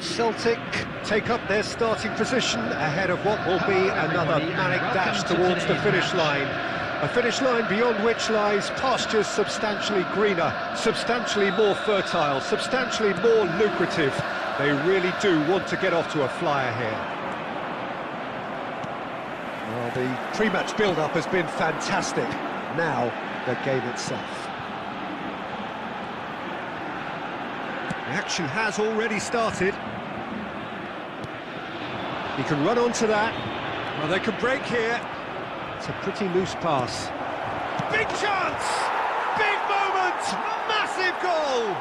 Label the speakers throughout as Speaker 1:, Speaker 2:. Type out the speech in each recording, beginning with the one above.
Speaker 1: Celtic take up their starting position ahead of what will be another manic dash towards the finish line. A finish line beyond which lies pastures substantially greener, substantially more fertile, substantially more lucrative. They really do want to get off to a flyer here. Well, the pre-match build-up has been fantastic. Now, the game itself. The action has already started. He can run onto that. Well, they can break here. It's a pretty loose pass. Big chance! Big moment! Massive goal!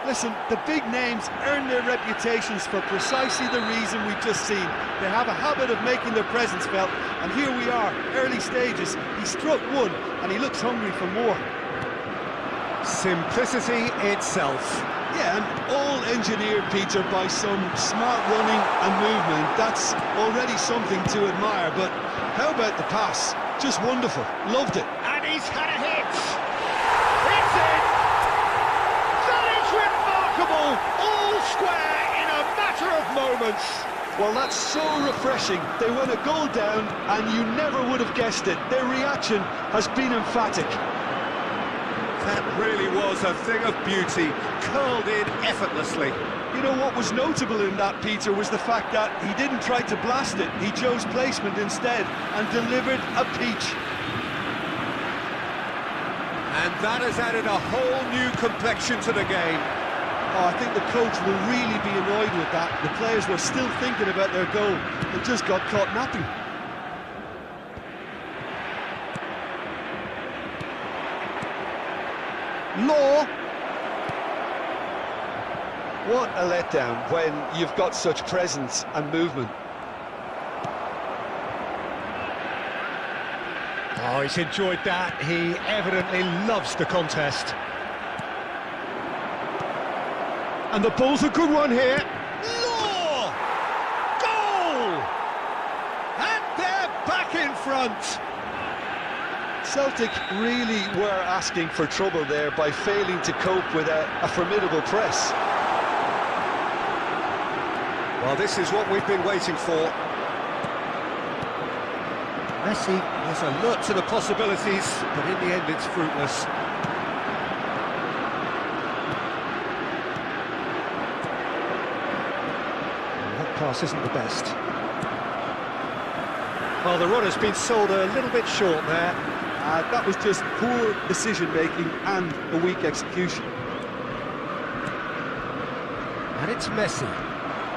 Speaker 2: Listen, the big names earn their reputations for precisely the reason we've just seen. They have a habit of making their presence felt, and here we are, early stages. He struck one, and he looks hungry for more.
Speaker 1: Simplicity itself.
Speaker 2: Yeah, and all engineered, Peter, by some smart running and movement. That's already something to admire, but how about the pass? Just wonderful. Loved it.
Speaker 1: And he's had a hit! It's in! That is remarkable! All square in a matter of moments!
Speaker 2: Well, that's so refreshing. They went a goal down, and you never would have guessed it. Their reaction has been emphatic.
Speaker 1: That really was a thing of beauty, curled in effortlessly.
Speaker 2: You know what was notable in that, Peter, was the fact that he didn't try to blast it. He chose placement instead and delivered a peach.
Speaker 1: And that has added a whole new complexion to the game.
Speaker 2: Oh, I think the coach will really be annoyed with that. The players were still thinking about their goal and just got caught napping.
Speaker 1: Law.
Speaker 2: What a letdown when you've got such presence and movement.
Speaker 1: Oh, he's enjoyed that. He evidently loves the contest. And the ball's a good one here. Law! Goal! And they're back in front.
Speaker 2: Celtic really were asking for trouble there by failing to cope with a formidable press.
Speaker 1: Well, this is what we've been waiting for. Messi was alert to the possibilities, but in the end it's fruitless. And that pass isn't the best. Well, the runner's been sold a little bit short there.
Speaker 2: That was just poor decision-making and a weak execution.
Speaker 1: And it's Messi.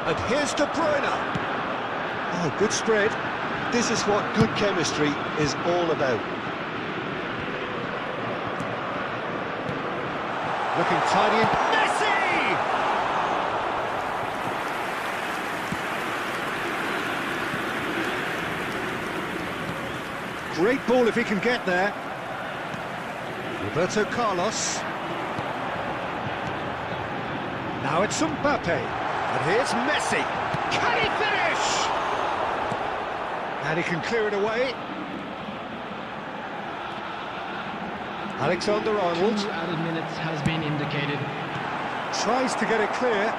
Speaker 1: And here's De Bruyne. Oh, good spread.
Speaker 2: This is what good chemistry is all about.
Speaker 1: Looking tidy. Messi! Great ball if he can get there. Roberto Carlos. Now it's Mbappe. And here's Messi. Can he finish? And he can clear it away. Alexander-Arnold.
Speaker 3: 2 added minutes has been indicated.
Speaker 1: Tries to get it clear.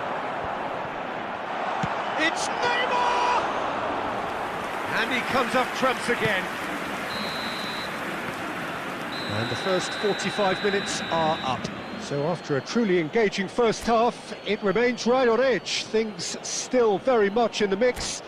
Speaker 1: It's Neymar! And he comes up trumps again. And the first 45 minutes are up. So after a truly engaging first half, it remains right on edge. Things still very much in the mix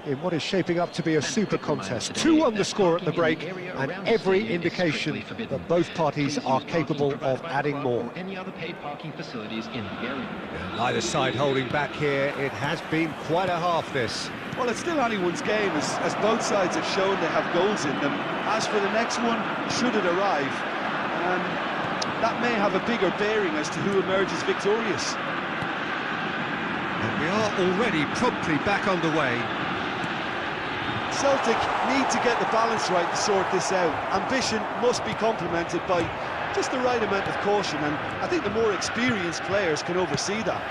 Speaker 1: in what is shaping up to be a super contest. 2-1 the score at the break, and every indication that both parties are capable of adding more.
Speaker 3: Any other paid parking facilities in the area.
Speaker 1: Neither side holding back here. It has been quite a half, this.
Speaker 2: Well, it's still anyone's game, as both sides have shown they have goals in them. As for the next one, should it arrive, that may have a bigger bearing as to who emerges victorious.
Speaker 1: And we are already promptly back underway.
Speaker 2: Celtic need to get the balance right to sort this out. Ambition must be complemented by just the right amount of caution, and I think the more experienced players can oversee that.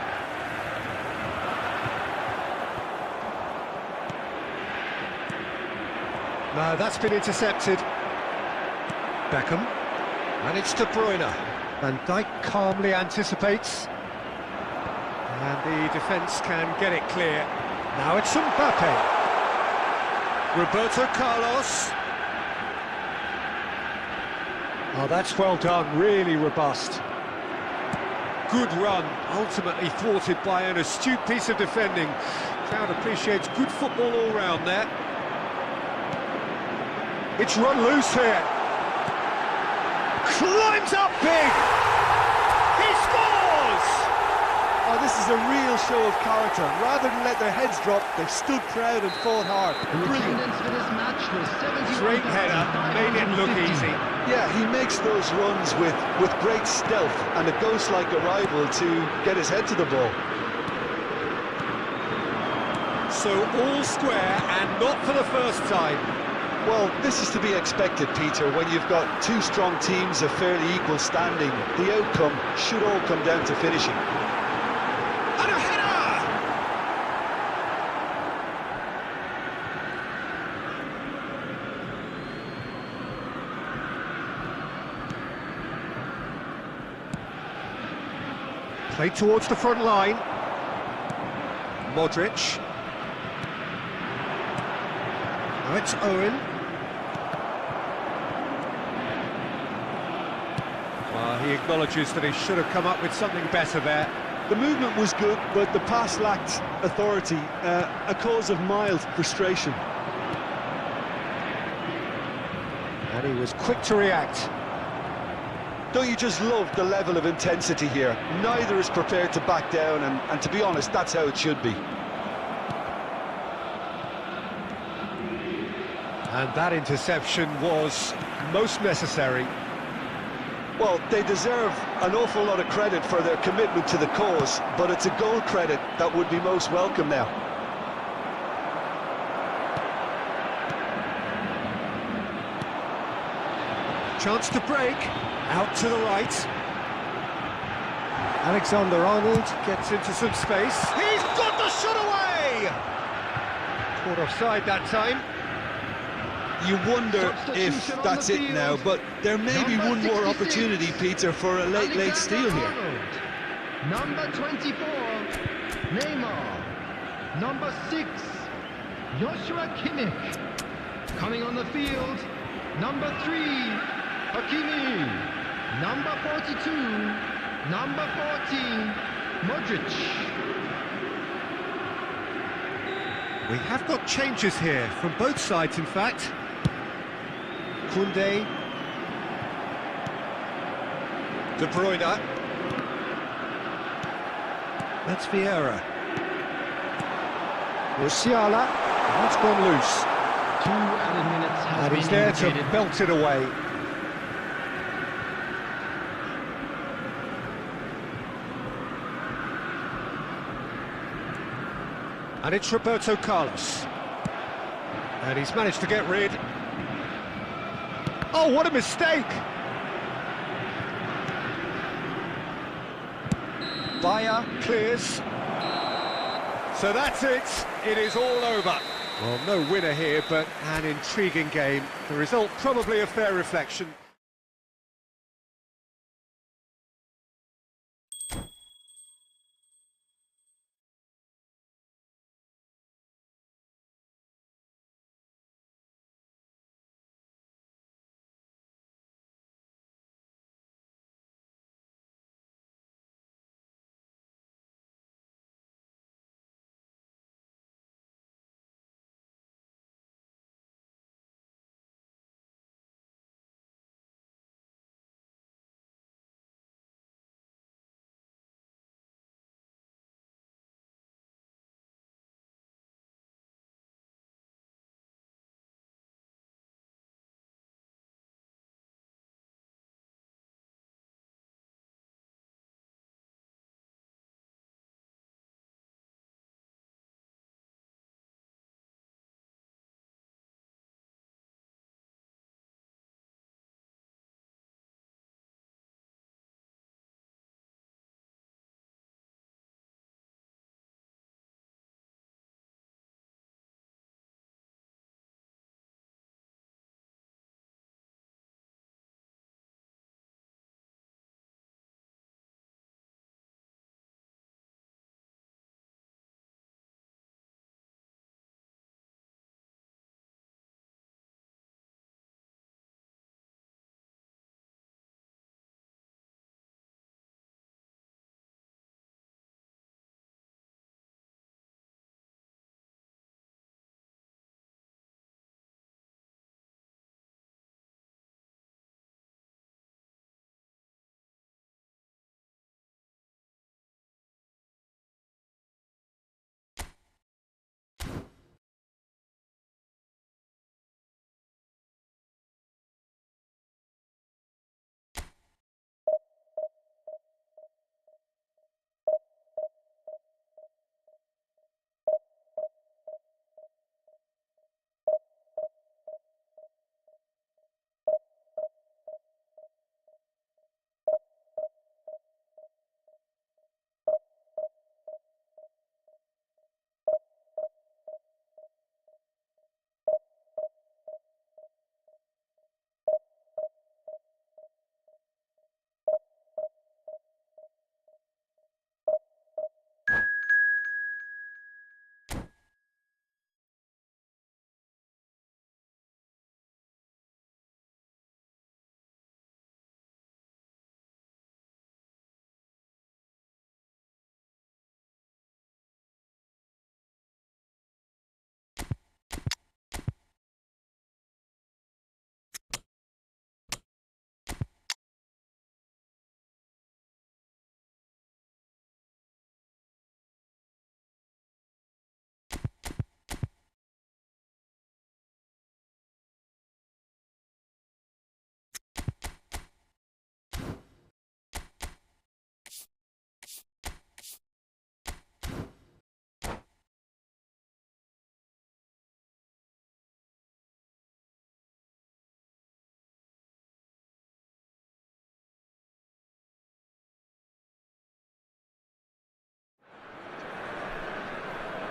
Speaker 1: No, that's been intercepted. Beckham. And it's De Bruyne. Van Dijk calmly anticipates. And the defence can get it clear. Now it's Mbappe. Roberto Carlos. Oh, that's well done, really robust. Good run, ultimately thwarted by an astute piece of defending. Crowd appreciates good football all round there. It's run loose here. Climbs up big! He scores!
Speaker 2: Oh, this is a real show of character. Rather than let their heads drop, they stood proud and fought hard. Brilliant.
Speaker 3: For this match was
Speaker 1: Great header, made it look easy.
Speaker 2: Yeah, he makes those runs with great stealth and a ghost-like arrival to get his head to the ball.
Speaker 1: So all square and not for the first time.
Speaker 2: Well, this is to be expected, Peter. When you've got two strong teams of fairly equal standing, the outcome should all come down to finishing.
Speaker 1: And a header! Played towards the front line. Modric. Now it's Owen. Well, he acknowledges that he should have come up with something better there.
Speaker 2: The movement was good, but the pass lacked authority, a cause of mild frustration.
Speaker 1: And he was quick to react.
Speaker 2: Don't you just love the level of intensity here? Neither is prepared to back down, and to be honest, that's how it should be.
Speaker 1: And that interception was most necessary.
Speaker 2: Well, they deserve an awful lot of credit for their commitment to the cause, but it's a goal credit that would be most welcome now.
Speaker 1: Chance to break, out to the right. Alexander-Arnold gets into some space. He's got the shot away! Caught offside that time.
Speaker 2: You wonder if that's it now, but there may be one more opportunity, Peter, for a late steal here.
Speaker 3: Number 24, Neymar. Number 6, Joshua Kimmich. Coming on the field, number 3, Hakimi. Number 42, number 14, Modric.
Speaker 1: We have got changes here, from both sides in fact. Koundé. De Bruyne. That's Vieira. Musiala. That's gone loose.
Speaker 3: 2 added minutes have
Speaker 1: And
Speaker 3: been
Speaker 1: he's there to
Speaker 3: indicated.
Speaker 1: belt it away. And it's Roberto Carlos. And he's managed to get rid. Oh, what a mistake! Bayer clears. So that's it. It is all over. Well, no winner here, but an intriguing game. The result probably a fair reflection.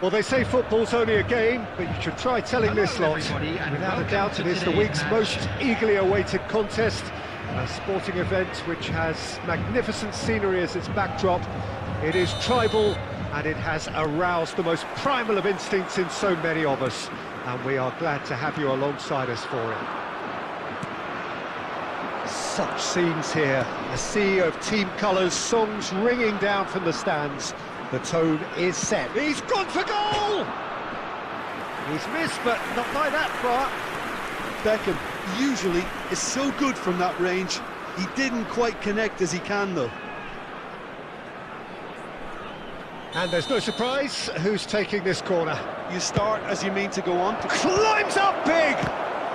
Speaker 1: Well, they say football's only a game, but you should try telling this lot. Without a doubt, it is the week's most eagerly awaited contest, a sporting event which has magnificent scenery as its backdrop. It is tribal, and it has aroused the most primal of instincts in so many of us, and we are glad to have you alongside us for it. Such scenes here, a sea of team colours, songs ringing down from the stands. The tone is set. He's gone for goal! He's missed, but not by that far.
Speaker 2: Beckham usually is so good from that range. He didn't quite connect as he can, though.
Speaker 1: And there's no surprise who's taking this corner.
Speaker 2: You start as you mean to go on.
Speaker 1: Climbs up big!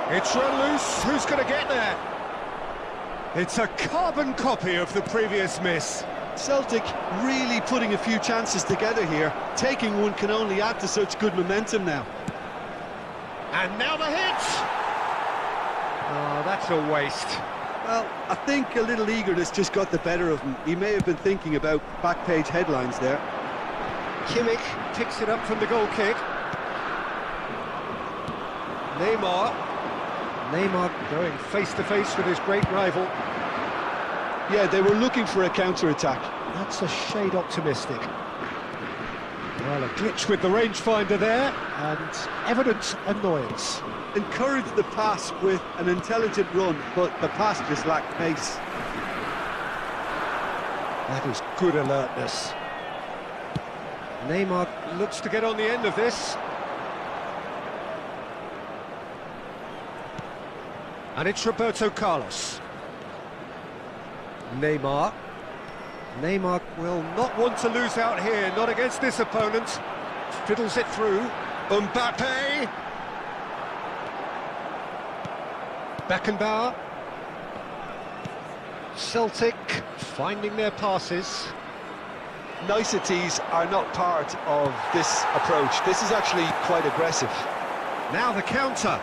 Speaker 1: It's run loose. Who's going to get there? It's a carbon copy of the previous miss.
Speaker 2: Celtic really putting a few chances together here. Taking one can only add to such good momentum now.
Speaker 1: And now the hit! Oh, that's a waste.
Speaker 2: Well, I think a little eagerness just got the better of him. He may have been thinking about back-page headlines there.
Speaker 1: Kimmich picks it up from the goal kick. Neymar going face-to-face with his great rival.
Speaker 2: Yeah, they were looking for a counter-attack.
Speaker 1: That's a shade optimistic. Well, a glitch with the rangefinder there, and evident annoyance.
Speaker 2: Encouraged the pass with an intelligent run, but the pass just lacked pace.
Speaker 1: That is good alertness. Neymar looks to get on the end of this. And it's Roberto Carlos. Neymar will not want to lose out here, not against this opponent. Fiddles it through. Mbappe. Beckenbauer. Celtic finding their passes.
Speaker 2: Niceties are not part of this approach. This is actually quite aggressive.
Speaker 1: Now the counter.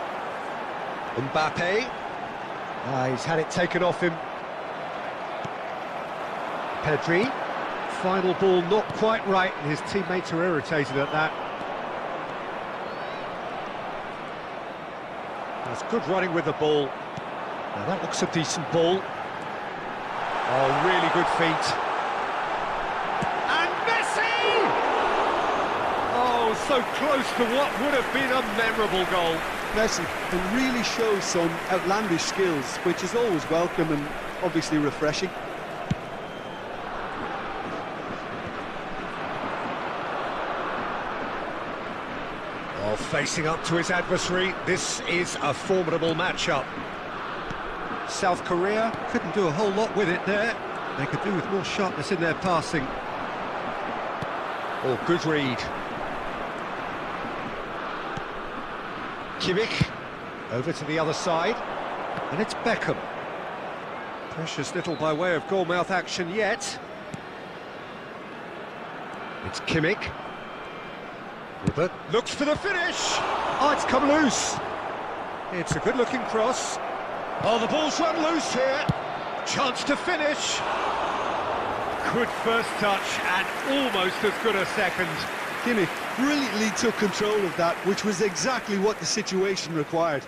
Speaker 1: Mbappe. He's had it taken off him. Pedri. Final ball not quite right, and his teammates are irritated at that. That's good running with the ball. Now that looks a decent ball. Oh, really good feet. And Messi! Oh, so close to what would have been a memorable goal.
Speaker 2: Messi can really show some outlandish skills, which is always welcome and obviously refreshing.
Speaker 1: Oh, facing up to his adversary, this is a formidable matchup. South Korea couldn't do a whole lot with it there. They could do with more sharpness in their passing. Oh, good read. Kimmich over to the other side, and it's Beckham. Precious little by way of goal-mouth action yet. It's Kimmich. Robert looks for the finish. Oh, it's come loose. It's a good-looking cross. Oh, the ball's run loose here. Chance to finish. Good first touch and almost as good a second.
Speaker 2: Kimmich brilliantly took control of that, which was exactly what the situation required.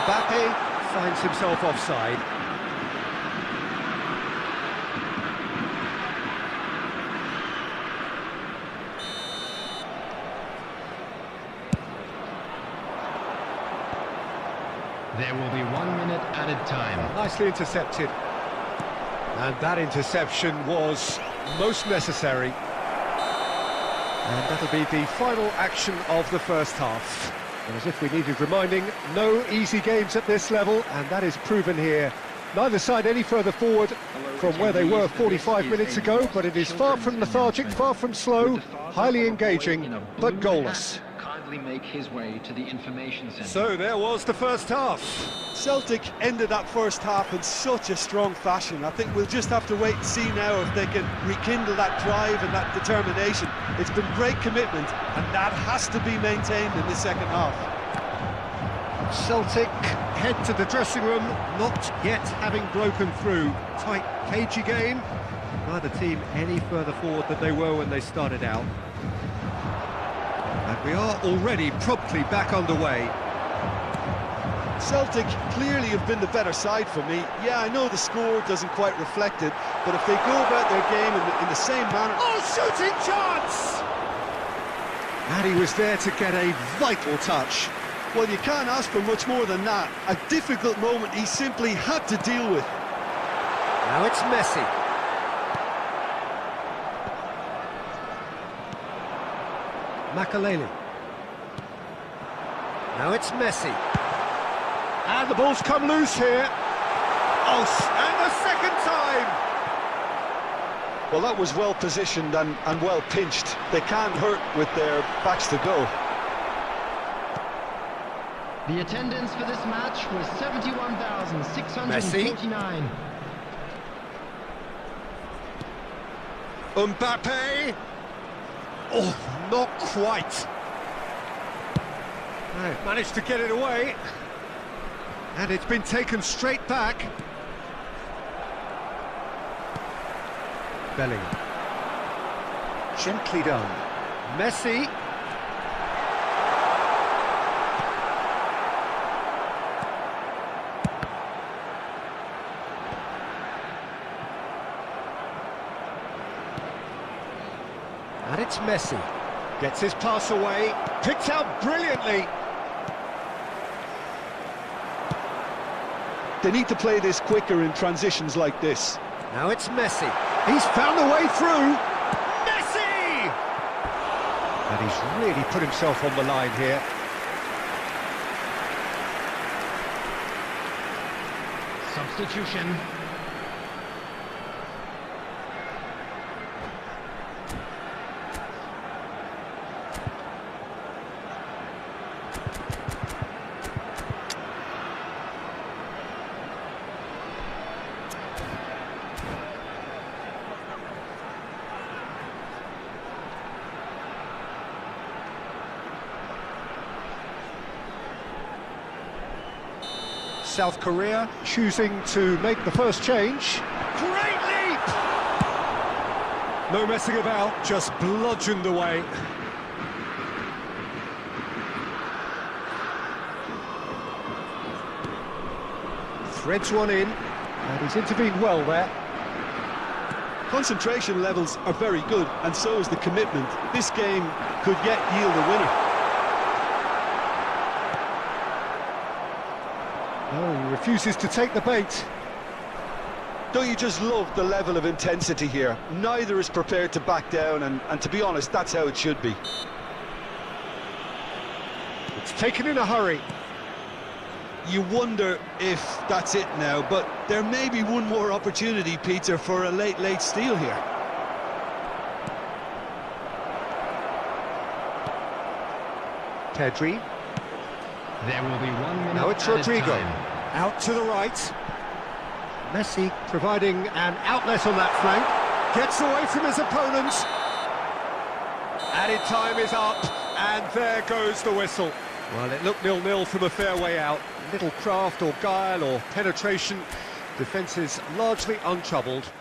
Speaker 1: Mbappe finds himself offside.
Speaker 3: There will be 1 minute added time.
Speaker 1: Nicely intercepted. And that interception was most necessary. And that'll be the final action of the first half. And as if we needed reminding, no easy games at this level, and that is proven here. Neither side any further forward from where they were 45 minutes ago, but it is far from lethargic, far from slow, highly engaging, but goalless.
Speaker 3: rapidly make his way to the information centre.
Speaker 1: So there was the first half.
Speaker 2: Celtic ended that first half in such a strong fashion. I think we'll just have to wait and see now if they can rekindle that drive and that determination. It's been great commitment, and that has to be maintained in the second half.
Speaker 1: Celtic head to the dressing room, not yet having broken through. Tight, cagey game. Neither team any further forward than they were when they started out. And we are already promptly back underway.
Speaker 2: Celtic clearly have been the better side for me. Yeah, I know the score doesn't quite reflect it, but if they go about their game in the same manner...
Speaker 1: Oh, shooting chance! And he was there to get a vital touch.
Speaker 2: Well, you can't ask for much more than that. A difficult moment he simply had to deal with.
Speaker 1: Now it's Messi. Makaleli. Now it's Messi. And the ball's come loose here. Oh, and the second time!
Speaker 2: Well, that was well positioned and well pinched. They can't hurt with their backs to go.
Speaker 3: The attendance for this match was 71,649.
Speaker 1: Mbappe. Oh, not quite. No, managed to get it away. And it's been taken straight back. Bellingham. Gently done. Messi. And it's Messi. Gets his pass away. Picked out brilliantly.
Speaker 2: They need to play this quicker in transitions like this.
Speaker 1: Now it's Messi. He's found a way through. Messi! And he's really put himself on the line here.
Speaker 3: Substitution.
Speaker 1: South Korea choosing to make the first change. Great leap! No messing about, just bludgeoned away. Threads one in, and he's intervened well there.
Speaker 2: Concentration levels are very good, and so is the commitment. This game could yet yield a winner.
Speaker 1: Oh, he refuses to take the bait.
Speaker 2: Don't you just love the level of intensity here? Neither is prepared to back down, and to be honest, that's how it should be.
Speaker 1: It's taken in a hurry.
Speaker 2: You wonder if that's it now, but there may be one more opportunity, Peter, for a late steal here.
Speaker 1: Pedri.
Speaker 3: There will be 1 minute.
Speaker 1: Now it's Rodrigo. Out to the right. Messi providing an outlet on that flank. Gets away from his opponents. Added time is up, and there goes the whistle. Well, it looked 0-0 from a fair way out. Little craft or guile or penetration. Defence is largely untroubled.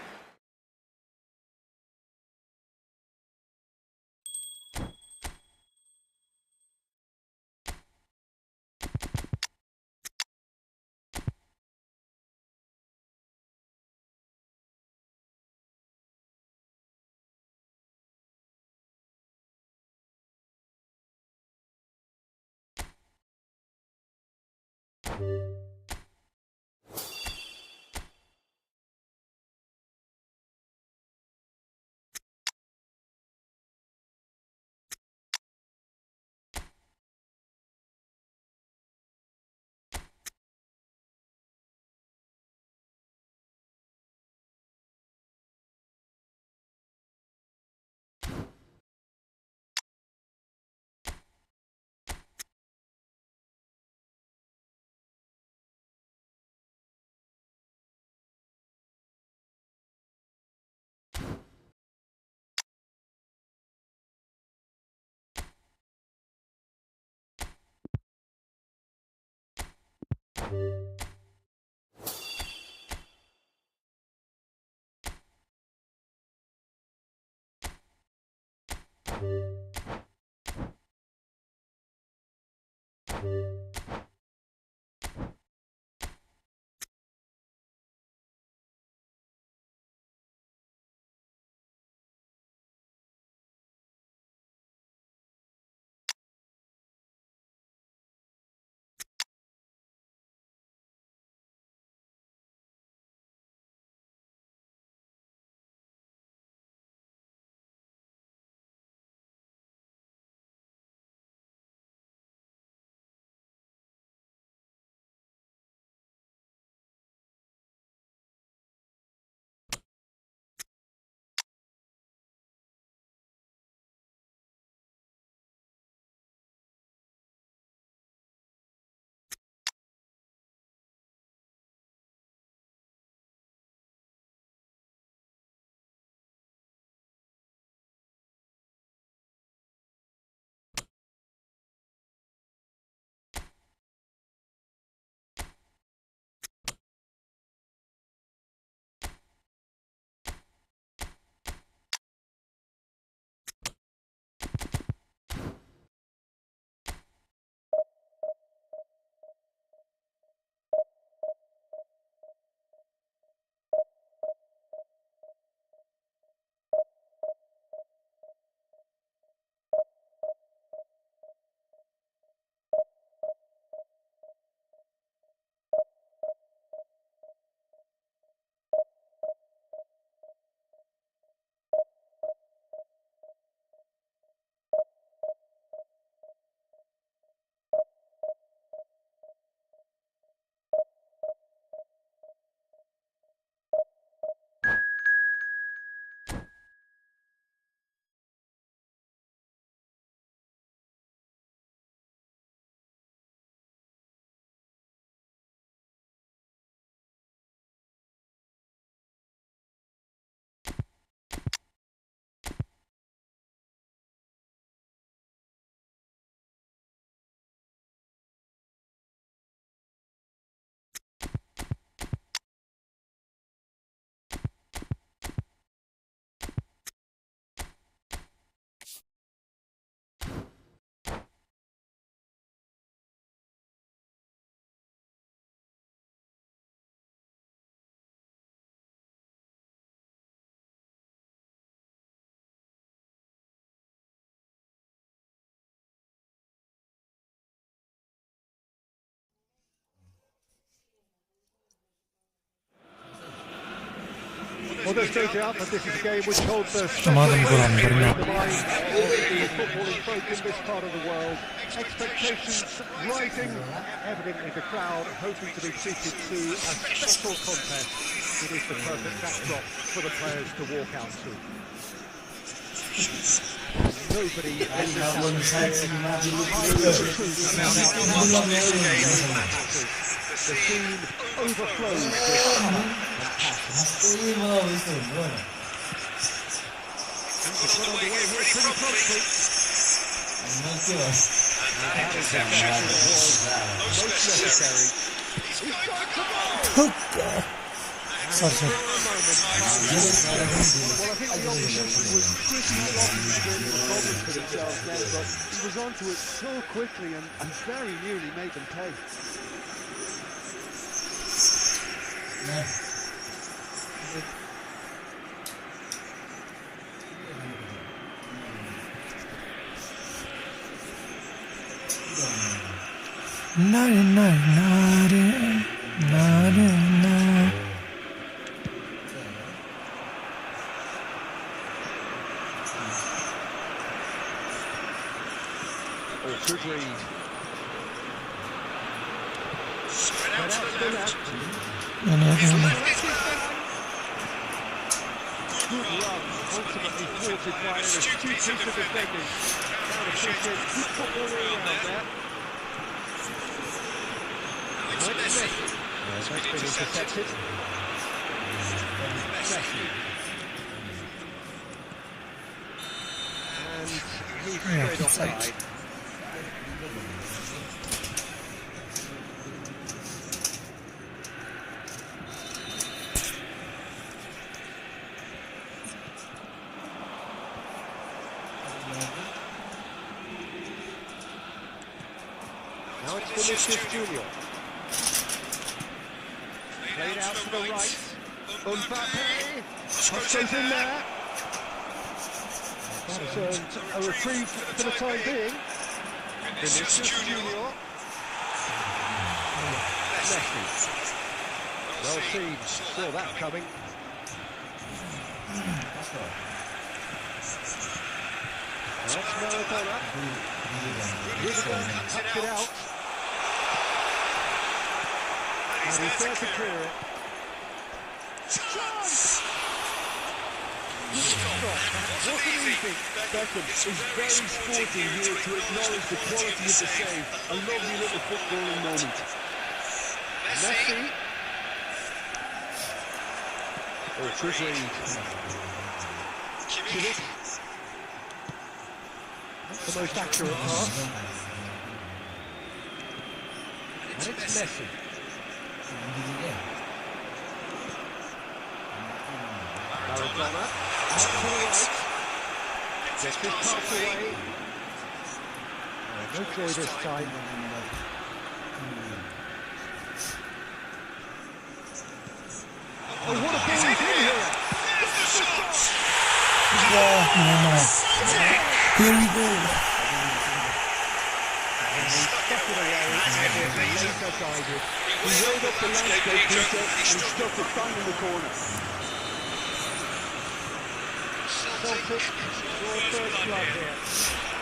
Speaker 1: Well, there's no doubt that this is a game which holds the
Speaker 4: Madem Goran Brno.
Speaker 1: footballing folk in this part of the world. Expectations rising, evident in the crowd, hoping to be treated to a special contest. It is the perfect backdrop for the players to walk out to. Nobody the scene overflows with fun and passion.
Speaker 4: Sorry.
Speaker 1: Well, I think the opposition was pretty lucky to the problems for themselves then, but he was onto it so quickly and very nearly made them pay. Good read. Spread out to the left. Good run, ultimately thwarted by an astute piece of defending. Now appreciate good football all around there. That's been intercepted. And he's straight offside. Now it's Vinicius Junior. Played out to the right. Mbappe. Cross goes in there. That has earned a reprieve for the time being. Vinicius Junior. Messi. Well seen, saw that coming. That's Maradona. Cuts it out. And he's there to clear it. Wasn't easy.
Speaker 2: Beckham is very sporting here to acknowledge the quality of the save. A lovely little footballing moment.
Speaker 1: Messi. Oh, good read. Kimmich. Not the most accurate pass. And it's Messi. Maradona. Out to the right. Gets his pass away. No joy this time. Oh, what a ball he's in here!
Speaker 4: Here we go.
Speaker 1: And he stuck it away and it laser guided.
Speaker 2: He rolled up the landscape feature and stuck it bang in the corner.
Speaker 1: Celtic draw first blood here.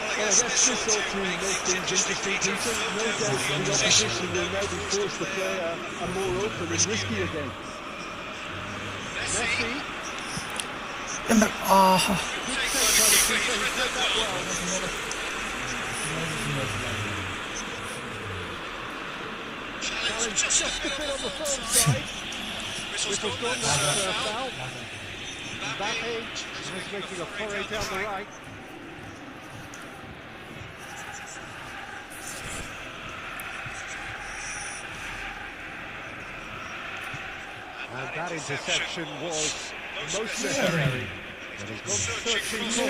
Speaker 2: Well, that's just all to make things interesting, Peter. No doubt the opposition will now be forced to play a more open and riskier game.
Speaker 1: Messi. Challenge just a bit on the firm side. Whistle's gone now for a foul. Mbappe is making a foray down the right. And that interception was most necessary. But he's gone searching for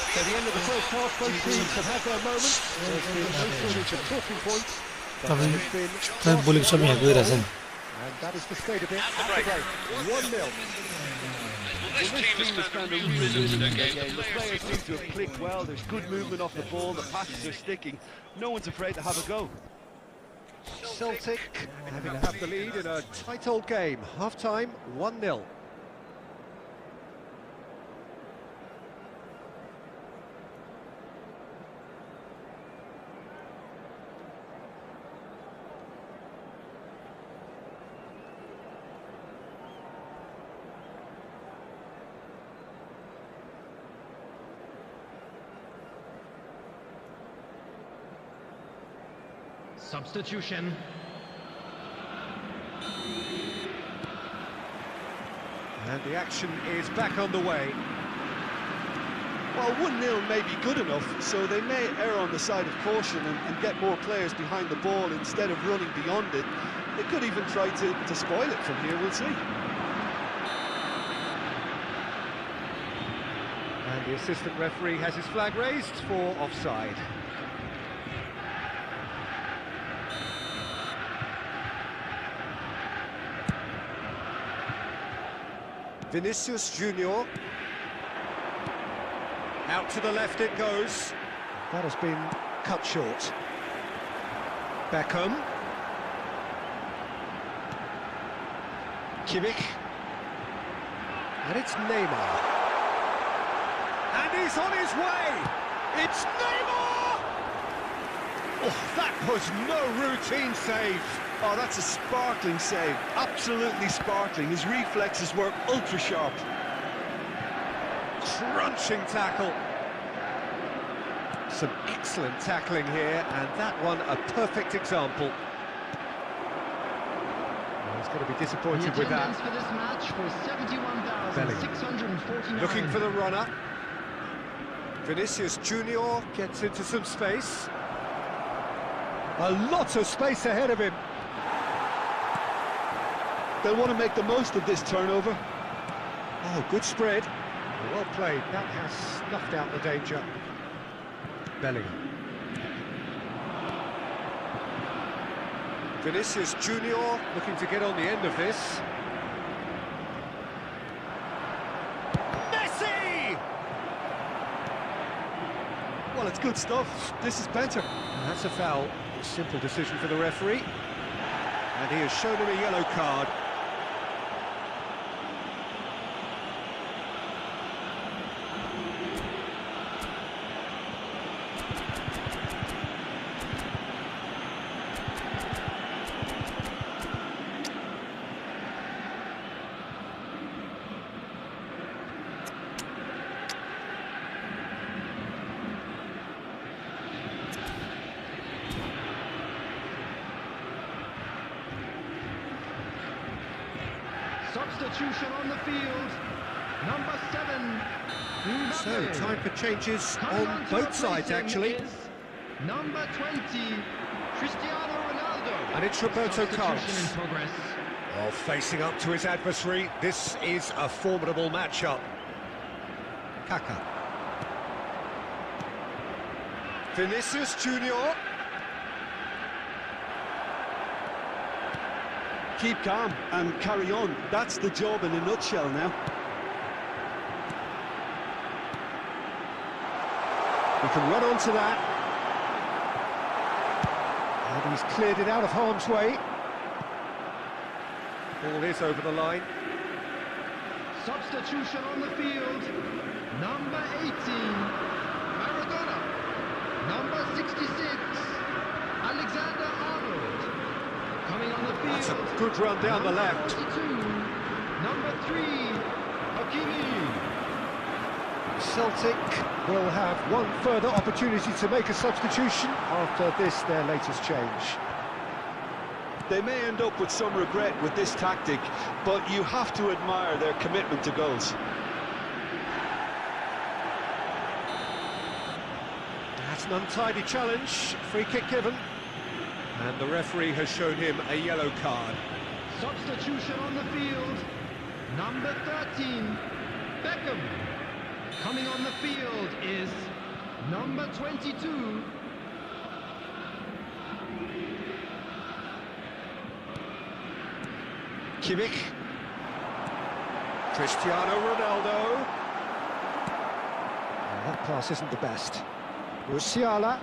Speaker 1: At the end of the first half, both teams have had their moments. There's been no shortage of talking points. But there has been and that is the state of it at the break. 1-0.
Speaker 2: Well, this team has found a real rhythm to their game. The players seem to have clicked well. There's good movement off the ball. The passes are sticking. No one's afraid to have a go.
Speaker 1: Celtic having to have the lead in a tight old game. Half-time, 1-0.
Speaker 3: Substitution.
Speaker 1: And the action is back on the way.
Speaker 2: Well, 1-0 may be good enough, so they may err on the side of caution and get more players behind the ball instead of running beyond it. They could even try to spoil it from here, we'll see.
Speaker 1: And the assistant referee has his flag raised for offside. Vinicius Junior. Out to the left it goes. That has been cut short. Beckham. Kimmich. And it's Neymar. And he's on his way! It's Neymar! Oh, that was no routine save.
Speaker 2: Oh, that's a sparkling save. Absolutely sparkling. His reflexes were ultra sharp.
Speaker 1: Crunching tackle. Some excellent tackling here, and that one a perfect example. He's going to be disappointed with that.
Speaker 3: For this match was 71,649.
Speaker 1: Looking for the runner. Vinicius Junior gets into some space. A lot of space ahead of him.
Speaker 2: They'll want to make the most of this turnover.
Speaker 1: Oh, good spread. Well played. That has snuffed out the danger. Bellingham. Vinicius Junior looking to get on the end of this. Messi!
Speaker 2: Well, it's good stuff. This is better.
Speaker 1: And that's a foul. A simple decision for the referee. And he has shown him a yellow card.
Speaker 3: Substitution on the field. Number 7.
Speaker 1: So,
Speaker 3: Mbappe.
Speaker 1: time for changes
Speaker 3: Coming
Speaker 1: on
Speaker 3: to
Speaker 1: both
Speaker 3: replace
Speaker 1: sides,
Speaker 3: him
Speaker 1: actually.
Speaker 3: is number 20, Cristiano Ronaldo.
Speaker 1: And it's Roberto
Speaker 3: Substitution
Speaker 1: Carlos.
Speaker 3: in progress.
Speaker 1: Oh, facing up to his adversary, this is a formidable matchup. Kaka. Vinicius Junior.
Speaker 2: Keep calm and carry on. That's the job in a nutshell now.
Speaker 1: He can run onto that. And he's cleared it out of harm's way. Ball is over the line.
Speaker 3: Substitution on the field. Number 18, Maradona. Number 66, Alexander-Arnold. Coming on the field.
Speaker 1: That's a good run down the left.
Speaker 3: 42, number 3, Hakimi.
Speaker 1: Celtic will have one further opportunity to make a substitution after this, their latest change.
Speaker 2: They may end up with some regret with this tactic, but you have to admire their commitment to goals.
Speaker 1: That's an untidy challenge, free kick given. And the referee has shown him a yellow card.
Speaker 3: Substitution on the field. Number 13, Beckham. Coming on the field is number 22.
Speaker 1: Kimmich. Cristiano Ronaldo. Oh, that pass isn't the best. Musiala.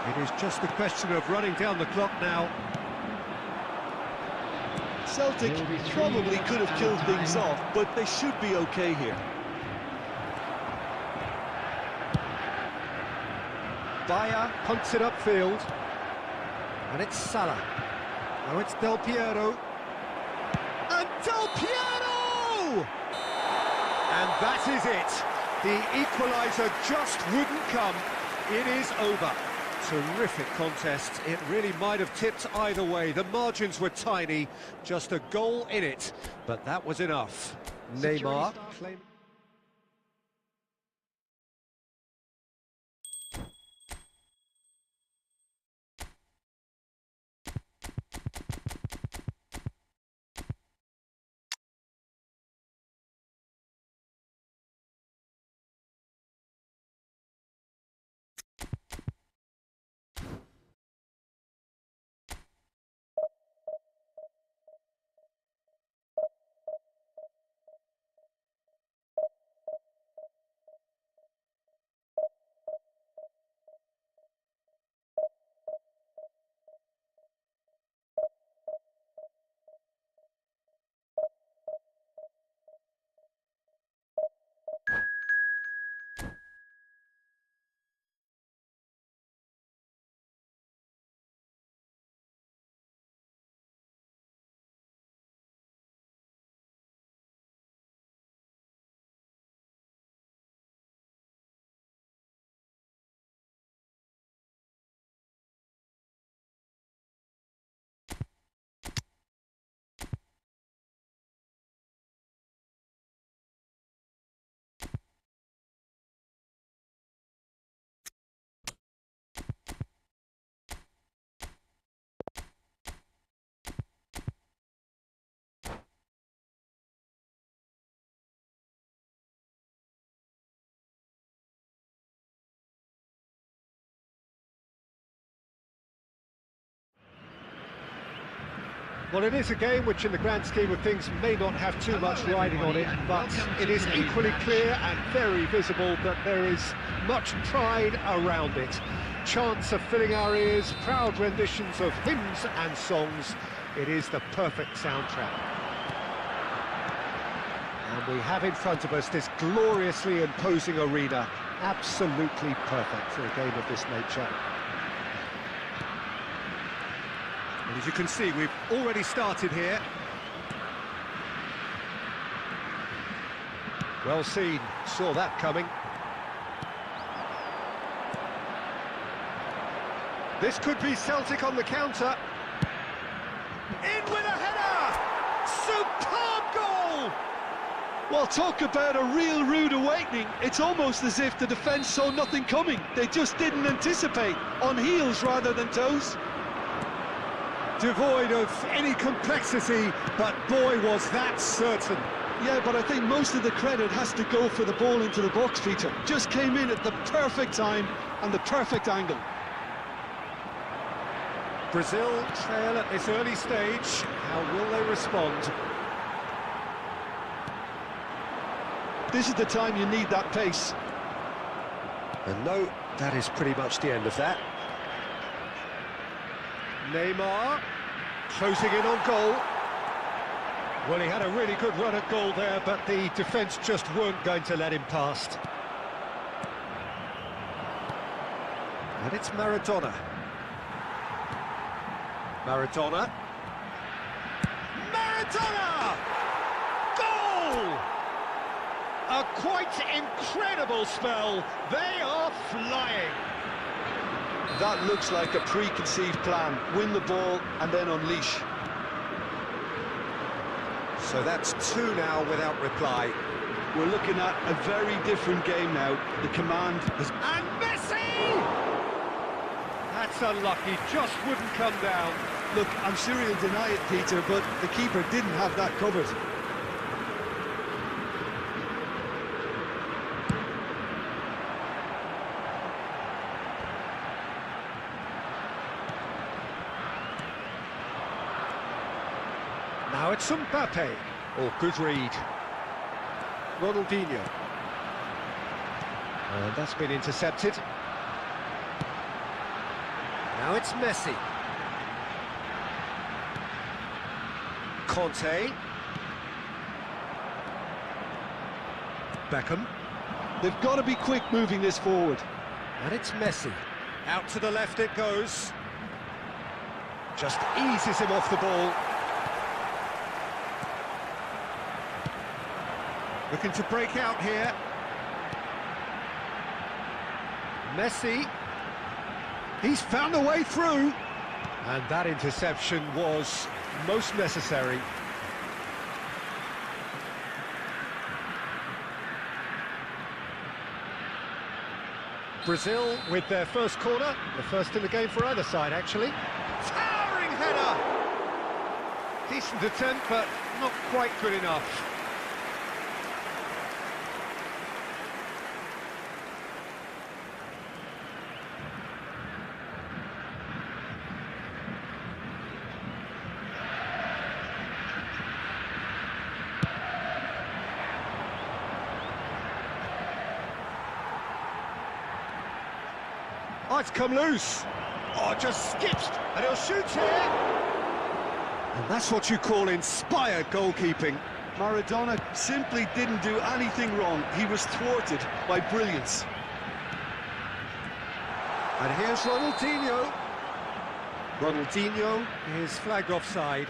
Speaker 1: It is just a question of running down the clock now.
Speaker 2: Celtic probably could have killed things off, but they should be okay here.
Speaker 1: Bayer punts it upfield. And it's Salah. Now it's Del Piero. And Del Piero! And that is it. The equaliser just wouldn't come. It is over. Terrific contest. It really might have tipped either way. The margins were tiny. Just a goal in it. But that was enough. Neymar claimed... Well, it is a game which in the grand scheme of things may not have too much riding on it, but it is equally clear and very visible that there is much pride around it. Chants are filling our ears, proud renditions of hymns and songs. It is the perfect soundtrack. And we have in front of us this gloriously imposing arena, absolutely perfect for a game of this nature. And as you can see, we've already started here. Well seen, saw that coming. This could be Celtic on the counter. In with a header! Superb goal!
Speaker 2: Well, talk about a real rude awakening. It's almost as if the defence saw nothing coming. They just didn't anticipate, on heels rather than toes.
Speaker 1: Devoid of any complexity, but boy was that certain.
Speaker 2: Yeah, but I think most of the credit has to go for the ball into the box, Peter. Just came in at the perfect time and the perfect angle.
Speaker 1: Brazil trail at this early stage. How will they respond?
Speaker 2: This is the time you need that pace.
Speaker 1: And no, that is pretty much the end of that. Neymar, closing in on goal. Well, he had a really good run at goal there, but the defence just weren't going to let him past. And it's Maradona. Maradona. Maradona! Goal! A quite incredible spell. They are flying.
Speaker 2: That looks like a preconceived plan. Win the ball and then unleash.
Speaker 1: So that's two now without reply.
Speaker 2: We're looking at a very different game now. The command has...
Speaker 1: And Messi! That's unlucky, just wouldn't come down.
Speaker 2: Look, I'm sure he'll deny it, Peter, but the keeper didn't have that covered.
Speaker 1: Now it's Mbappe. Oh, good read. Ronaldinho. And that's been intercepted. Now it's Messi. Conte. Beckham.
Speaker 2: They've got to be quick moving this forward.
Speaker 1: And it's Messi. Out to the left it goes. Just eases him off the ball. Looking to break out here. Messi. He's found a way through. And that interception was most necessary. Brazil with their first corner. The first in the game for either side, actually. Towering header! Decent attempt, but not quite good enough. Oh, it's come loose. Oh, just skips, and he'll shoot here. And that's what you call inspired goalkeeping.
Speaker 2: Maradona simply didn't do anything wrong. He was thwarted by brilliance.
Speaker 1: And here's Ronaldinho. Ronaldinho is flagged offside.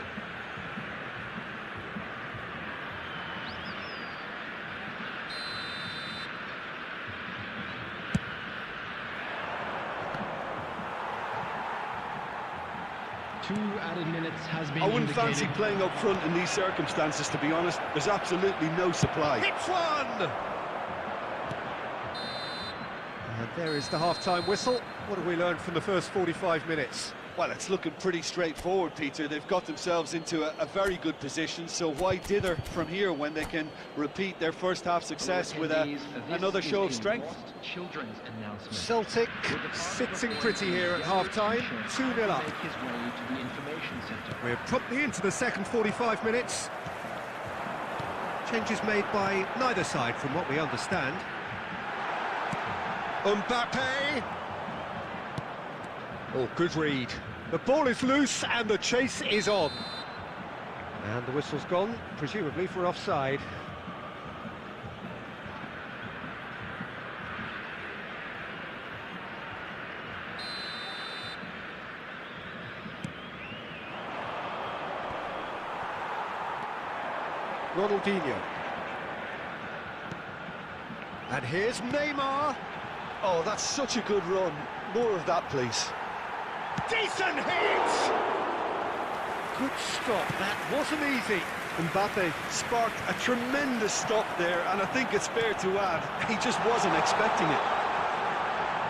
Speaker 3: Two added minutes has been
Speaker 2: I wouldn't
Speaker 3: indicated.
Speaker 2: fancy playing up front in these circumstances, to be honest. There's absolutely no supply.
Speaker 1: Hits one! And there is the half-time whistle. What have we learned from the first 45 minutes?
Speaker 2: Well, it's looking pretty straightforward, Peter. They've got themselves into a very good position, so why dither from here when they can repeat their first half success with another show of strength?
Speaker 1: Celtic sitting pretty here at half-time, 2-0 up. We're promptly into the second 45 minutes. Changes made by neither side from what we understand. Mbappe! Oh, good read. The ball is loose and the chase is on. And the whistle's gone, presumably for offside. Ronaldinho. And here's Neymar.
Speaker 2: Oh, that's such a good run. More of that, please.
Speaker 1: Decent hit! Good stop, that wasn't easy.
Speaker 2: Mbappe sparked a tremendous stop there, and I think it's fair to add, he just wasn't expecting it.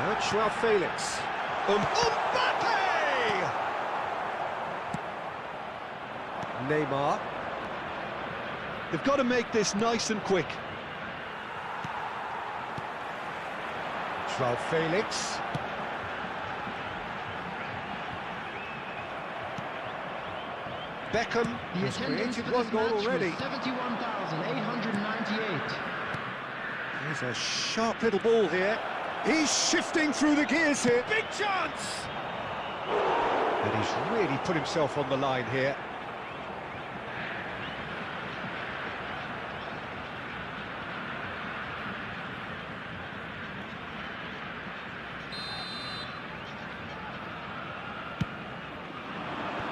Speaker 1: Now Joao Felix.
Speaker 2: Mbappe!
Speaker 1: Neymar.
Speaker 2: They've got to make this nice and quick.
Speaker 1: Joao Felix. Beckham has created one goal already.
Speaker 3: 71,898.
Speaker 1: There's a sharp little ball here. He's shifting through the gears here. Big chance! And he's really put himself on the line here.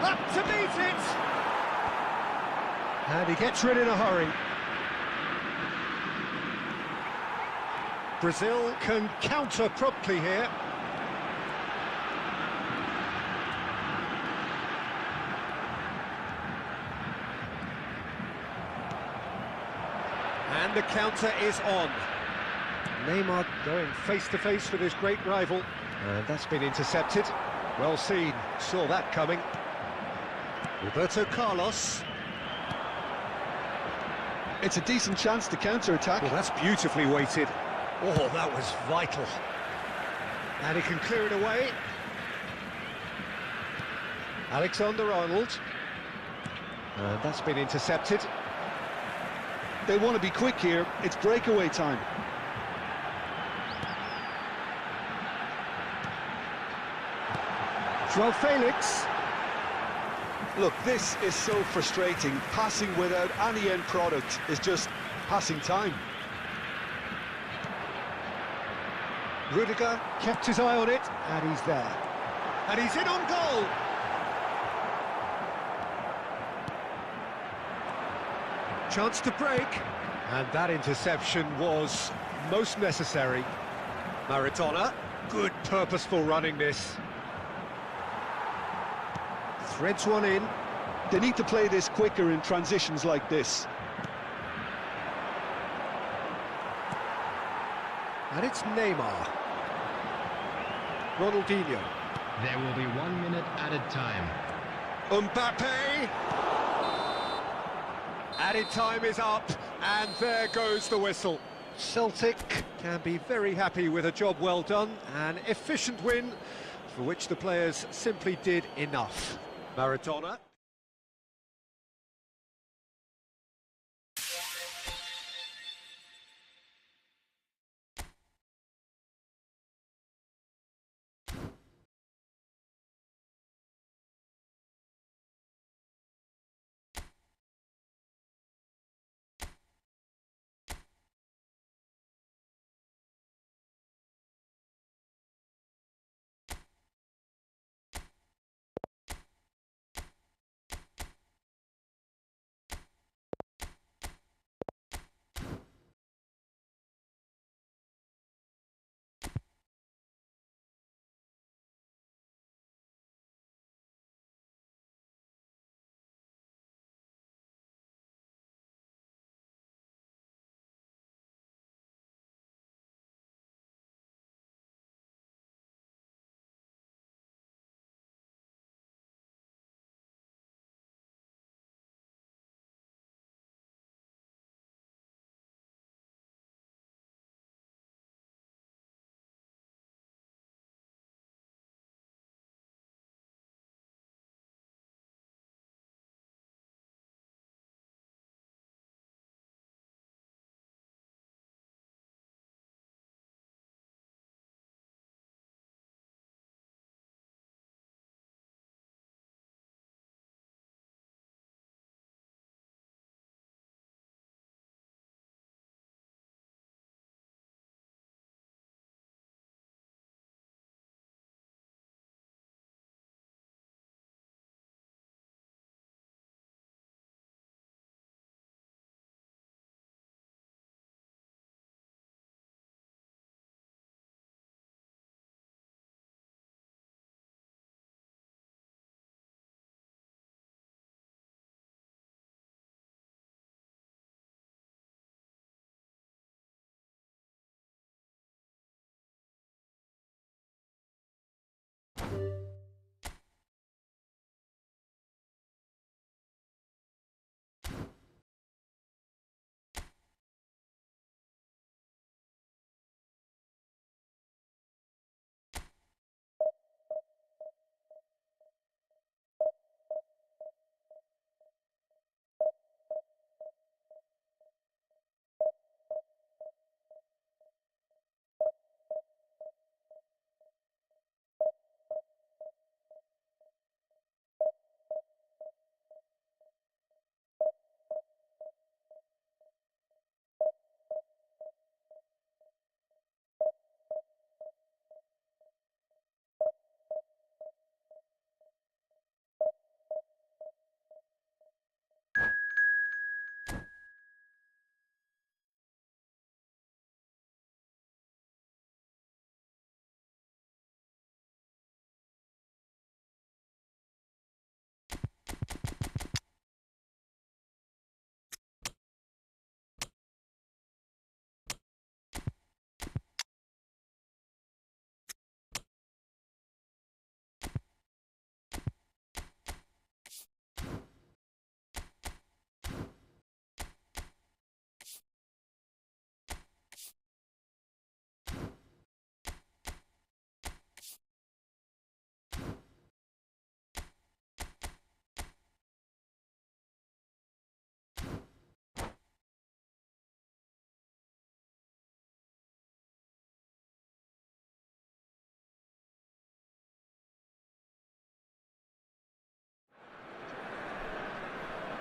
Speaker 1: Up to meet it! And he gets rid in a hurry. Brazil can counter promptly here. And the counter is on. Neymar going face-to-face with his great rival. And that's been intercepted. Well seen, saw that coming. Roberto Carlos.
Speaker 2: It's a decent chance to counter-attack.
Speaker 1: Well, that's beautifully weighted. Oh, that was vital. And he can clear it away. Alexander-Arnold. And that's been intercepted.
Speaker 2: They want to be quick here. It's breakaway time.
Speaker 1: Joao Felix.
Speaker 2: Look, this is so frustrating. Passing without any end product is just passing time.
Speaker 1: Rudiger kept his eye on it, and he's there. And he's in on goal! Chance to break. And that interception was most necessary. Maradona, good purposeful running this. Threads one in.
Speaker 2: They need to play this quicker in transitions like this.
Speaker 1: And it's Neymar. Ronaldinho.
Speaker 3: There will be 1 minute added time.
Speaker 1: Mbappe! Added time is up, and there goes the whistle. Celtic can be very happy with a job well done, an efficient win for which the players simply did enough. Maradona.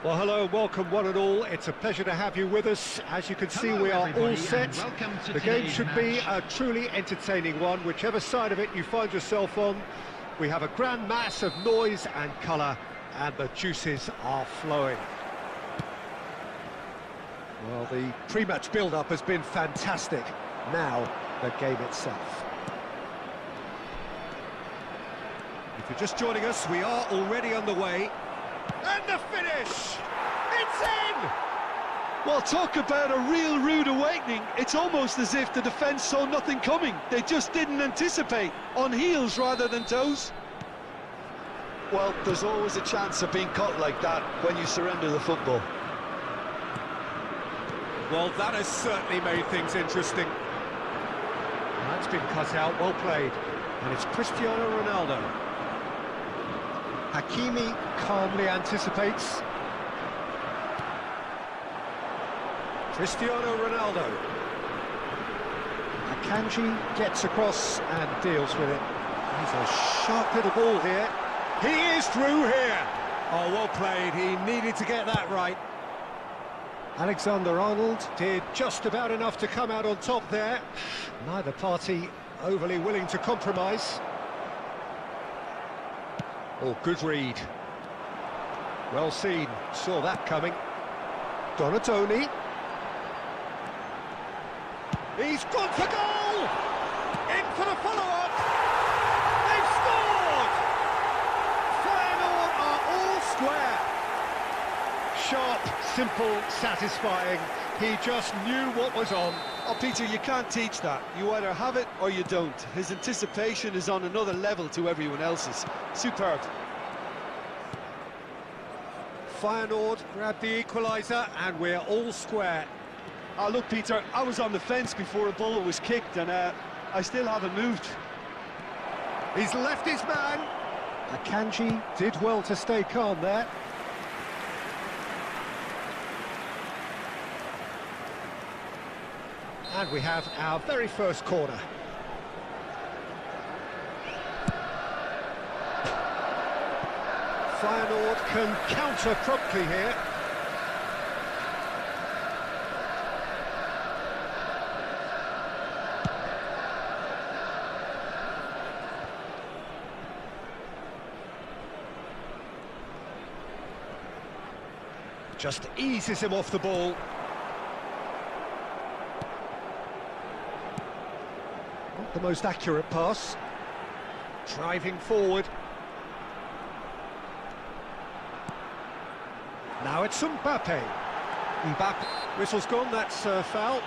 Speaker 1: Well, hello and welcome one and all. It's a pleasure to have you with us. As you can see,
Speaker 3: Hello,
Speaker 1: we are all
Speaker 3: everybody,
Speaker 1: set.
Speaker 3: and welcome to
Speaker 1: The game
Speaker 3: today's
Speaker 1: should be
Speaker 3: match.
Speaker 1: a truly entertaining one, whichever side of it you find yourself on. We have a grand mass of noise and colour, and the juices are flowing. Well, the pre-match build-up has been fantastic. Now, the game itself. If you're just joining us, we are already underway. And the finish! It's in!
Speaker 2: Well, talk about a real rude awakening. It's almost as if the defence saw nothing coming. They just didn't anticipate. On heels rather than toes. Well, there's always a chance of being caught like that when you surrender the football.
Speaker 1: Well, that has certainly made things interesting. That's been cut out, well played. And it's Cristiano Ronaldo. Hakimi calmly anticipates. Cristiano Ronaldo. Akanji gets across and deals with it. He's a sharp little ball here. He is through here. Oh, well played. He needed to get that right. Alexander-Arnold did just about enough to come out on top there. Neither party overly willing to compromise. Oh, good read. Well seen, saw that coming. Donatoni. He's gone for goal! In for the follow-up! They've scored! Feyenoord are all square. Sharp, simple, satisfying. He just knew what was on.
Speaker 2: Oh, Peter, you can't teach that. You either have it or you don't. His anticipation is on another level to everyone else's. Superb.
Speaker 1: Feyenoord grabbed the equaliser and we're all square.
Speaker 2: Look, Peter, I was on the fence before a ball was kicked and I still haven't moved.
Speaker 1: He's left his man. Akanji did well to stay calm there. And we have our very first corner. Feyenoord can counter promptly here. Just eases him off the ball. Not the most accurate pass. Driving forward. Now it's Mbappe. Mbappe, whistle's gone, that's foul.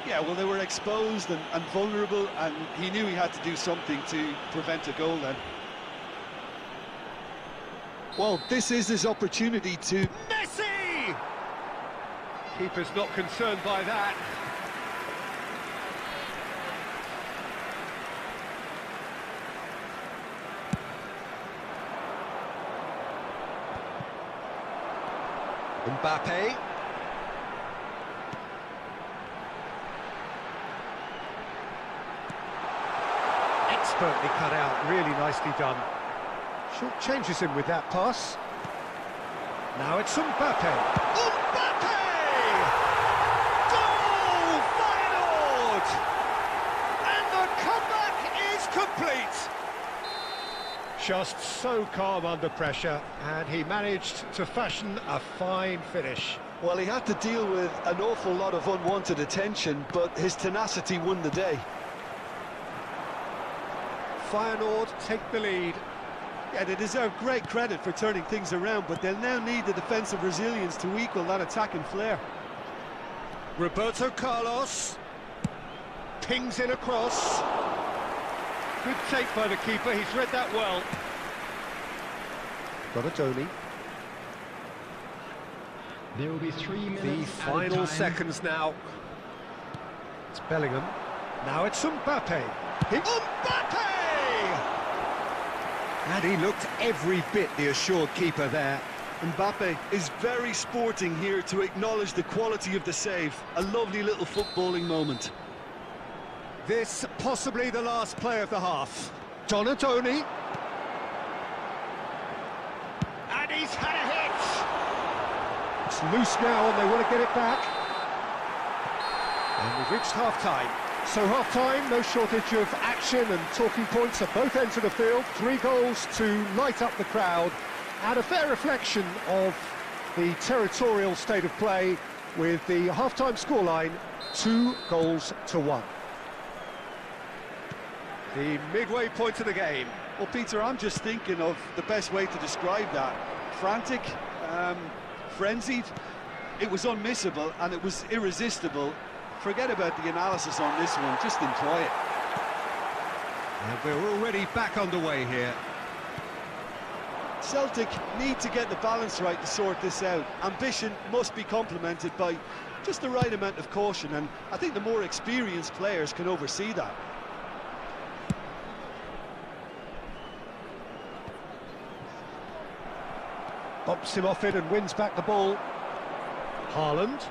Speaker 2: Yeah, well, they were exposed and vulnerable, and he knew he had to do something to prevent a goal then. Well, this is his opportunity to...
Speaker 1: Messi! Keeper's not concerned by that. Mbappe. Expertly cut out, really nicely done. Short changes him with that pass. Now it's Mbappe. Mbappe! Goal! Feyenoord! And the comeback is complete. Just so calm under pressure, and he managed to fashion a fine finish.
Speaker 2: Well, he had to deal with an awful lot of unwanted attention, but his tenacity won the day.
Speaker 1: Feyenoord take the lead.
Speaker 2: Yeah, they deserve great credit for turning things around, but they'll now need the defensive resilience to equal that attacking flair.
Speaker 1: Roberto Carlos pings in across. Good take by the keeper, he's read that well. Donatoni.
Speaker 3: There will be 3 minutes
Speaker 1: The
Speaker 3: at a
Speaker 1: final
Speaker 3: time.
Speaker 1: seconds now. It's Bellingham. Now it's Mbappe. Mbappe! And he looked every bit the assured keeper there.
Speaker 2: Mbappe is very sporting here to acknowledge the quality of the save. A lovely little footballing moment.
Speaker 1: This possibly the last play of the half. Donatoni. And he's had a hit. It's loose now and they want to get it back. And we've reached half-time. So half-time, no shortage of action and talking points at both ends of the field. 3 goals to light up the crowd, and a fair reflection of the territorial state of play with the half-time scoreline 2-1. The midway point of the game.
Speaker 2: Well, Peter, I'm just thinking of the best way to describe that. Frantic, frenzied, it was unmissable and it was irresistible. Forget about the analysis on this one, just enjoy it.
Speaker 1: And we're already back underway here.
Speaker 2: Celtic need to get the balance right to sort this out. Ambition must be complemented by just the right amount of caution, and I think the more experienced players can oversee that.
Speaker 1: Bumps him off it and wins back the ball. Haaland.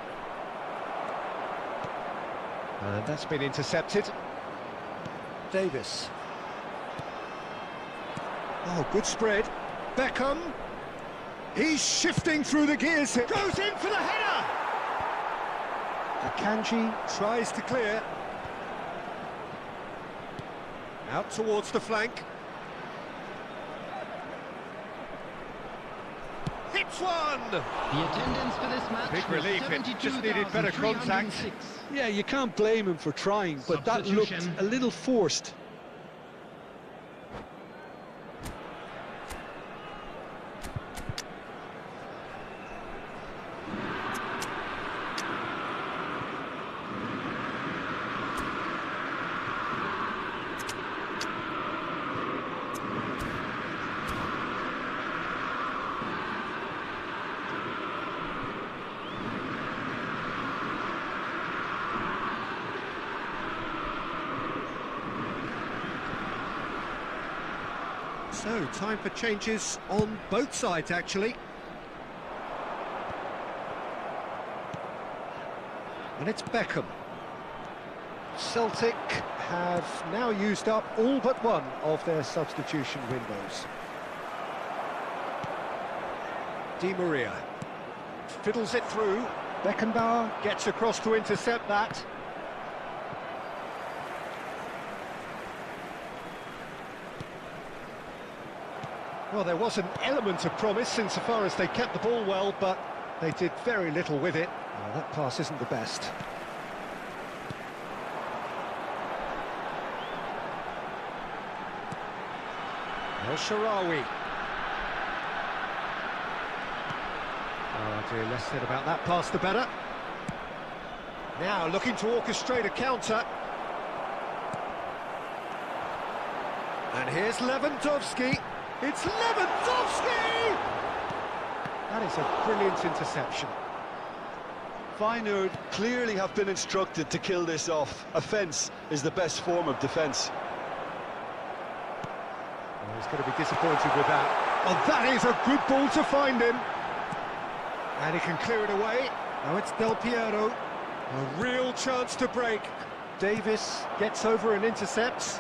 Speaker 1: And that's been intercepted. Davis. Oh, good spread. Beckham. He's shifting through the gears. It goes in for the header. Akanji tries to clear. Out towards the flank. Hits one!
Speaker 3: The attendance for this match.
Speaker 1: Big relief, it just needed better contact.
Speaker 2: Yeah, you can't blame him for trying, but that looked a little forced.
Speaker 1: So, time for changes on both sides, actually. And it's Beckham. Celtic have now used up all but one of their substitution windows. Di Maria fiddles it through. Beckenbauer gets across to intercept that. Well, there was an element of promise insofar as they kept the ball well, but they did very little with it. Well, that pass isn't the best. El Shaarawy. Oh dear, less said about that pass the better. Now looking to orchestrate a counter. And here's Lewandowski. It's Lewandowski! That is a brilliant interception.
Speaker 2: Feyenoord clearly have been instructed to kill this off. Offence is the best form of defence.
Speaker 1: Well, he's going to be disappointed with that. Oh, that is a good ball to find him. And he can clear it away. Now it's Del Piero. A real chance to break. Davis gets over and intercepts.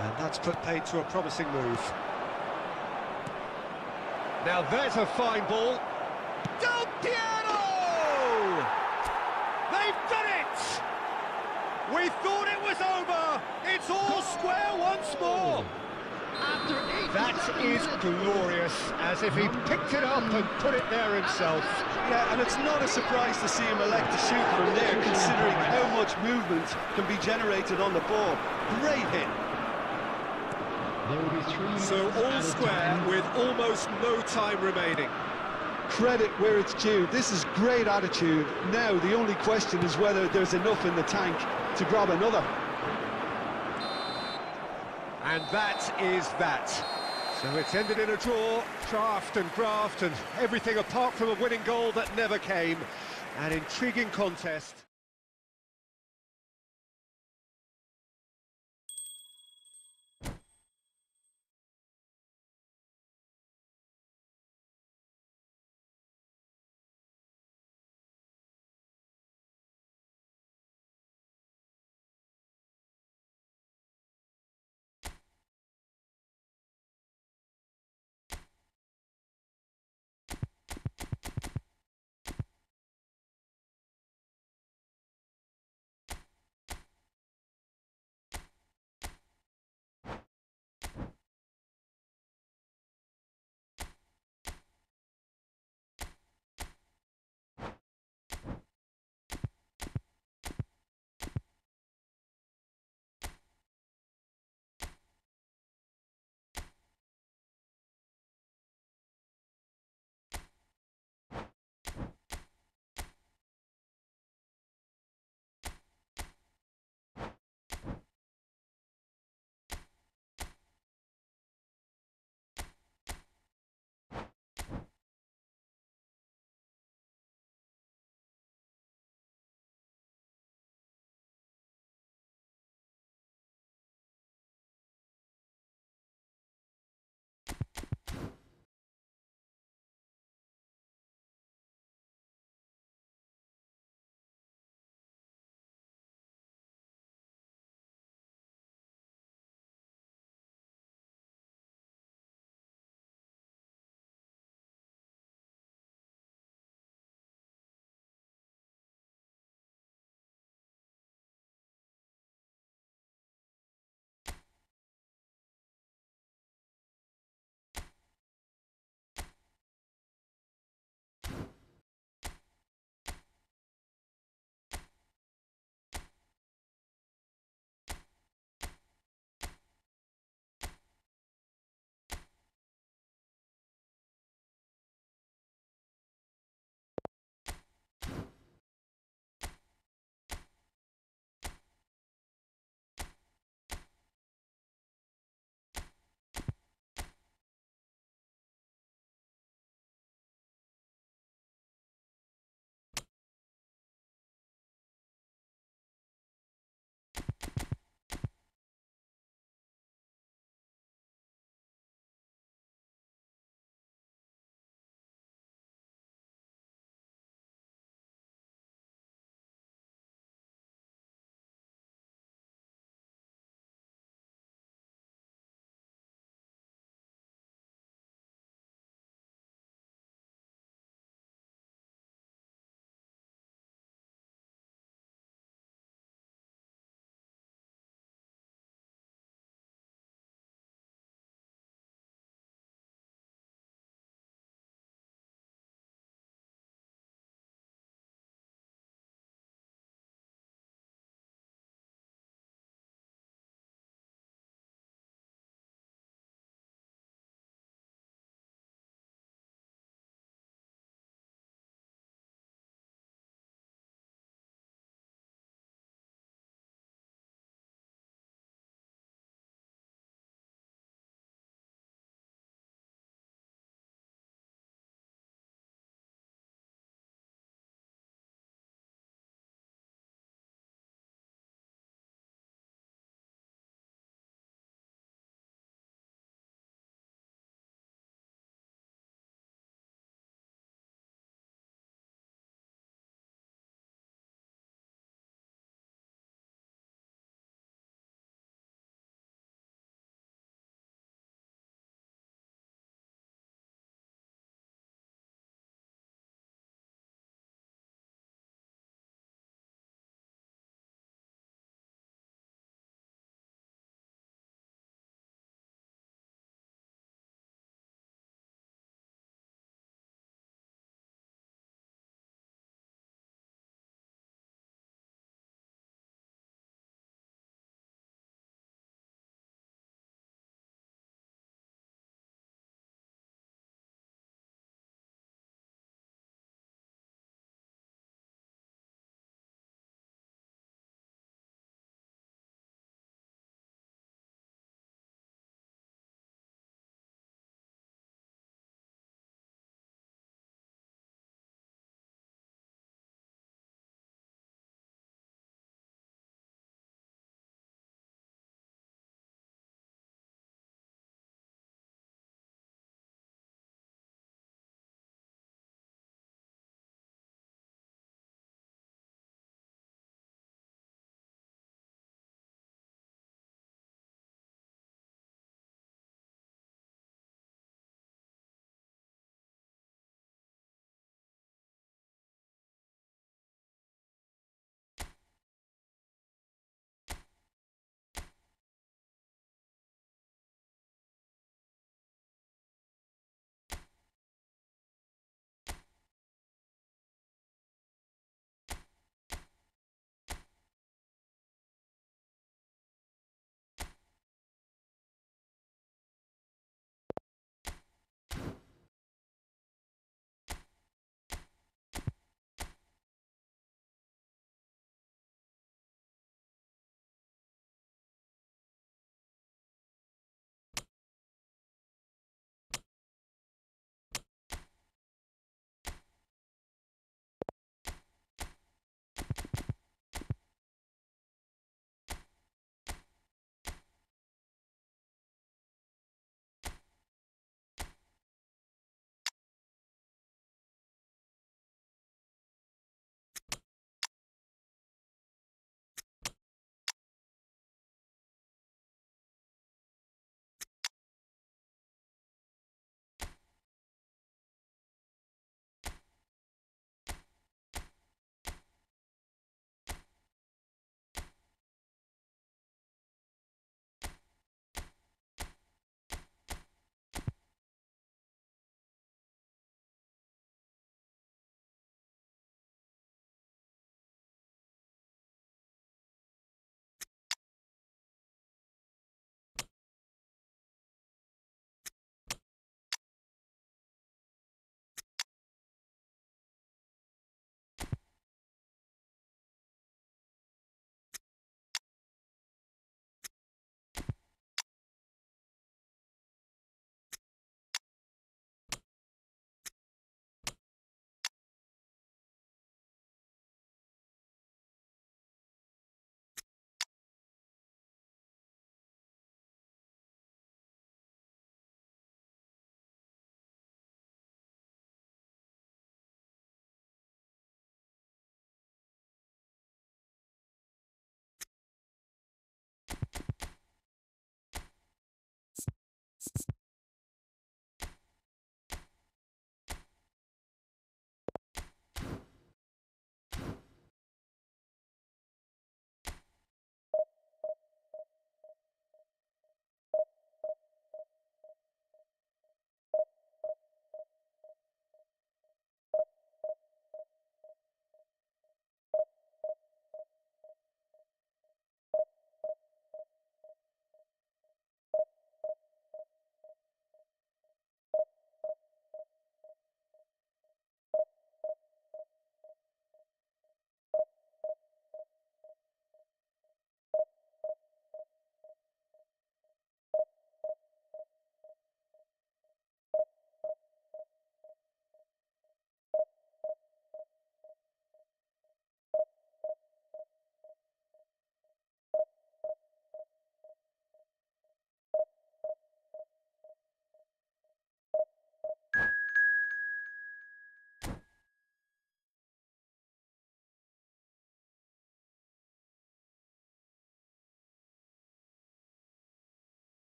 Speaker 1: And that's put paid to a promising move. Now there's a fine ball. Del Piero! They've done it! We thought it was over. It's all square once more. That is glorious, as if he picked it up and put it there himself.
Speaker 2: Yeah, and it's not a surprise to see him elect to shoot from there, considering how much movement can be generated on the ball. Great hit.
Speaker 3: There will be 3
Speaker 1: So all square with almost no time remaining.
Speaker 2: Credit where it's due. This is great attitude. Now the only question is whether there's enough in the tank to grab another.
Speaker 1: And that is that. So it's ended in a draw, draft and graft and everything apart from a winning goal that never came. An intriguing contest.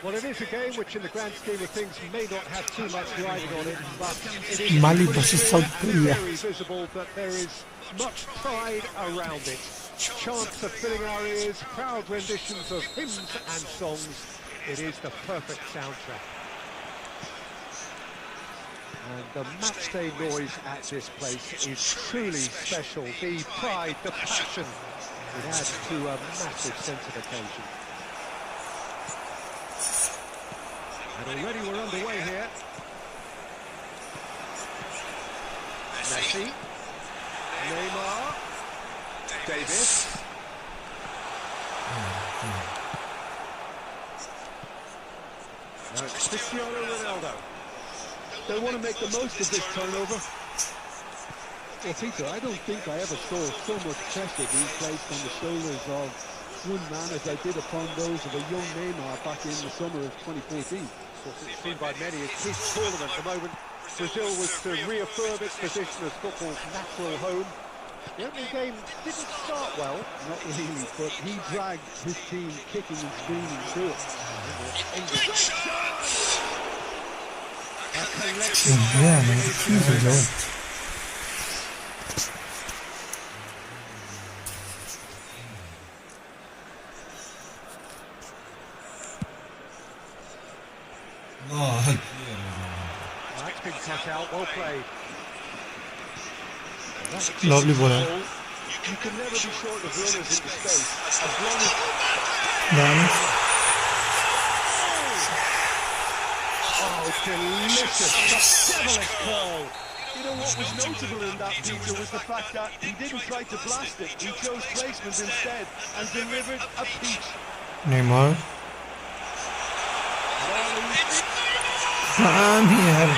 Speaker 1: Well, it is a game which, in the grand scheme of things, may not have too much riding on it, but it is
Speaker 4: Mali versus South Korea.
Speaker 1: very visible that there is much pride around it. Chants are filling our ears, proud renditions of hymns and songs. It is the perfect soundtrack. And the matchday noise at this place is truly special. The pride, the passion, it adds to a massive sense of occasion. And already we're underway here. Messi, Neymar, Davis. Now it's Cristiano Ronaldo.
Speaker 2: They want to make the most of this turnover.
Speaker 5: Well, Peter, I don't think I ever saw so much pressure being placed on the shoulders of one man as I did upon those of a young Neymar back in the summer of 2014.
Speaker 1: Of course, it's seen by many as his tournament. The moment Brazil was to reaffirm its position as football's natural home. The opening game didn't start well.
Speaker 5: Not really, but he dragged his team kicking and screaming through it.
Speaker 4: Yeah, man, it's easy, Joe.
Speaker 1: That's been cut out, well played.
Speaker 4: Lovely ball.
Speaker 2: You can never be short of runners in the space as long as...
Speaker 1: Oh, delicious, devilish goal.
Speaker 2: You know what was notable in that, Peter, was the fact that he didn't try to blast it. He chose placement instead and delivered a peach.
Speaker 4: Neymar. I'm here.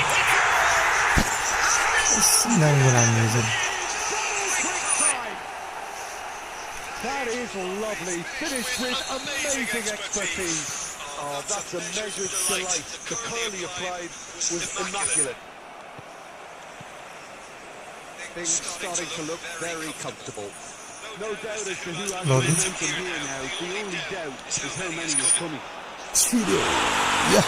Speaker 1: That is lovely, finished with amazing expertise.
Speaker 2: Oh, that's a measured delight. The curl he applied was immaculate.
Speaker 1: Things starting to look very comfortable.
Speaker 2: No doubt as to who has the momentum here now. The only doubt is how many is coming.
Speaker 4: Yeah.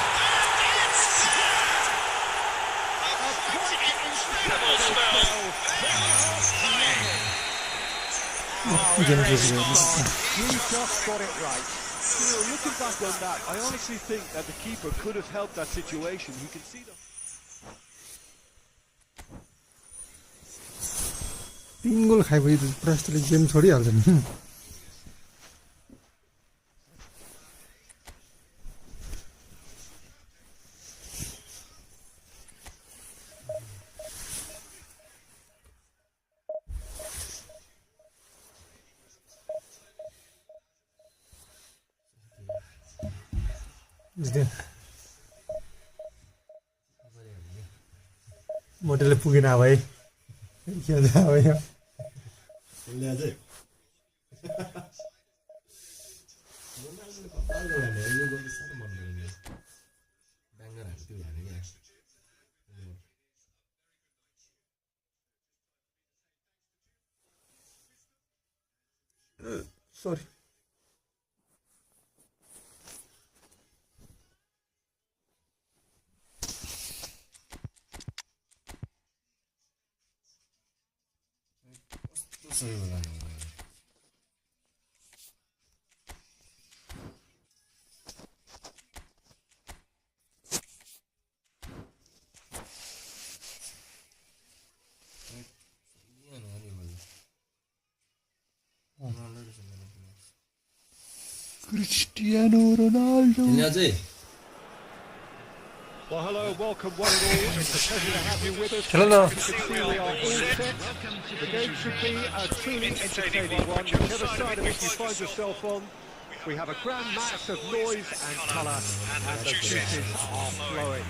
Speaker 1: He just got it right.
Speaker 2: You know, looking back on that, I honestly think that the keeper could have helped that situation. He can see them.
Speaker 4: 3 गोल खाइपछि पुरा जस्तोले game छोडिहाल्छ नि मोटेले पुगेन भाइ के जा भाइ
Speaker 6: ले अझै
Speaker 4: sorry Cristiano Ronaldo.
Speaker 1: Well, hello, welcome one and all. It's a pleasure to have you with us.
Speaker 4: Hello.
Speaker 1: As you can see, we are all set. The game should be a truly entertaining one. Whichever side of it you find yourself on, we have a grand mass of noise and colour, and the juices are flowing.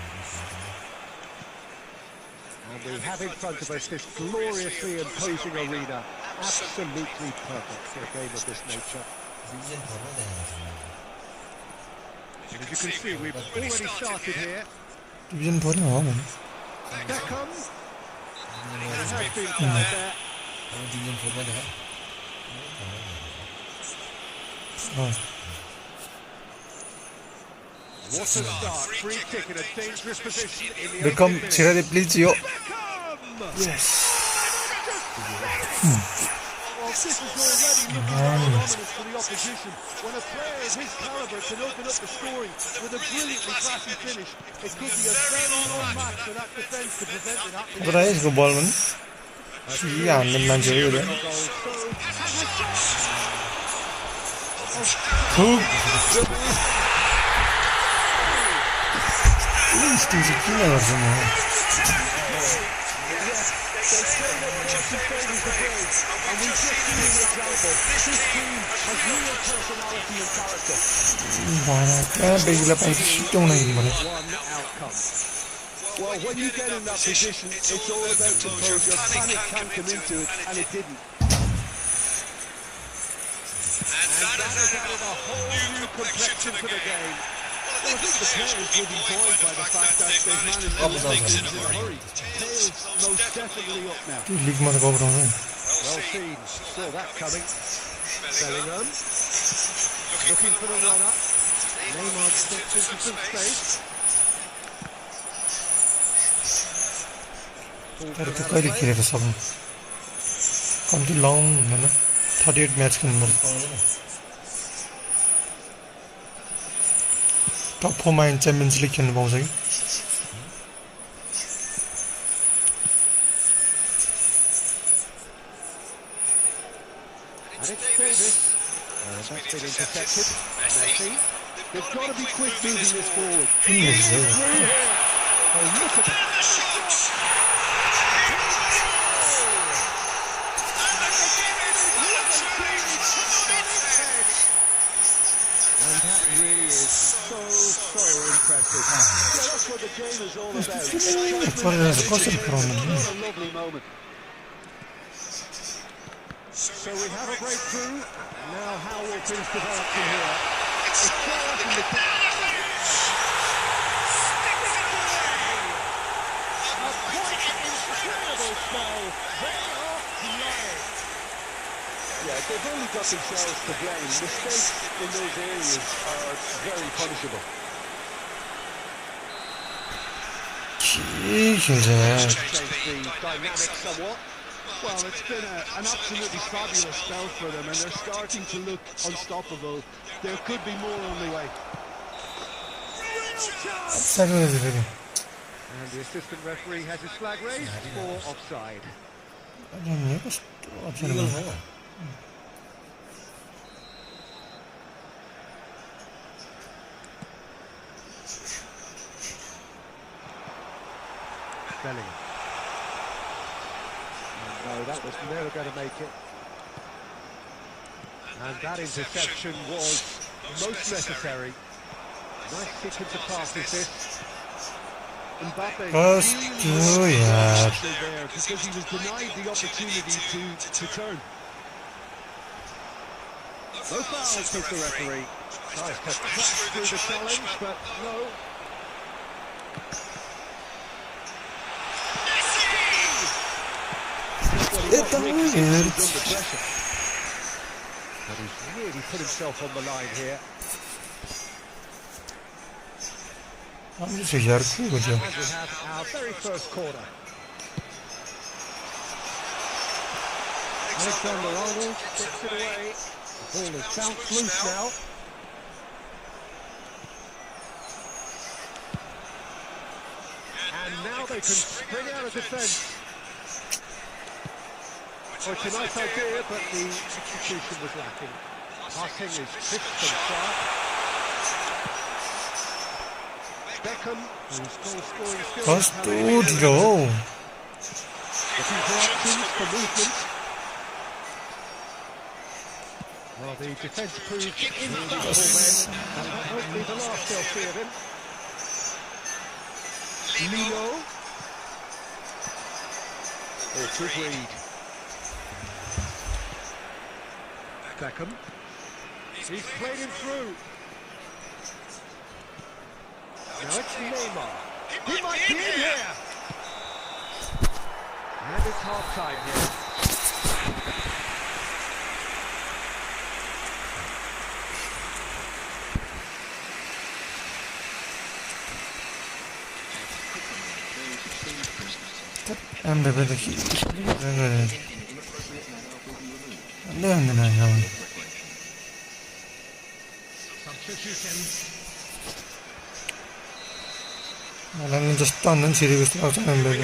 Speaker 1: And we have in front of us this gloriously imposing arena. Absolutely perfect for a game of this nature. And as you can see, we've already started here.
Speaker 4: Division 4 हो भने
Speaker 1: Beckham. It has been fouled there.
Speaker 6: Division 4 मा देखा
Speaker 1: What a start. Free kick in a dangerous position in the
Speaker 4: Beckham
Speaker 1: opening
Speaker 4: ছেড়ে দে
Speaker 1: minutes.
Speaker 4: Please ইও
Speaker 1: Beckham!
Speaker 4: yes
Speaker 2: Well, this is already looking rather ominous for the opposition. When a player of his calibre can open up the scoring with a brilliantly classy finish, it could be a very long match for that defence to prevent it happening.
Speaker 4: पता है इसको ball में ये हान्ने मान्छेले उयो थुक stage किन गर्छ म
Speaker 2: And we've just seen an example. This team has real personality and character.
Speaker 4: कहाँ बेगिला पाइन्छ सिटाउन भने
Speaker 2: One outcome. Well, when you get in that position, it's all about composure. Panic can come into it, and it didn't.
Speaker 1: And that has added a whole new complexion to the game.
Speaker 2: Well, I think the players will be buoyed by the fact that they've managed to make things in a hurry. Tails most definitely up now.
Speaker 4: लिगमा त गब्राउँछ
Speaker 1: Well seen. Saw that coming. Bellingham. Looking for the runner. Neymar steps into some space.
Speaker 4: तर त्यो कहिले खेलेर सक्नु कम्ती long हुँदैन 38 match खेल्नुपर्छ टप 4 मा च्याम्पियन्स लिग खेल्नु पाउँछ कि
Speaker 1: And it's Davis. That's been intercepted. Messi.
Speaker 2: They've got to be quick moving this forward.
Speaker 1: Oh, look at that. And that really is so impressive.
Speaker 2: Yeah, that's what the game is all about.
Speaker 4: कसरी पुऱ्याउनु
Speaker 2: What a lovely moment.
Speaker 1: So we have a breakthrough. Now how will things develop from here? It's caught in the a quite incredible spell. They are flying.
Speaker 2: Yeah, they've only got themselves to blame. Mistakes in those areas are very punishable.
Speaker 4: के खेल्छ यार
Speaker 1: Change the dynamic somewhat.
Speaker 2: Well, it's been an absolutely fabulous spell for them, and they're starting to look unstoppable. There could be more on the way.
Speaker 4: साइडमा फेरि
Speaker 1: And the assistant referee has his flag raised for offside.
Speaker 4: अनि कस्तो option भयो
Speaker 1: Bellingham. No, that was never going to make it. And that interception was most necessary. Nice sequence of passes this. Mbappe
Speaker 4: कस्तो यार
Speaker 2: There, because he was denied the opportunity to turn.
Speaker 1: No foul, says the referee. Tries to crash through the challenge, but no.
Speaker 4: यता यार
Speaker 1: But he's really put himself on the line here.
Speaker 4: राम्रो छ यार के गर्छ
Speaker 1: And we have our very first corner. Alexander-Arnold gets it away. The ball is bounced loose now. And now they can spring out of defence. Well, it's a nice idea, but the execution was lacking. Passing is crisp and sharp. Beckham, whose goal-scoring skills
Speaker 4: कस्तो ढिलो हो
Speaker 1: looking for options for movement. Well, the defence proved infallible then, and that won't be the last they'll see of him. Lino. Oh, good read. Beckham. He's played him through. Now it's Neymar. He might be in here. And it's half time here.
Speaker 4: MBB'de 안돼 형. 나는 just 않는 지리고 있어. MBB.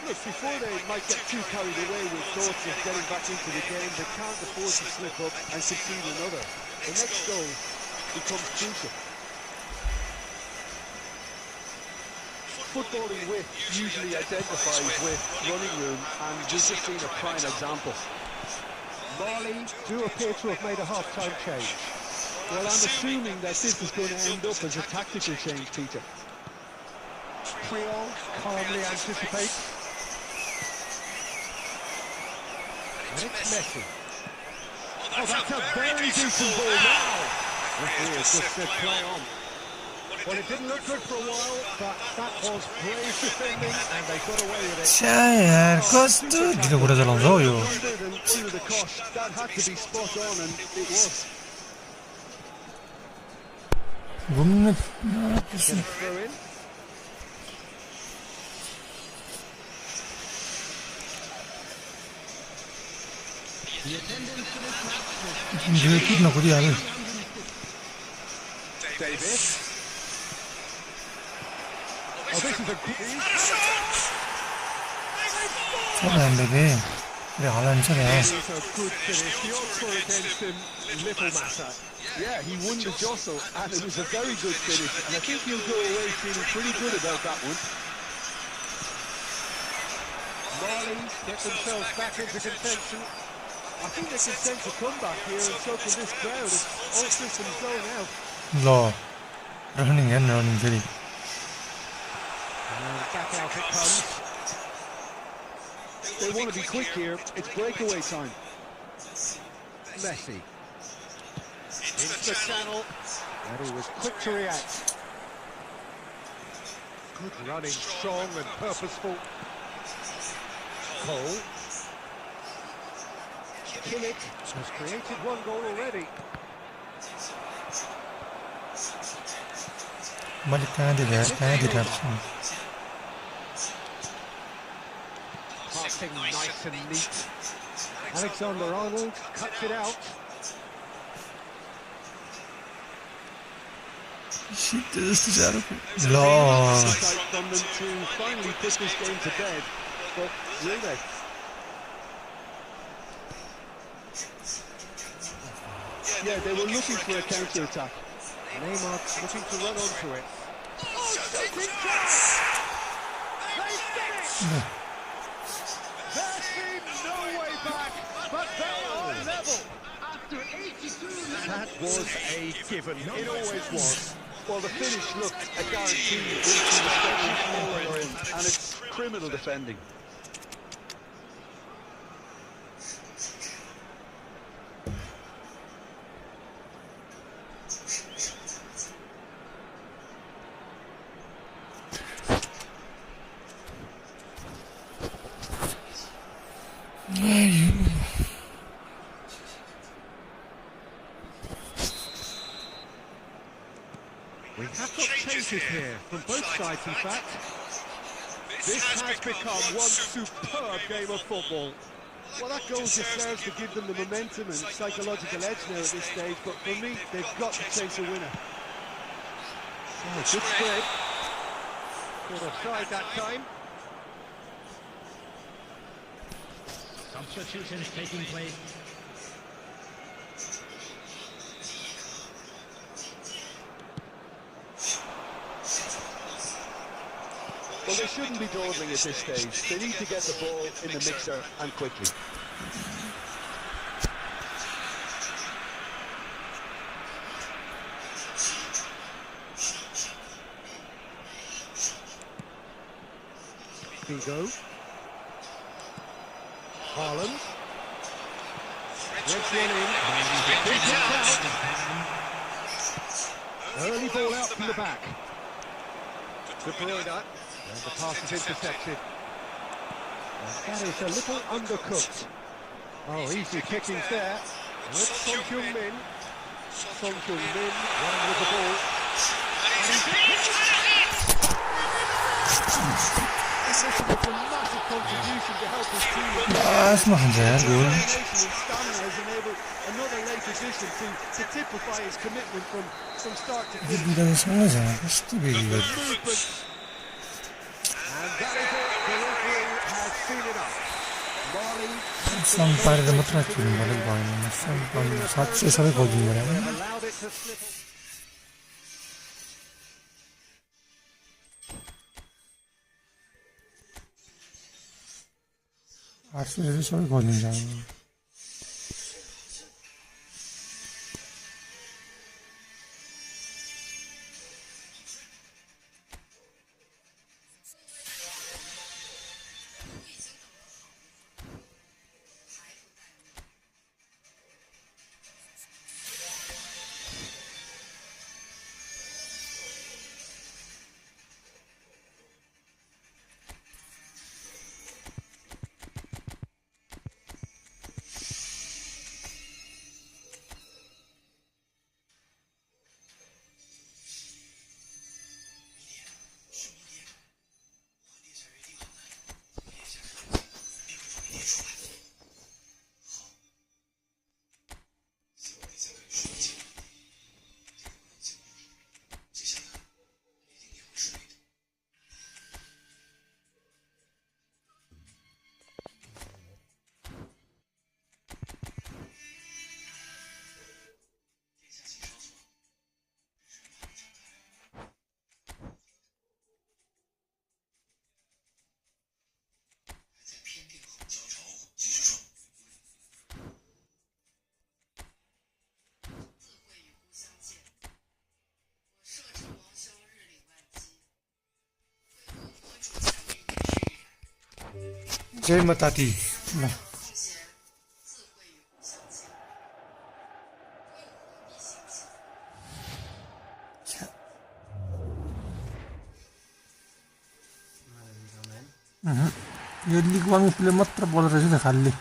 Speaker 2: Look, before they might get too carried away with thoughts of getting back into the game, they can't afford to slip up and concede another. The next goal becomes crucial. Footballing width usually identifies with running room, and we've just seen a prime example.
Speaker 1: Mali do appear to have made a half-time change.
Speaker 5: Well, I'm assuming that this is going to end up as a tactical change, Peter.
Speaker 1: Creole calmly anticipates. And it's Messi. Oh, that's a very decent ball now. Referee has just said play on. Well, it didn't look good for a while, but that was brave defending, and they got away with it.
Speaker 4: यार कस्तो ढिलो कुरा चलाउँछ हो यो.
Speaker 5: Under the cosh, that had to be spot on, and it was.
Speaker 4: घुम्न
Speaker 1: Throw in.
Speaker 4: कुद्न कुदिहाल्यो.
Speaker 1: Davis. Oh, this is a good...
Speaker 4: MBB. 그래 하려는 차례야.
Speaker 1: It's a good finish. The odds were against him. Little matter.
Speaker 5: Yeah, he won the jostle, and it was a very good finish, and I think he'll go away feeling pretty good about that one.
Speaker 1: Mali get themselves back into contention. I think they can sense a comeback here, and so can this crowd. It's all systems going out.
Speaker 4: 너 running 저리.
Speaker 1: And back out it comes.
Speaker 5: They want to be quick here. It's breakaway time.
Speaker 1: Messi. Into the channel. And he was quick to react. Good running, strong and purposeful. Cole. Kimmich has created one goal already.
Speaker 4: मैले कहाँदेखि
Speaker 1: Passing nice and neat. Alexander-Arnold cuts it out.
Speaker 4: त्यस्तो साह्रो ल
Speaker 5: From them to finally put this game to bed, but will they? Yeah, they were looking for a counter-attack.
Speaker 1: Neymar looking to run onto it. There seems no way back, but they are level. After 82 minutes. That was a given. It always was.
Speaker 5: Well, the finish looked a guarantee, and it's criminal defending.
Speaker 1: We have got chances here from both sides, in fact. This has become one superb game of football.
Speaker 2: Well, that goal just serves to give them the momentum and psychological edge now at this stage, but for me, they've got to chase a winner.
Speaker 1: Oh, good spread. Caught offside that time.
Speaker 3: Substitutions taking place.
Speaker 5: Well, they shouldn't be dawdling at this stage. They need to get the ball in the mixer and quickly.
Speaker 1: Figo. Haaland. Reds one in. Big hit out. Early ball out from the back. De Bruyne. And the pass is intercepted. And that is a little undercooked. Oh, easy kickings there. And it's Son Heung-min. Son Heung-min running with the ball. And he's
Speaker 2: It's a massive contribution to help his team.
Speaker 4: लास्टमा खान्छ यार गोल
Speaker 2: Determination and stamina has enabled another late addition to typify his commitment from start to
Speaker 4: yo
Speaker 2: finish.
Speaker 4: दुईजना सँगै छ कस्तो बेगी गर्छ
Speaker 2: Movement. And that is it. The referee has seen it up. Marley
Speaker 4: सम पारेर मात्र खेल्नु पर्यो भएन सम पाउनु साँच्चै सबै खोल्नु पर्यो
Speaker 1: allowed it to slip.
Speaker 4: आर्सले सबै खोलिन्छ जय माता दी ल यो लिग वान प्ले मात्र बोलेर चाहिँ त खाली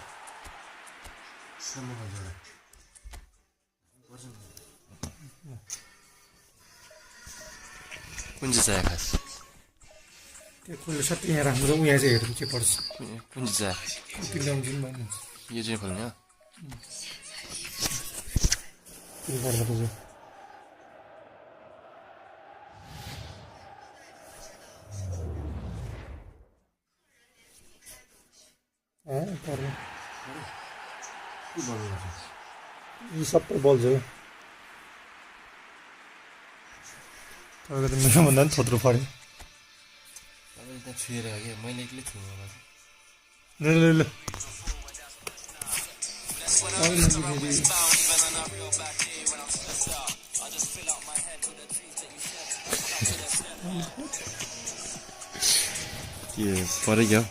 Speaker 7: कुन चाहिँ चाहियो खास
Speaker 4: त्यो खुल्ला सट्टै यहाँ राम्रो यहाँ चाहिँ हेरौँ के पर्छ
Speaker 7: कुन चाहिँ चाहियो
Speaker 4: कति ल्याउँछु नि भन्नु
Speaker 7: यो चाहिँ खोल्ने हो
Speaker 4: के गर्दा चाहिँ यी सबै बल्छ हो तपाईँको त मेरो भन्दा पनि थोत्रो पऱ्यो
Speaker 7: तपाईँ त्यहाँ छुएर हो क्या मैले एक्लै छु होला
Speaker 4: ल ल ल
Speaker 7: के पऱ्यो क्या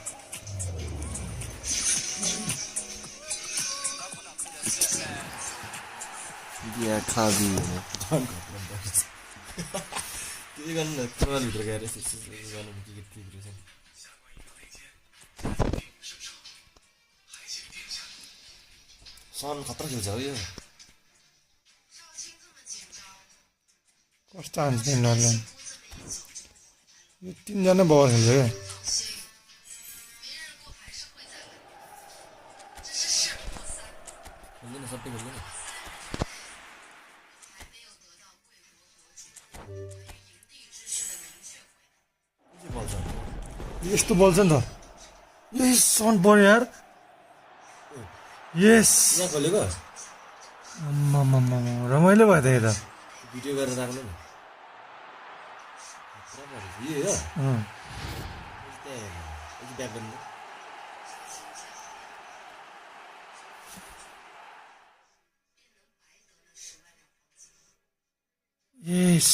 Speaker 7: यहाँ खाबी के गर्नु टोलभित्र गएर गर्नु के कुरो छ सन खतरा खेल्छ हो यो
Speaker 4: कस्तो हान्छ तिनीहरूले यो तिनजना बल खेल्छ क्या
Speaker 7: खेल्दैन सबै खेल्दैन
Speaker 4: यस्तो बोल्छ नि त यस सन पऱ्यो यार यस
Speaker 7: यहाँ खोलेको
Speaker 4: आम्मामामा रमाइलो भयो त यता
Speaker 7: भिडियो गरेर राख्नु नि यो हो ब्याक गर्नु
Speaker 4: यस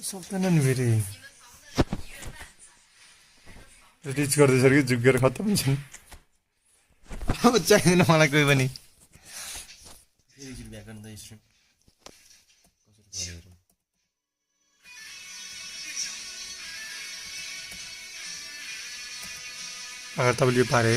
Speaker 4: सक्दैन नि फेरि रिच गर्दैछ कि झुकेर खत्तम छ अब चाहिँदैन मलाई कोही पनि
Speaker 7: फेरि एकछिन ब्याक गर्नु त स्ट्रिम कसरी गरेर
Speaker 4: अगर तपाईँले यो पारे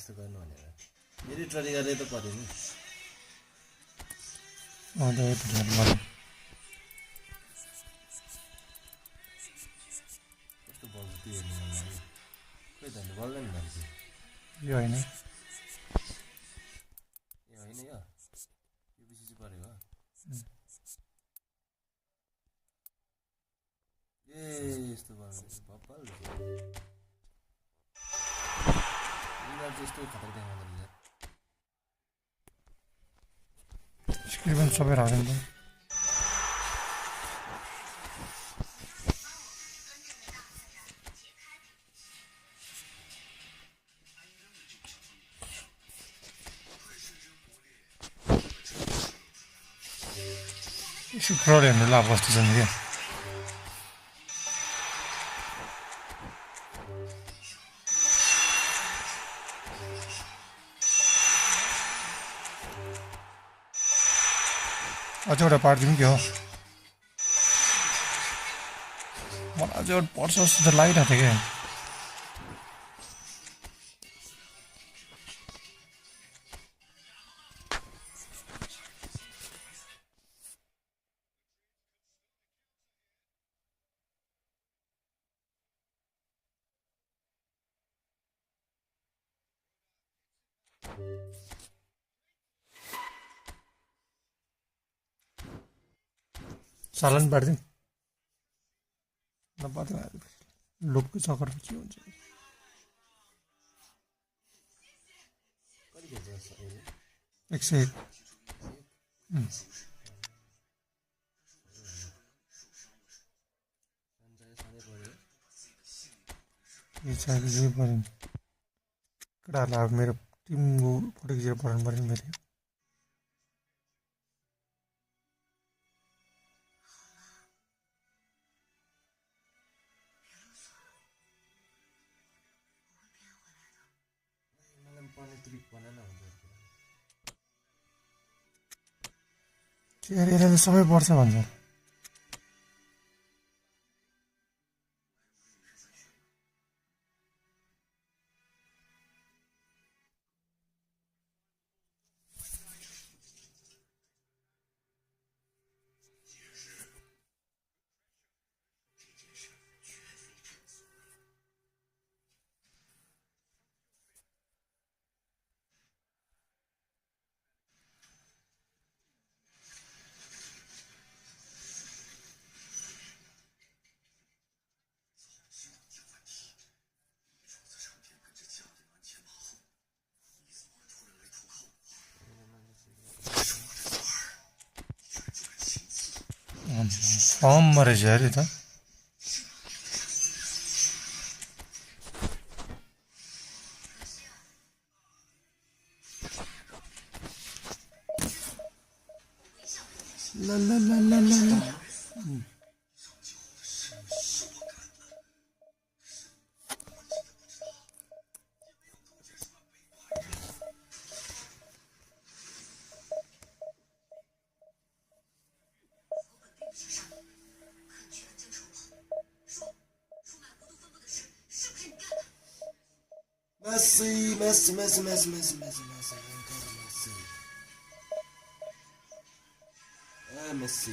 Speaker 7: यस्तो गर्नु भनेर मेरै तरिकाले त पर्यो नि कस्तो बल त्यो हेर्नु मन लाग्यो खोइ त बल्दैन मान्छे
Speaker 4: यो होइन
Speaker 7: ए होइन यो पछि चाहिँ परेको ए यस्तो बल बब्बल यिनीहरू त्यस्तो खतरा देखाउँदैन यार
Speaker 4: स्किल पनि सबै राख्दैन त शुक्रबार हेर्नु लाभ कस्तो छ नि क्या अझ एउटा पारिदिउँ के हो मलाई अझ एउटा पर्छ जस्तो त लागिरहेको थियो क्या सालन पारिदिउँ नपारिदिउँ लोकको चक्कर पछि हुन्छ
Speaker 7: कति खेल्छ अहिले
Speaker 4: 101 यो चाहिएको जे पऱ्यो केटाहरूलाई अब मेरो टिमको फोटो खिचेर पठाउनु पऱ्यो नि फेरि हेरेर सबै पर्छ भन्छ फर्ममा रहेछ अरे त ल ल ल ल ल ल
Speaker 7: Messi.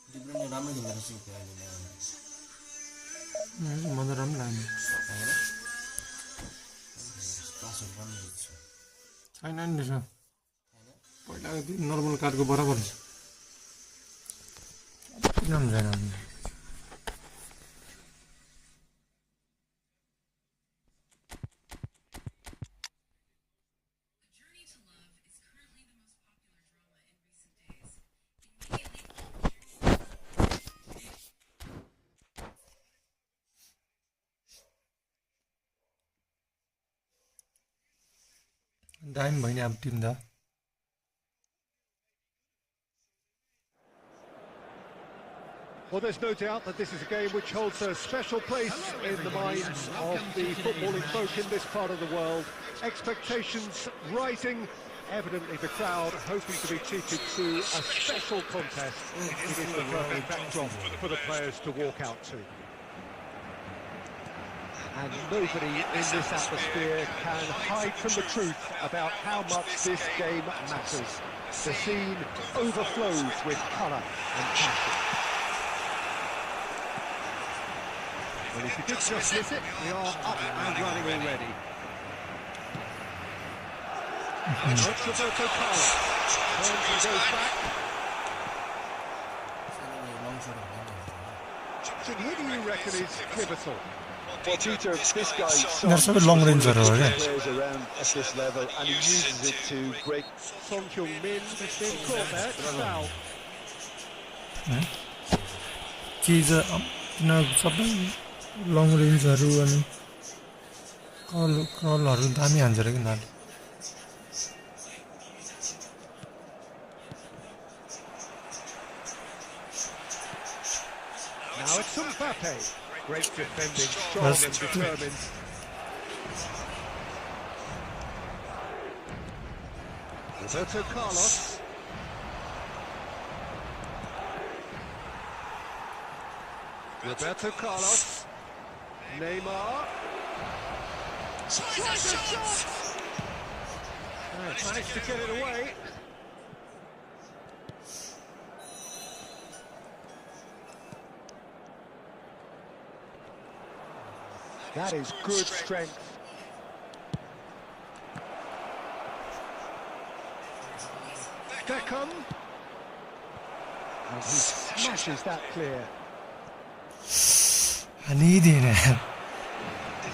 Speaker 7: Dibeli ramai dengan sih kayaknya.
Speaker 4: Mana ramai lagi.
Speaker 7: Pasal ramai itu.
Speaker 4: छैन नि रहेछ पहिलाको नर्मल कारको बराबर छ किन हुँदैन दामी भयो नि अब टिम त
Speaker 1: Well, there's no doubt that this is a game which holds a special place in the minds of the footballing folk in this part of the world. Expectations rising, evidently the crowd hoping to be treated to a special contest. It is the perfect backdrop for the players to walk out to. And nobody in this atmosphere can hide from the truth about how much this game matters. The scene overflows with colour and passion. And if you did just miss it, we are up and running already. That's Roberto Carlos. Turns and goes back. So who do you reckon is pivotal?
Speaker 5: Well, Peter, this guy
Speaker 4: There's a long range
Speaker 5: players around at this level, and he uses it to break.
Speaker 1: Son Heung-min has been caught there, foul.
Speaker 4: चीज सबै long रेन्जहरू अनि कलहरू दामी हान्छ अरे कि नाले
Speaker 1: Now it's Mbappe. Great defending, strong and determined. Roberto Carlos. Roberto Carlos. Neymar. Strikes a shot! Managed to get it away. That is good strength. Beckham. And he smashes that clear.
Speaker 4: I need it.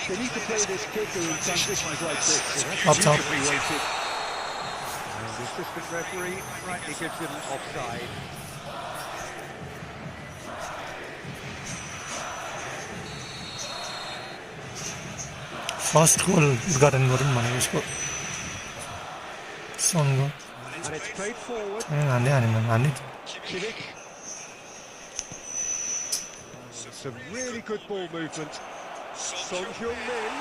Speaker 5: They need to play this quicker in transitions like this.
Speaker 4: Up top.
Speaker 1: And the assistant referee rightly gives him offside.
Speaker 4: First goal उद्घाटन गरौँ भनेको यसको सँग
Speaker 1: And it's played forward.
Speaker 4: हान्ने
Speaker 1: Kimmich. Some really good ball movement. Son Heung-min.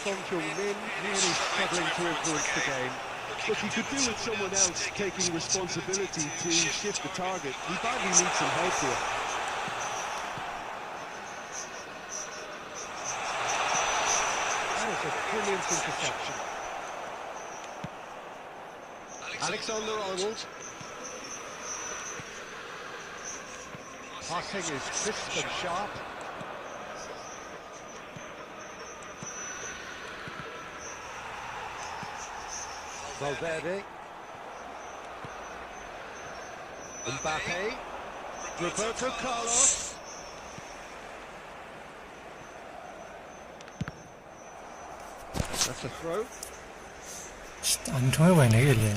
Speaker 1: Son Heung-min really struggling to influence the game.
Speaker 5: But he could do with someone else taking responsibility to shift the target. He badly needs some help here.
Speaker 1: A brilliant interception. Alexander-Arnold. Passing is crisp and sharp. Valverde. Mbappe. Roberto Carlos. That's a throw.
Speaker 4: 안 통해 भएन कि यसले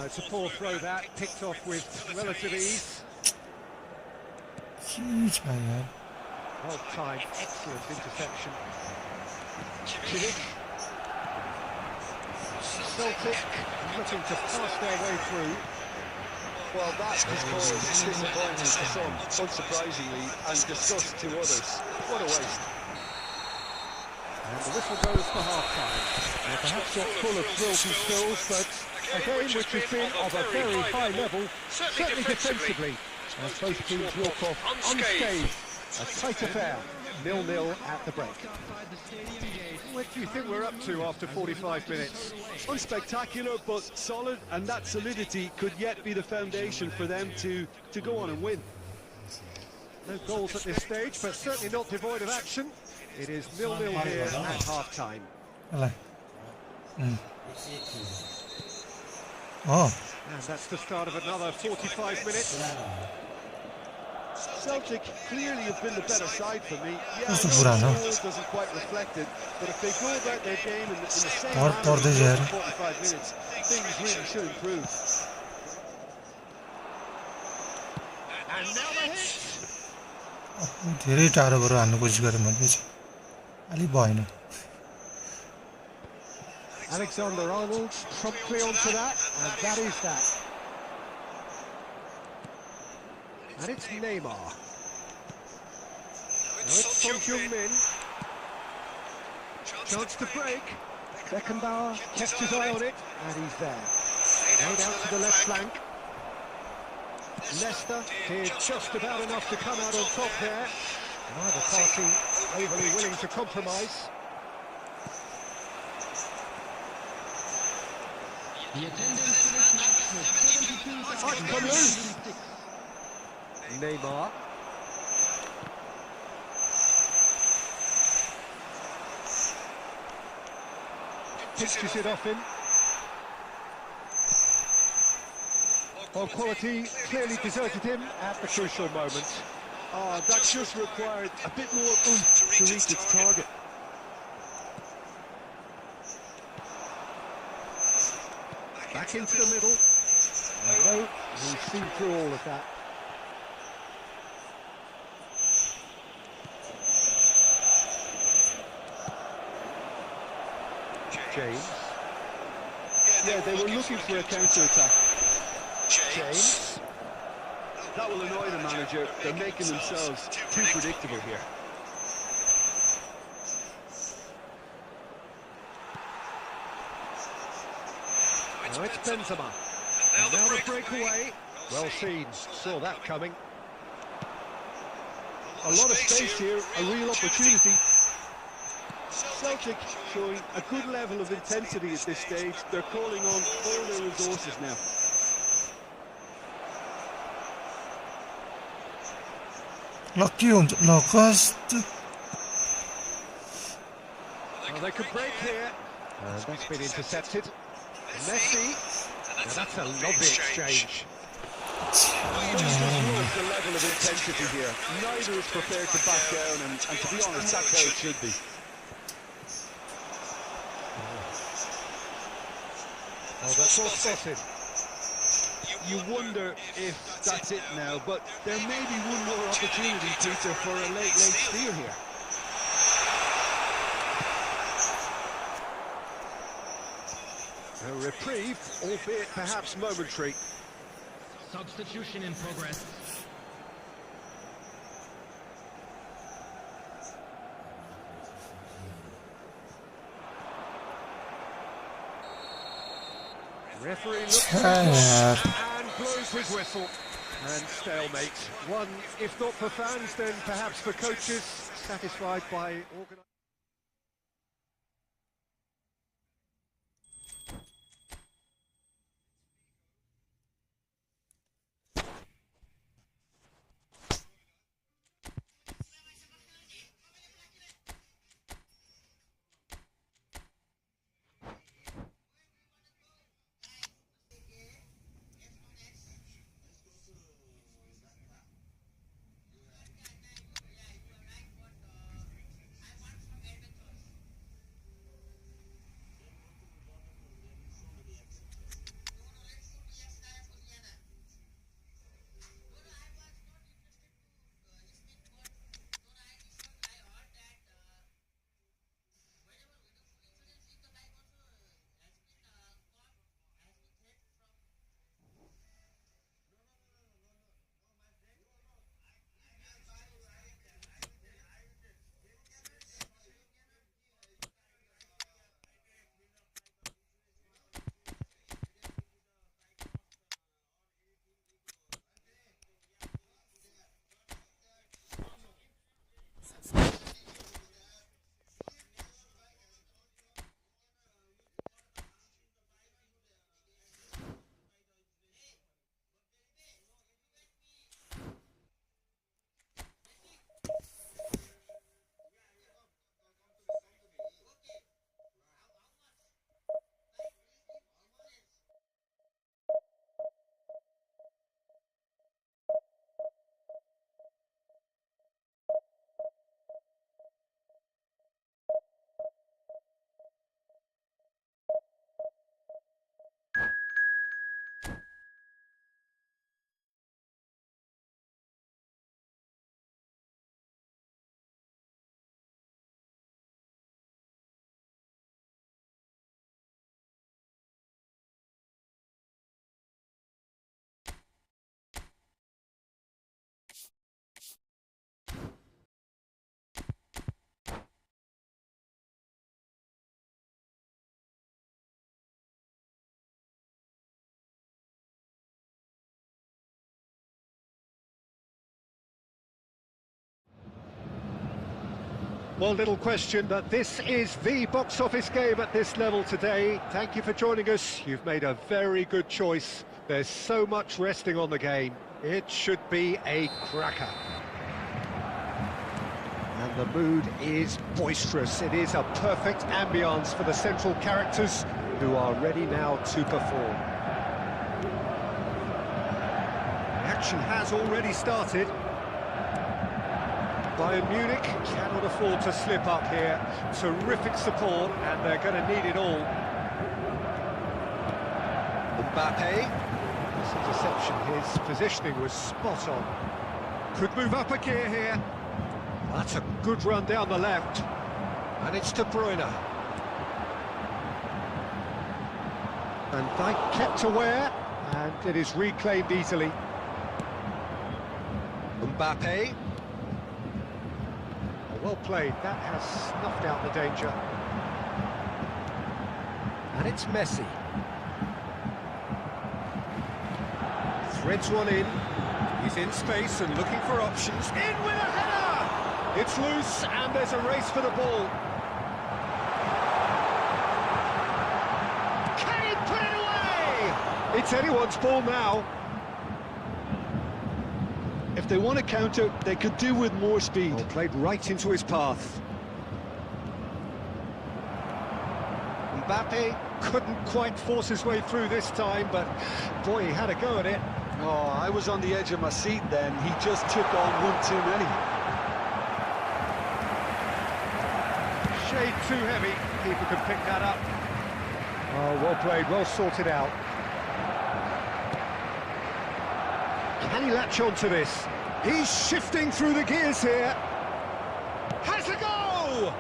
Speaker 1: It's a poor throw that, picked off with relative ease.
Speaker 4: के छ यार
Speaker 1: Well timed, excellent interception. Kimmich. Celtic looking to pass their way through.
Speaker 5: Well, that has caused disappointment to some, unsurprisingly, and disgust to others. What a waste.
Speaker 1: And the whistle goes for half-time. Perhaps not full of thrills and spills, but a game which has been of a very high level, certainly defensively. As both teams walk off unscathed. A tight affair, 0-0 at the break. What do you think we're up to after 45 minutes?
Speaker 5: Unspectacular, but solid, and that solidity could yet be the foundation for them to go on and win.
Speaker 1: No goals at this stage, but certainly not devoid of action. It is 0-0 here at half-time.
Speaker 4: ल
Speaker 1: And that's the start of another 45 minutes.
Speaker 5: Celtic clearly have been the better side for me. Yeah,
Speaker 4: That's
Speaker 5: I
Speaker 4: the
Speaker 5: know
Speaker 4: Burano.
Speaker 5: the score doesn't quite reflect it, but if they go about their game in the same
Speaker 4: Or
Speaker 5: manner
Speaker 4: the
Speaker 5: as
Speaker 4: Zer.
Speaker 5: 45 minutes, things really should improve.
Speaker 1: And now the hit!
Speaker 4: धेरै टाढोबाट हान्नु कोसिस गरेँ मैले अलि भएन
Speaker 1: Alexander-Arnold promptly onto that, and that is that. And it's Neymar. Now it's Son Heung-min. Chance to break. Beckenbauer kept his eye on it, and he's there. Laid out to the left flank. Leicester did just about enough to come out on top there. Neither party overly willing to compromise.
Speaker 3: The attendance for this match was 72,000.
Speaker 1: Come loose. Neymar. Pitches it off him. Well, quality clearly deserted him at the crucial moment.
Speaker 2: Oh, that just required a bit more oomph to reach its target.
Speaker 1: Back into the middle. No, he's seen through all of that. James.
Speaker 2: Yeah, they were looking for a counter-attack.
Speaker 1: James.
Speaker 2: That will annoy the manager. They're making themselves too predictable here.
Speaker 1: Now it's Benzema. And now the breakaway. Well seen, saw that coming.
Speaker 2: A lot of space here, a real opportunity. Celtic showing a good level of intensity at this stage. They're calling on all their resources now.
Speaker 4: Lucky on कस्तो
Speaker 1: Well, they could break here. And that's been intercepted. Messi. Now that's a lovely exchange.
Speaker 2: The level of intensity here. Neither is prepared to back down, and to be honest, that's how it should be.
Speaker 1: Oh, that's all spotted.
Speaker 2: You wonder if that's it now, but there may be one more opportunity, Peter, for a late steal here.
Speaker 1: A reprieve, albeit perhaps momentary.
Speaker 3: Substitution in progress.
Speaker 1: Referee looks
Speaker 4: यार
Speaker 1: and blows his whistle. And stalemate. One, if not for fans, then perhaps for coaches, satisfied by organisation. Well, little question that this is the box office game at this level today. Thank you for joining us. You've made a very good choice. There's so much resting on the game. It should be a cracker. And the mood is boisterous. It is a perfect ambience for the central characters who are ready now to perform. The action has already started. Bayern Munich cannot afford to slip up here. Terrific support, and they're going to need it all. Mbappe. This interception, his positioning was spot on. Could move up a gear here. That's a good run down the left. And it's De Bruyne. And Dijk kept aware, and it is reclaimed easily. Mbappe. Well played, that has snuffed out the danger. And it's Messi. Threads one in. He's in space and looking for options. In with a header! It's loose and there's a race for the ball. Can he put it away? It's anyone's ball now.
Speaker 2: If they want to counter, they could do with more speed.
Speaker 1: Oh, played right into his path. Mbappe couldn't quite force his way through this time, but boy, he had a go at it.
Speaker 2: Oh, I was on the edge of my seat then. He just took on one too many.
Speaker 1: Shade too heavy. Keeper could pick that up. Oh, well played, well sorted out. Can he latch on to this? He's shifting through the gears here. Has a go!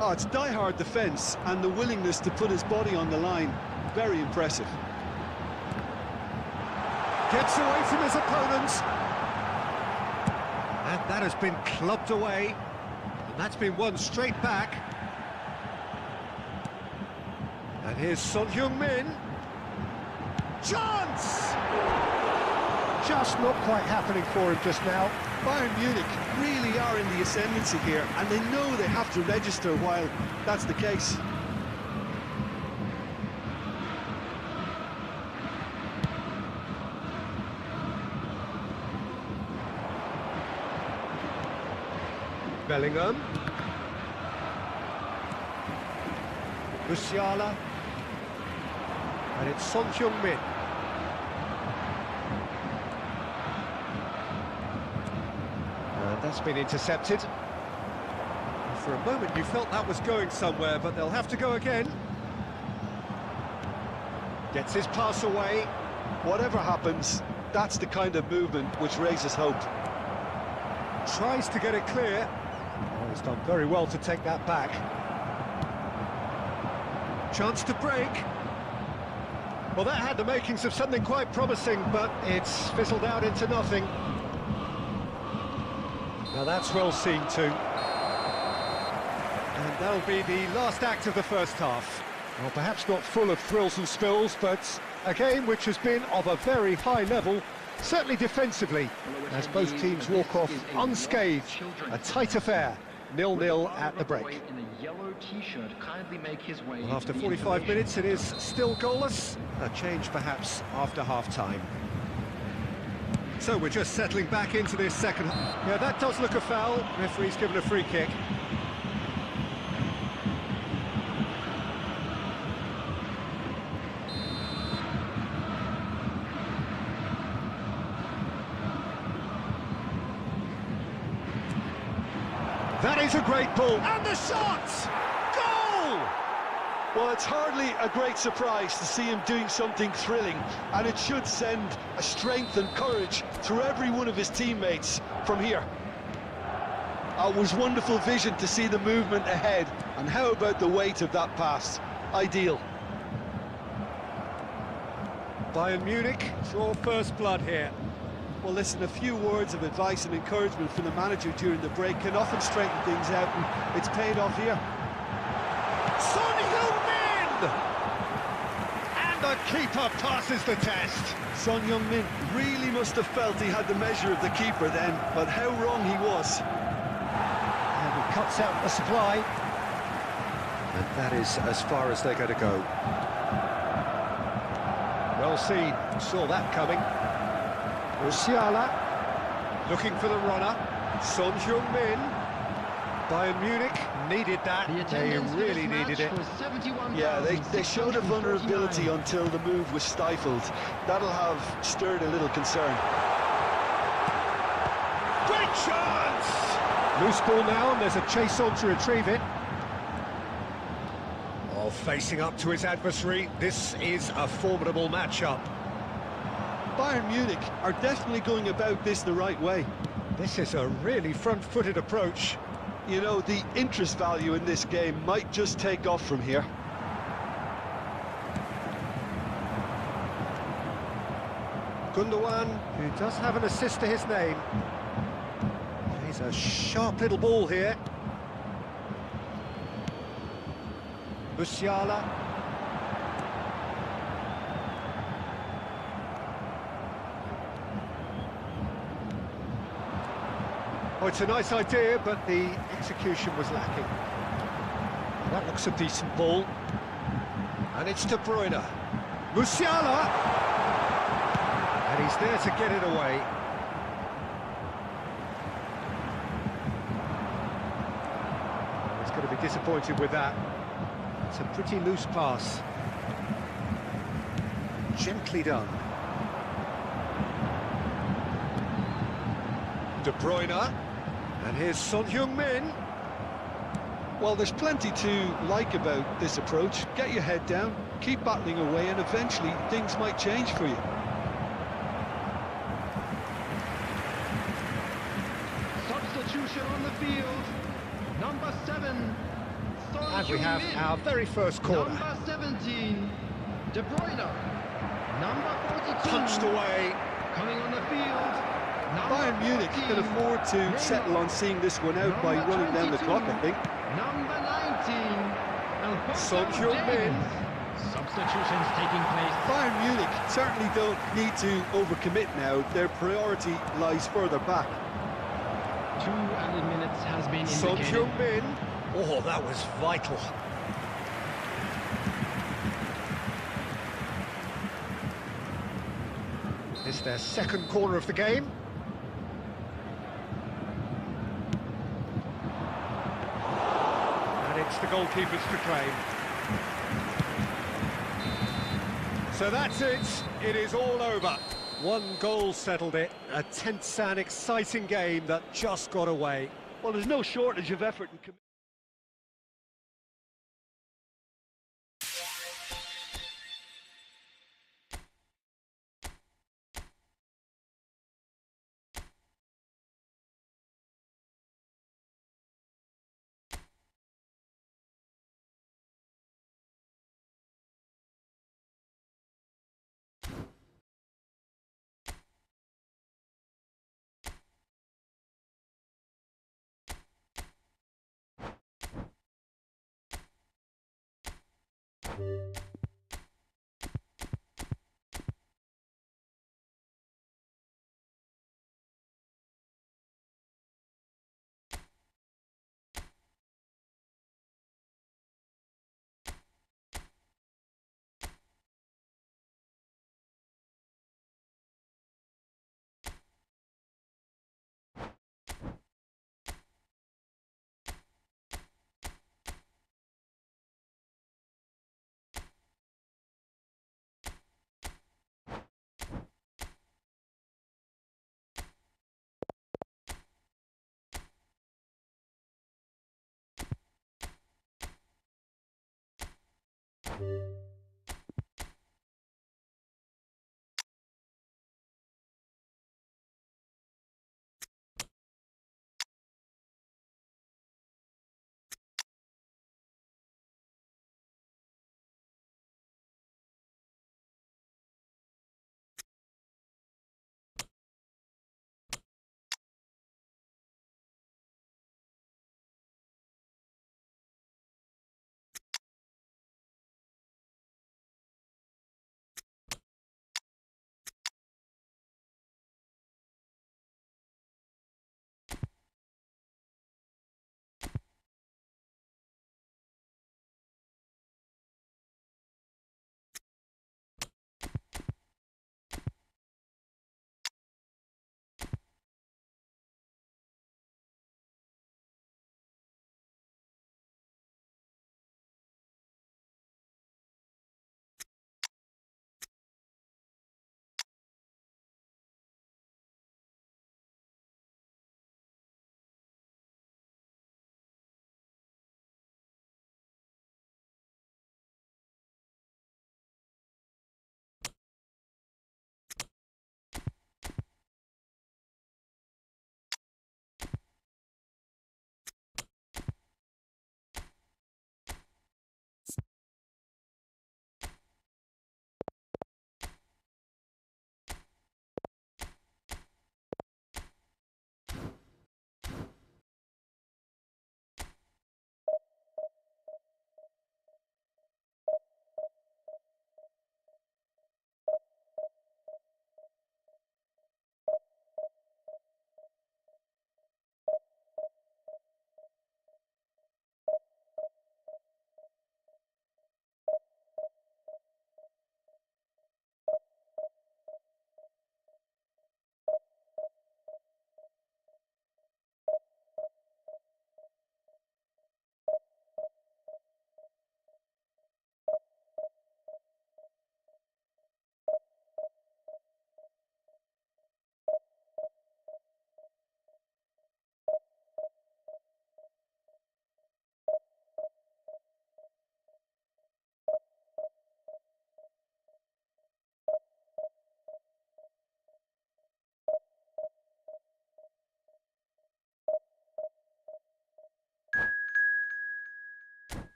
Speaker 2: Oh, it's die-hard defence and the willingness to put his body on the line. Very impressive.
Speaker 1: Gets away from his opponents. And that has been clubbed away. And that's been won straight back. And here's Son Heung-min. Chance! Just not quite happening for him just now.
Speaker 2: Bayern Munich really are in the ascendancy here, and they know they have to register while that's the case.
Speaker 1: Bellingham. Musiala. And it's Son Heung-min. And that's been intercepted. For a moment you felt that was going somewhere, but they'll have to go again. Gets his pass away.
Speaker 2: Whatever happens, that's the kind of movement which raises hope.
Speaker 1: Tries to get it clear. Oh, he's done very well to take that back. Chance to break. Well, that had the makings of something quite promising, but it's fizzled out into nothing. Now that's well seen too. And that'll be the last act of the first half. Well, perhaps not full of thrills and spills, but a game which has been of a very high level, certainly defensively, as both teams walk off unscathed. A tight affair, 0-0 at the break. Well, after 45 minutes, it is still goalless. A change perhaps after half-time. So we're just settling back into this second half. Yeah, that does look a foul. Referee's given a free kick. That is a great ball. And the shot! Goal!
Speaker 2: Well, it's hardly a great surprise to see him doing something thrilling, and it should send a strength and courage through every one of his teammates from here. It was wonderful vision to see the movement ahead, and how about the weight of that pass? Ideal.
Speaker 1: Bayern Munich draw first blood here.
Speaker 2: Well, listen, a few words of advice and encouragement from the manager during the break can often straighten things out, and it's paid off here.
Speaker 1: Son Heung-min! And The keeper passes the test.
Speaker 2: Son Heung-min really must have felt he had the measure of the keeper then, but how wrong he was.
Speaker 1: And he cuts out the supply. And that is as far as they're going to go. Well seen, saw that coming. Musiala looking for the runner. Son Heung-min. Bayern Munich needed that. They really needed it.
Speaker 2: Yeah, they showed a vulnerability until the move was stifled. That'll have stirred a little concern.
Speaker 1: Great chance! Loose ball now, and there's a chase on to retrieve it. Oh, facing up to his adversary, this is a formidable matchup.
Speaker 2: Bayern Munich are definitely going about this the right way.
Speaker 1: This is a really front-footed approach.
Speaker 2: You know, the interest value in this game might just take off from here.
Speaker 1: Gundogan, who does have an assist to his name. He's a sharp little ball here. Musiala. Oh, it's a nice idea, but the execution was lacking. That looks a decent ball. And it's De Bruyne. Musiala! And he's there to get it away. He's going to be disappointed with that. It's a pretty loose pass. Gently done. De Bruyne. And here's Son Heung-min.
Speaker 2: Well, there's plenty to like about this approach. Get your head down, keep battling away, and eventually things might change for you.
Speaker 3: Substitution on the field. Number 7.
Speaker 1: And we have our very first corner.
Speaker 3: Number 17. De Bruyne. Number 42.
Speaker 1: Punched away.
Speaker 3: Coming on the field.
Speaker 2: Bayern Munich can afford to settle on seeing this one out by running down the clock, I think.
Speaker 3: Number 19.
Speaker 1: Son Heung-min.
Speaker 3: Substitutions taking place.
Speaker 2: Bayern Munich certainly don't need to overcommit now. Their priority lies further back.
Speaker 3: 2 added minutes has been
Speaker 1: Son
Speaker 3: indicated.
Speaker 1: Heung-min. Oh, that was vital. It's their second corner of the game. And it's the goalkeeper's to claim. So that's it. It is all over. One goal settled it. A tense and exciting game that just got away.
Speaker 2: Well, there's no shortage of effort and commitment.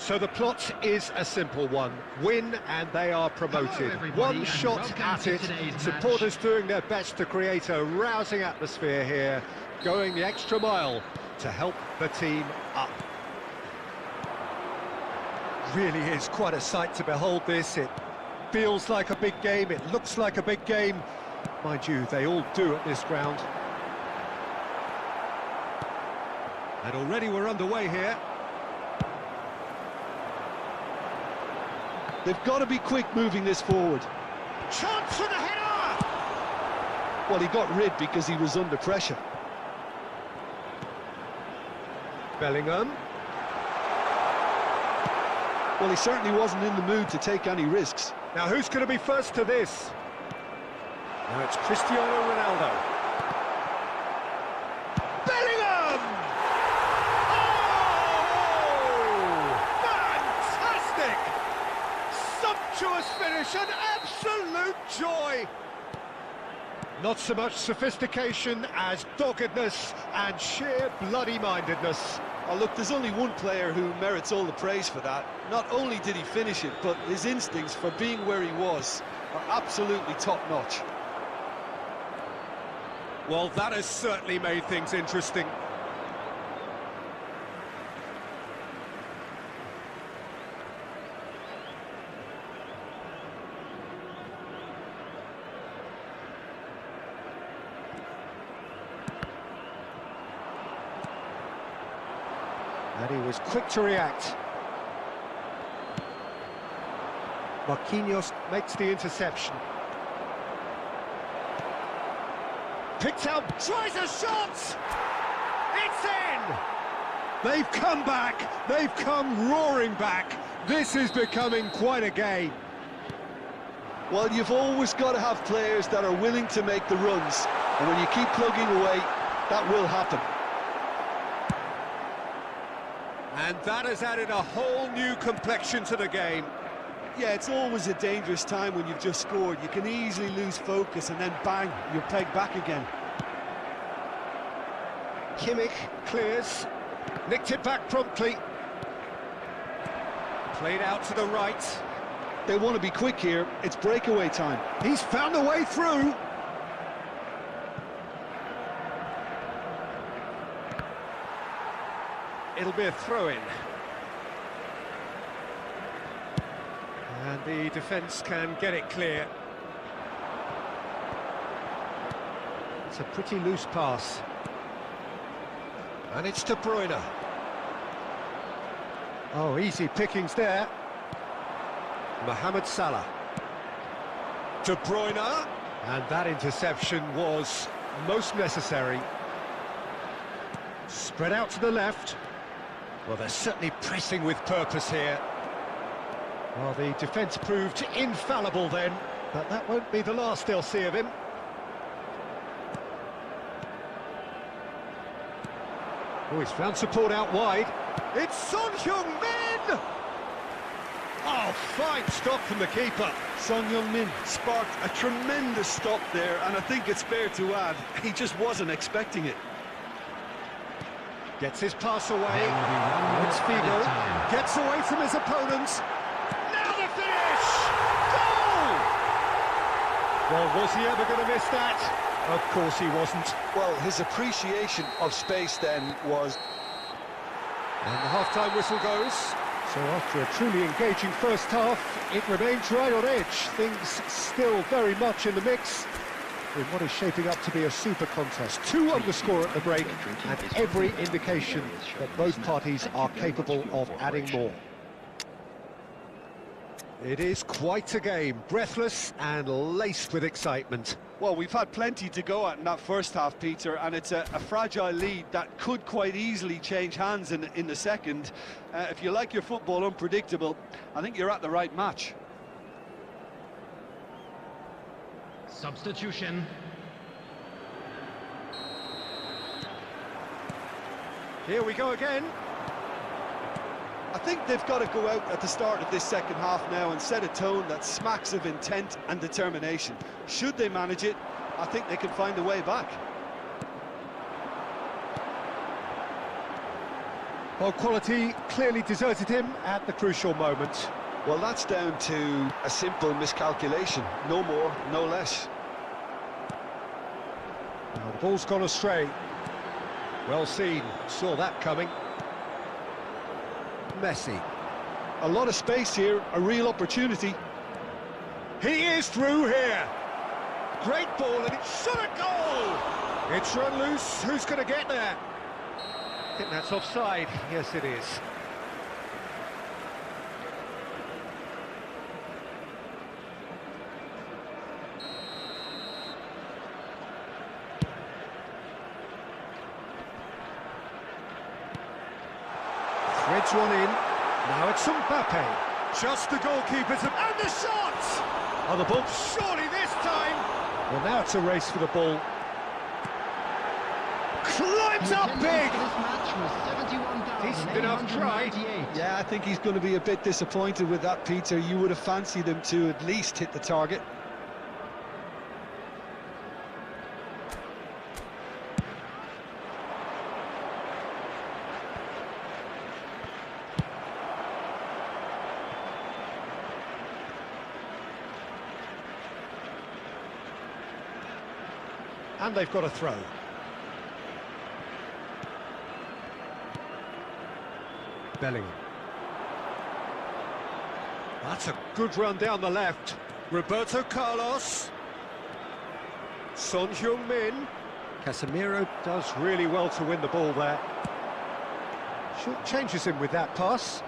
Speaker 1: So the plot is a simple one. Win and they are promoted. One shot at it. Supporters doing their best to create a rousing atmosphere here, going the extra mile to help the team up. Really is quite a sight to behold this. It feels like a big game, it looks like a big game. Mind you, they all do at this ground. And already we're underway here.
Speaker 2: They've got to be quick moving this forward.
Speaker 1: Chance for the header!
Speaker 2: Well, he got rid because he was under pressure.
Speaker 1: Bellingham.
Speaker 2: Well, he certainly wasn't in the mood to take any risks.
Speaker 1: Now who's going to be first to this? Now it's Cristiano Ronaldo. Bellingham! Oh! Fantastic! Sumptuous finish, an absolute joy! Not so much sophistication as doggedness and sheer bloody-mindedness.
Speaker 2: Oh, look, there's only one player who merits all the praise for that. Not only did he finish it, but his instincts for being where he was are absolutely top-notch.
Speaker 1: Well, that has certainly made things interesting. And he was quick to react. Marquinhos makes the interception. Picked out, tries a shot! It's in! They've come back, they've come roaring back. This is becoming quite a game.
Speaker 2: Well, you've always got to have players that are willing to make the runs. And when you keep plugging away, that will happen.
Speaker 1: And that has added a whole new complexion to the game.
Speaker 2: Yeah, it's always a dangerous time when you've just scored. You can easily lose focus and then bang, you're pegged back again.
Speaker 1: Kimmich clears, nicked it back promptly. Played out to the right.
Speaker 2: They want to be quick here, it's breakaway time.
Speaker 1: He's found a way through. It'll be a throw-in. And the defence can get it clear. It's a pretty loose pass. And it's De Bruyne. Oh, easy pickings there. Mohamed Salah. De Bruyne. And that interception was most necessary. Spread out to the left. Well, they're certainly pressing with purpose here. Well, the defence proved infallible then, but that won't be the last they'll see of him. Oh, he's found support out wide. It's Son Heung-min! Oh, fine stop from the keeper.
Speaker 2: Son Heung-min sparked a tremendous stop there, and I think it's fair to add, he just wasn't expecting it.
Speaker 1: Gets his pass away. It's Figo. Gets away from his opponent. Now the finish! Goal! Well, was he ever going to miss that? Of course he wasn't.
Speaker 2: Well, his appreciation of space then was...
Speaker 1: And the half-time whistle goes. So after a truly engaging first half, it remains right on edge. Things still very much in the mix in what is shaping up to be a super contest. 2 on the score at the break, and every indication that both parties are capable of adding more. It is quite a game, breathless and laced with excitement.
Speaker 2: Well, we've had plenty to go at in that first half, Peter, and it's a fragile lead that could quite easily change hands in the second. If you like your football unpredictable, I think you're at the right match.
Speaker 8: Substitution.
Speaker 1: Here we go again.
Speaker 2: I think they've got to go out at the start of this second half now and set a tone that smacks of intent and determination. Should they manage it, I think they can find a way back.
Speaker 1: Well, quality clearly deserted him at the crucial moment.
Speaker 2: Well, that's down to a simple miscalculation. No more, no less.
Speaker 1: Now, the ball's gone astray. Well seen, saw that coming. Messi.
Speaker 2: A lot of space here, a real opportunity.
Speaker 1: He is through here. Great ball, and it's shot a goal! It's run loose, who's going to get there? I think that's offside. Yes, it is. Threads one in. Now it's Mbappe. Just the goalkeepers and the shot! On the ball, surely this time! Well, now it's a race for the ball. Climbs up big! Decent enough try.
Speaker 2: Yeah, I think he's going to be a bit disappointed with that, Peter. You would have fancied him to at least hit the target.
Speaker 1: And they've got a throw. Bellingham. That's a good run down the left. Roberto Carlos. Son Heung-min. Casemiro does really well to win the ball there. Short changes him with that pass.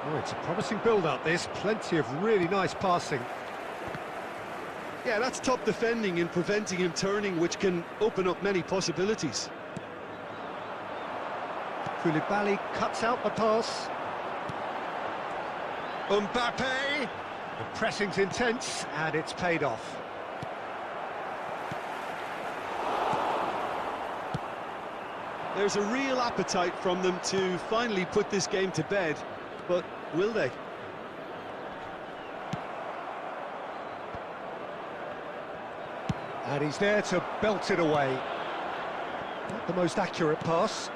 Speaker 1: Oh, it's a promising build-up, this. Plenty of really nice passing.
Speaker 2: Yeah, that's top defending and preventing him turning, which can open up many possibilities.
Speaker 1: Koulibaly cuts out the pass. Mbappe! The pressing's intense, and it's paid off.
Speaker 2: There's a real appetite from them to finally put this game to bed, but will they?
Speaker 1: And he's there to belt it away. Not the most accurate pass.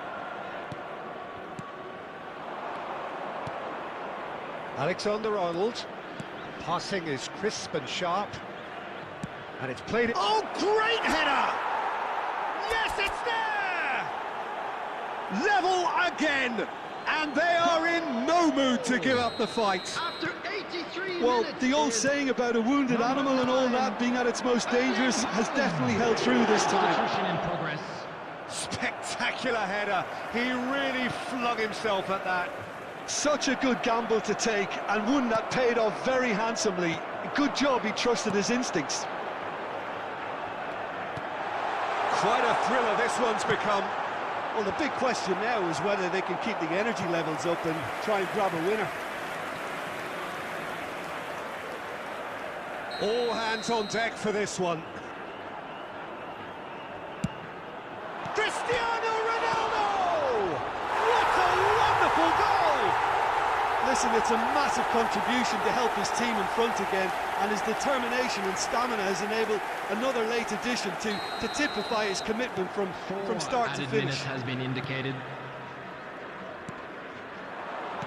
Speaker 1: Alexander-Arnold. Passing is crisp and sharp. And it's played... Oh, great header! Yes, it's there! Level again! And they are in no mood to give up the fight.
Speaker 3: After 83
Speaker 2: Well,
Speaker 3: minutes,
Speaker 2: the old
Speaker 3: is
Speaker 2: saying about a wounded animal and all that being at its most dangerous has definitely held true this time.
Speaker 3: substitution in progress.
Speaker 1: Spectacular header. He really flung himself at that.
Speaker 2: Such a good gamble to take, and one that paid off very handsomely. Good job he trusted his instincts.
Speaker 1: Quite a thriller this one's become.
Speaker 2: Well, the big question now is whether they can keep the energy levels up and try and grab a winner.
Speaker 1: All hands on deck for this one. Cristiano Ronaldo! What a wonderful goal!
Speaker 2: Listen, it's a massive contribution to help his team in front again, and his determination and stamina has enabled another late addition to typify his commitment from start to
Speaker 3: Added
Speaker 2: finish.
Speaker 3: minutes has been indicated.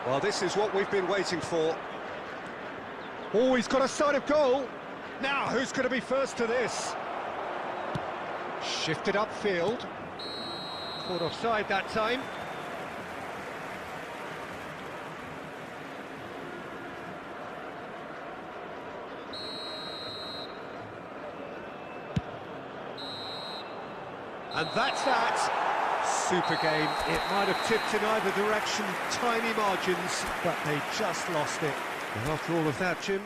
Speaker 1: Well, this is what we've been waiting for. Oh, he's got a sight of goal. Now, who's going to be first to this? Shifted upfield. Caught offside that time. And that's that. Super game. It might have tipped in either direction, tiny margins, but they just lost it. And after all of that, Jim...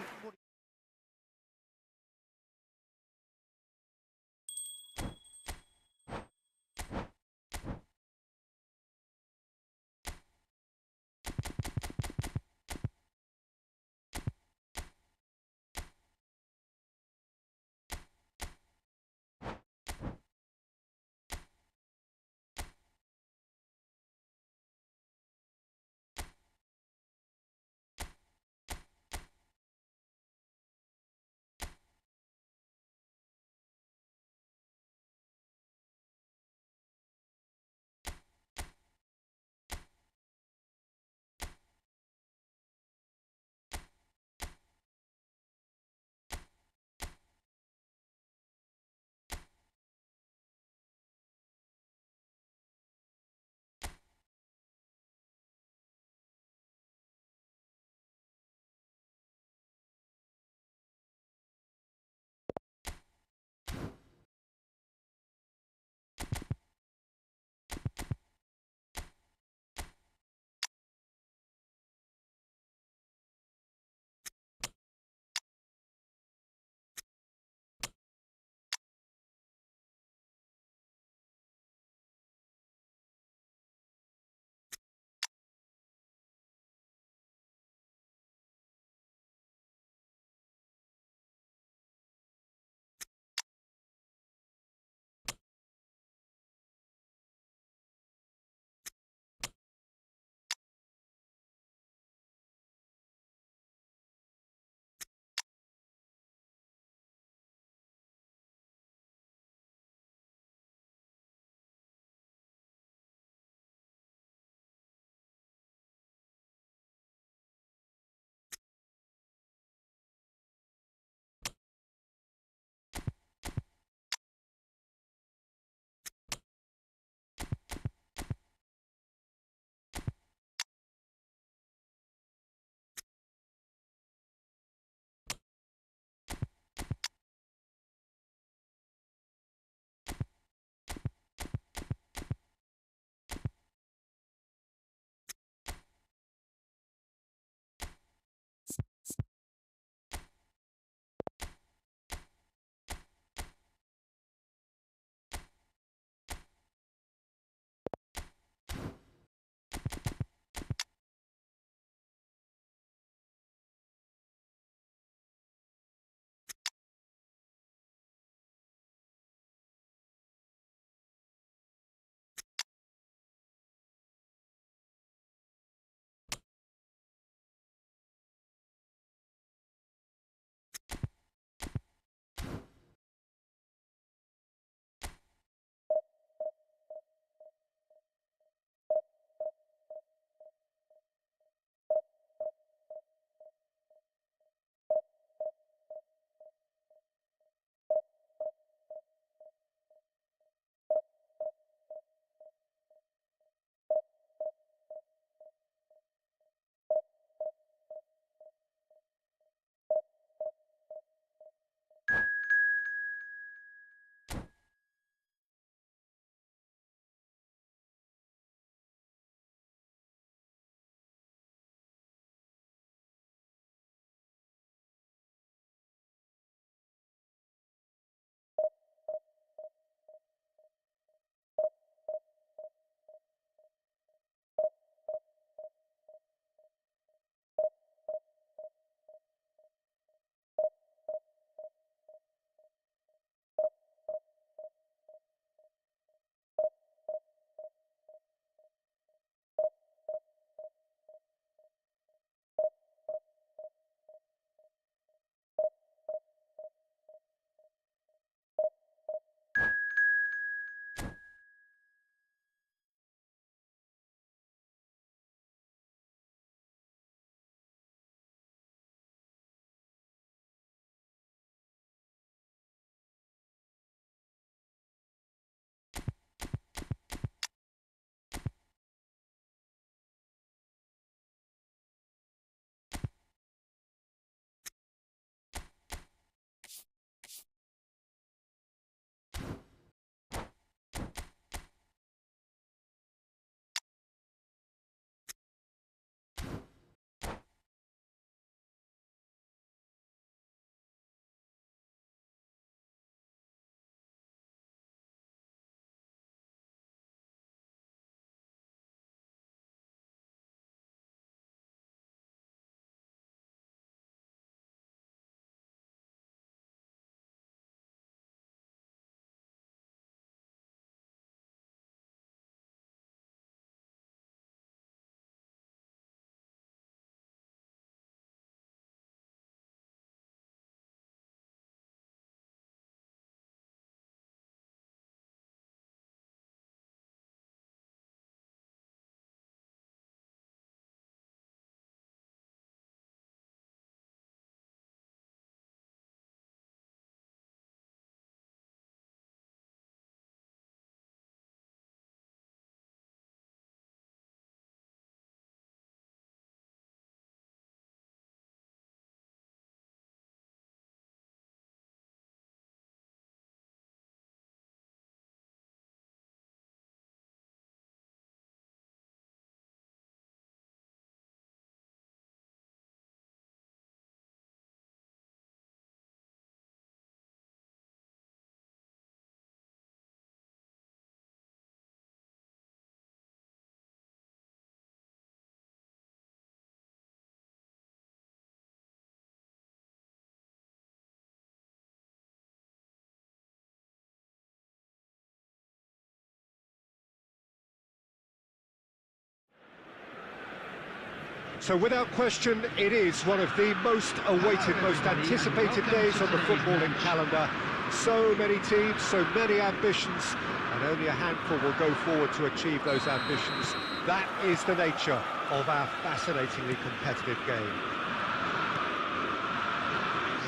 Speaker 1: So without question, it is one of the most awaited, most anticipated days on the footballing calendar. So many teams, so many ambitions, and only a handful will go forward to achieve those ambitions. That is the nature of our fascinatingly competitive game.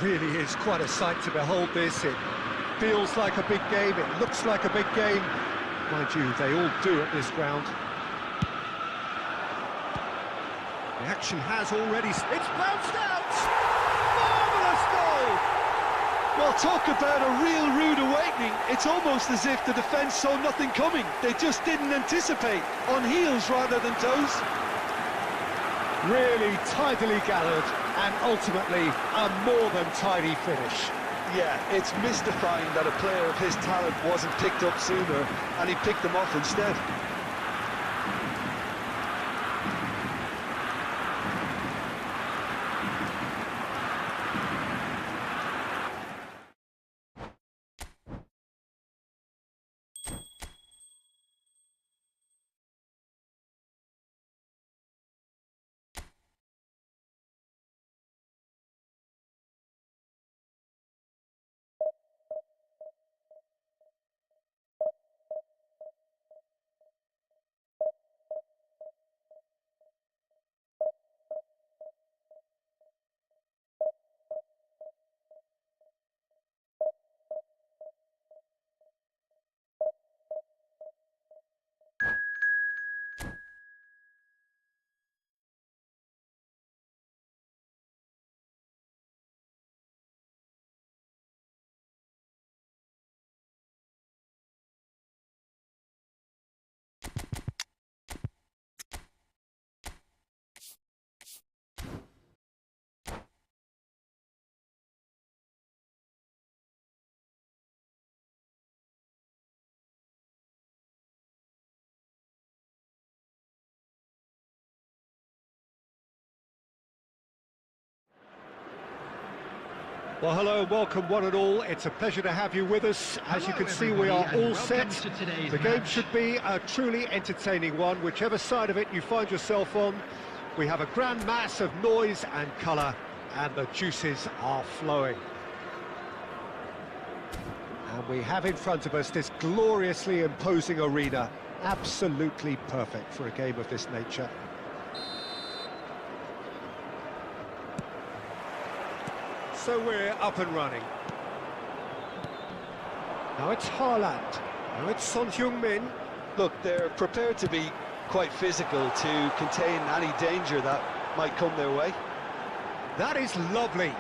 Speaker 1: Really is quite a sight to behold this. It feels like a big game, it looks like a big game. Mind you, they all do at this ground. The action has already... It's bounced out! Marvellous goal!
Speaker 2: Well, talk about a real rude awakening. It's almost as if the defence saw nothing coming. They just didn't anticipate, on heels rather than toes.
Speaker 1: Really tidily gathered, and ultimately a more than tidy finish.
Speaker 2: Yeah, it's mystifying that a player of his talent wasn't picked up sooner, and he picked them off instead.
Speaker 1: Well, hello and welcome one and all. It's a pleasure to have you with us. As you can see, we are all set. The game should be a truly entertaining one, whichever side of it you find yourself on. We have a grand mass of noise and colour, and the juices are flowing. And we have in front of us this gloriously imposing arena, absolutely perfect for a game of this nature. So we're up and running. Now it's Haaland. Now it's Son Heung-min.
Speaker 2: Look, they're prepared to be quite physical to contain any danger that might come their way.
Speaker 1: That is lovely.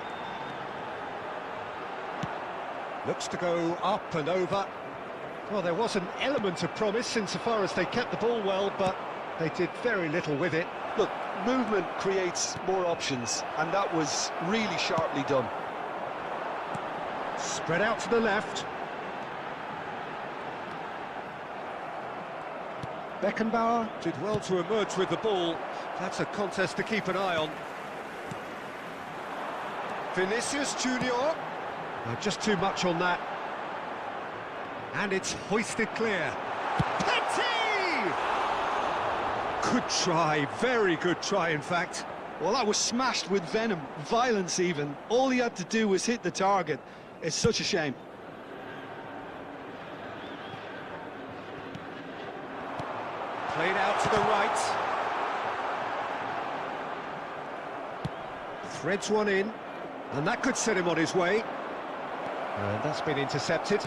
Speaker 1: Looks to go up and over. Well, there was an element of promise insofar as they kept the ball well, but they did very little with it.
Speaker 2: Look, movement creates more options, and that was really sharply done.
Speaker 1: Spread out to the left. Beckenbauer did well to emerge with the ball. That's a contest to keep an eye on. Vinicius Junior. Just too much on that. And it's hoisted clear. Petit! Good try, very good try in fact.
Speaker 2: Well, that was smashed with venom, violence even. All he had to do was hit the target. It's such a shame.
Speaker 1: Played out to the right. Threads one in, and that could set him on his way. And that's been intercepted.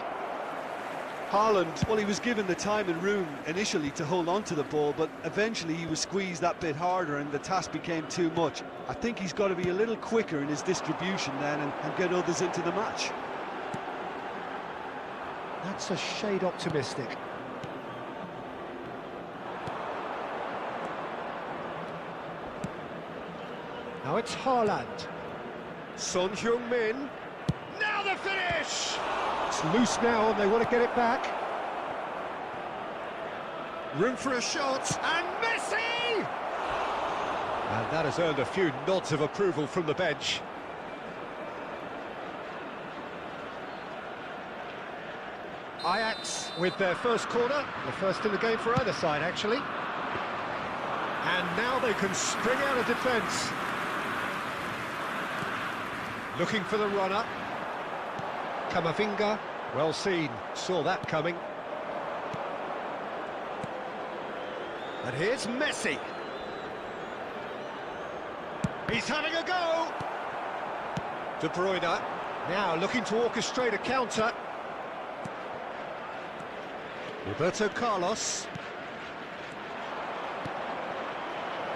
Speaker 2: Haaland, well, he was given the time and room initially to hold on to the ball, but eventually he was squeezed that bit harder and the task became too much. I think he's got to be a little quicker in his distribution then and get others into the match.
Speaker 1: That's a shade optimistic. Now it's Haaland. Son Heung-min. Now the finish! It's loose now and they want to get it back. Room for a shot, and Messi! And that has earned a few nods of approval from the bench. Ajax with their first corner, the first in the game for either side actually. And now they can spring out of defence. Looking for the runner. Kamavinga, well seen, saw that coming. And here's Messi. He's having a go! De Bruyne, now looking to orchestrate a counter. Roberto Carlos.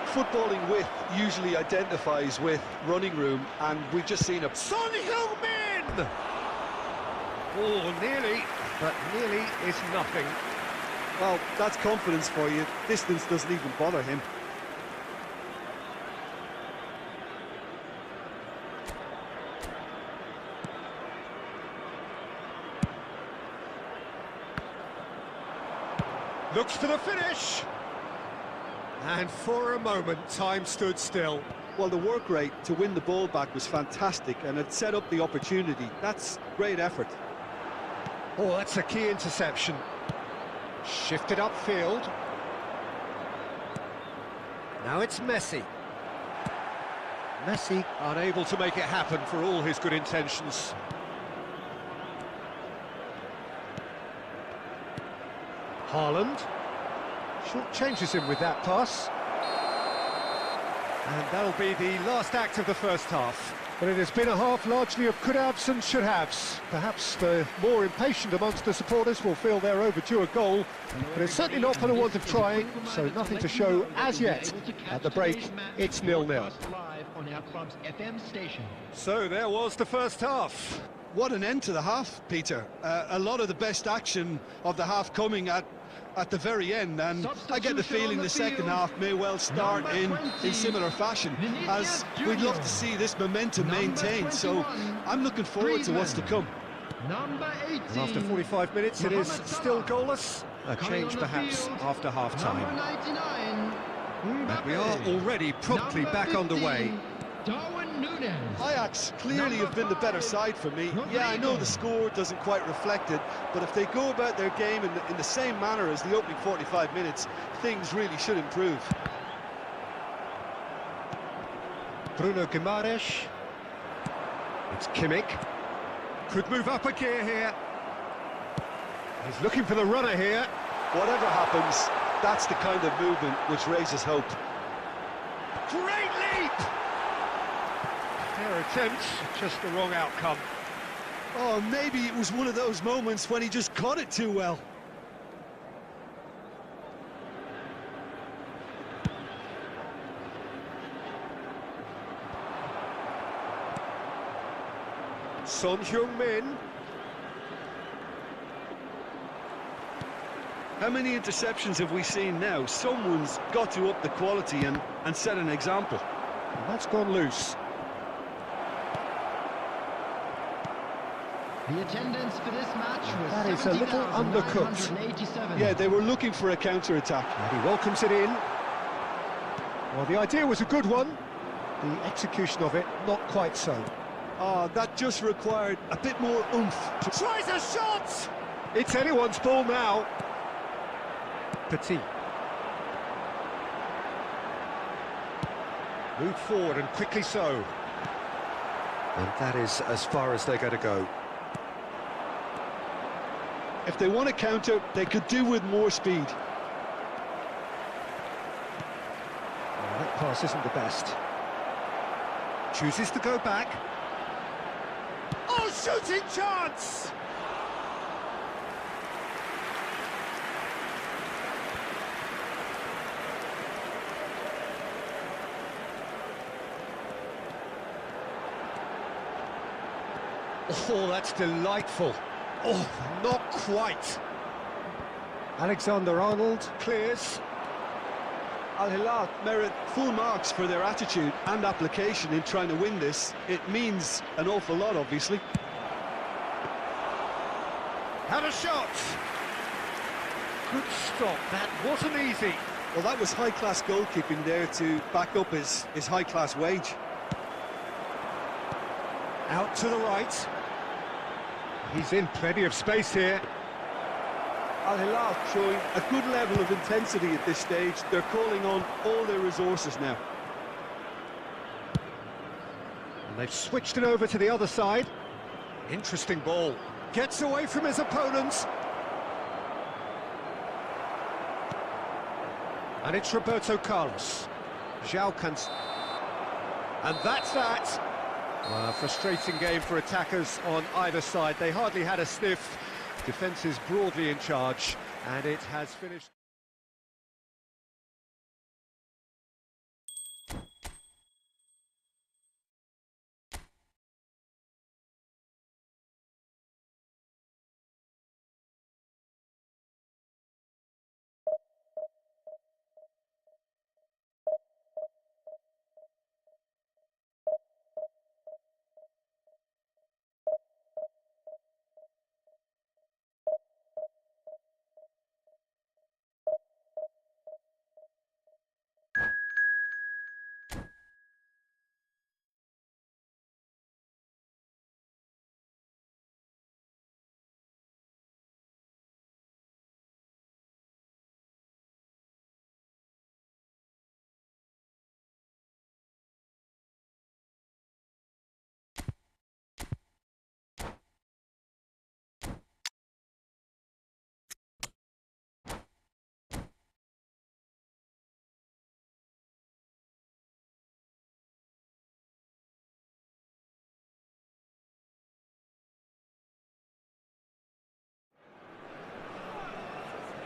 Speaker 2: Footballing width usually identifies with running room, and we've just seen a...
Speaker 1: Son Heung-min! Oh, nearly, but nearly is nothing.
Speaker 2: Well, that's confidence for you. Distance doesn't even bother him.
Speaker 1: Looks for the finish. And for a moment, time stood still.
Speaker 2: Well, the work rate to win the ball back was fantastic, and it set up the opportunity. That's great effort.
Speaker 1: Oh, that's a key interception. Shifted upfield. Now it's Messi. Messi unable to make it happen for all his good intentions. Haaland. Short changes him with that pass. And that'll be the last act of the first half. But it has been a half largely of could-haves and should-haves. Perhaps the more impatient amongst the supporters will feel they're overdue a goal, but it's certainly not for the want of trying, so nothing to show as yet. At the break, it's 0-0. So there was the first half.
Speaker 2: What an end to the half, Peter. A lot of the best action of the half coming at the very end, and I get the feeling the second half may well start in similar fashion, as we'd love to see this momentum maintained, so I'm looking forward to what's to come.
Speaker 1: And after 45 minutes it is still goalless. A change perhaps after half-time. But we are already promptly back underway.
Speaker 2: Ajax clearly have been the better side for me. Yeah, I know the score doesn't quite reflect it, but if they go about their game in the same manner as the opening 45 minutes, things really should improve.
Speaker 1: Bruno Guimaraes. It's Kimmich. Could move up a gear here. He's looking for the runner here.
Speaker 2: Whatever happens, that's the kind of movement which raises hope.
Speaker 1: Great leap! Fair attempt, just the wrong outcome.
Speaker 2: Oh, maybe it was one of those moments when he just caught it too well.
Speaker 1: Son Heung-min.
Speaker 2: How many interceptions have we seen now? Someone's got to up the quality and set an example.
Speaker 1: And that's gone loose.
Speaker 3: The attendance for this match was
Speaker 1: That is a little undercooked.
Speaker 2: Yeah, they were looking for a counter-attack.
Speaker 1: And he welcomes it in. Well, the idea was a good one. The execution of it, not quite so.
Speaker 2: Oh, that just required a bit more oomph.
Speaker 1: Tries a shot! It's anyone's ball now. Petit. Moved forward and quickly so. And that is as far as they're going to go.
Speaker 2: If they want to counter, they could do with more speed.
Speaker 1: Well, that pass isn't the best. Chooses to go back. Oh, shooting chance! Oh, that's delightful. Oh, not quite. Alexander-Arnold clears.
Speaker 2: Al Hilal merit full marks for their attitude and application in trying to win this. It means an awful lot, obviously.
Speaker 1: Had a shot. Good stop. That wasn't easy.
Speaker 2: Well, that was high-class goalkeeping there to back up his high-class wage.
Speaker 1: Out to the right. He's in plenty of space here.
Speaker 5: Al Hilal showing a good level of intensity at this stage. They're calling on all their resources now.
Speaker 1: And they've switched it over to the other side. Interesting ball. Gets away from his opponents. And it's Roberto Carlos. João Cancelo. And that's that. Frustrating game for attackers on either side. They hardly had a sniff. Defence is broadly in charge, and it has finished.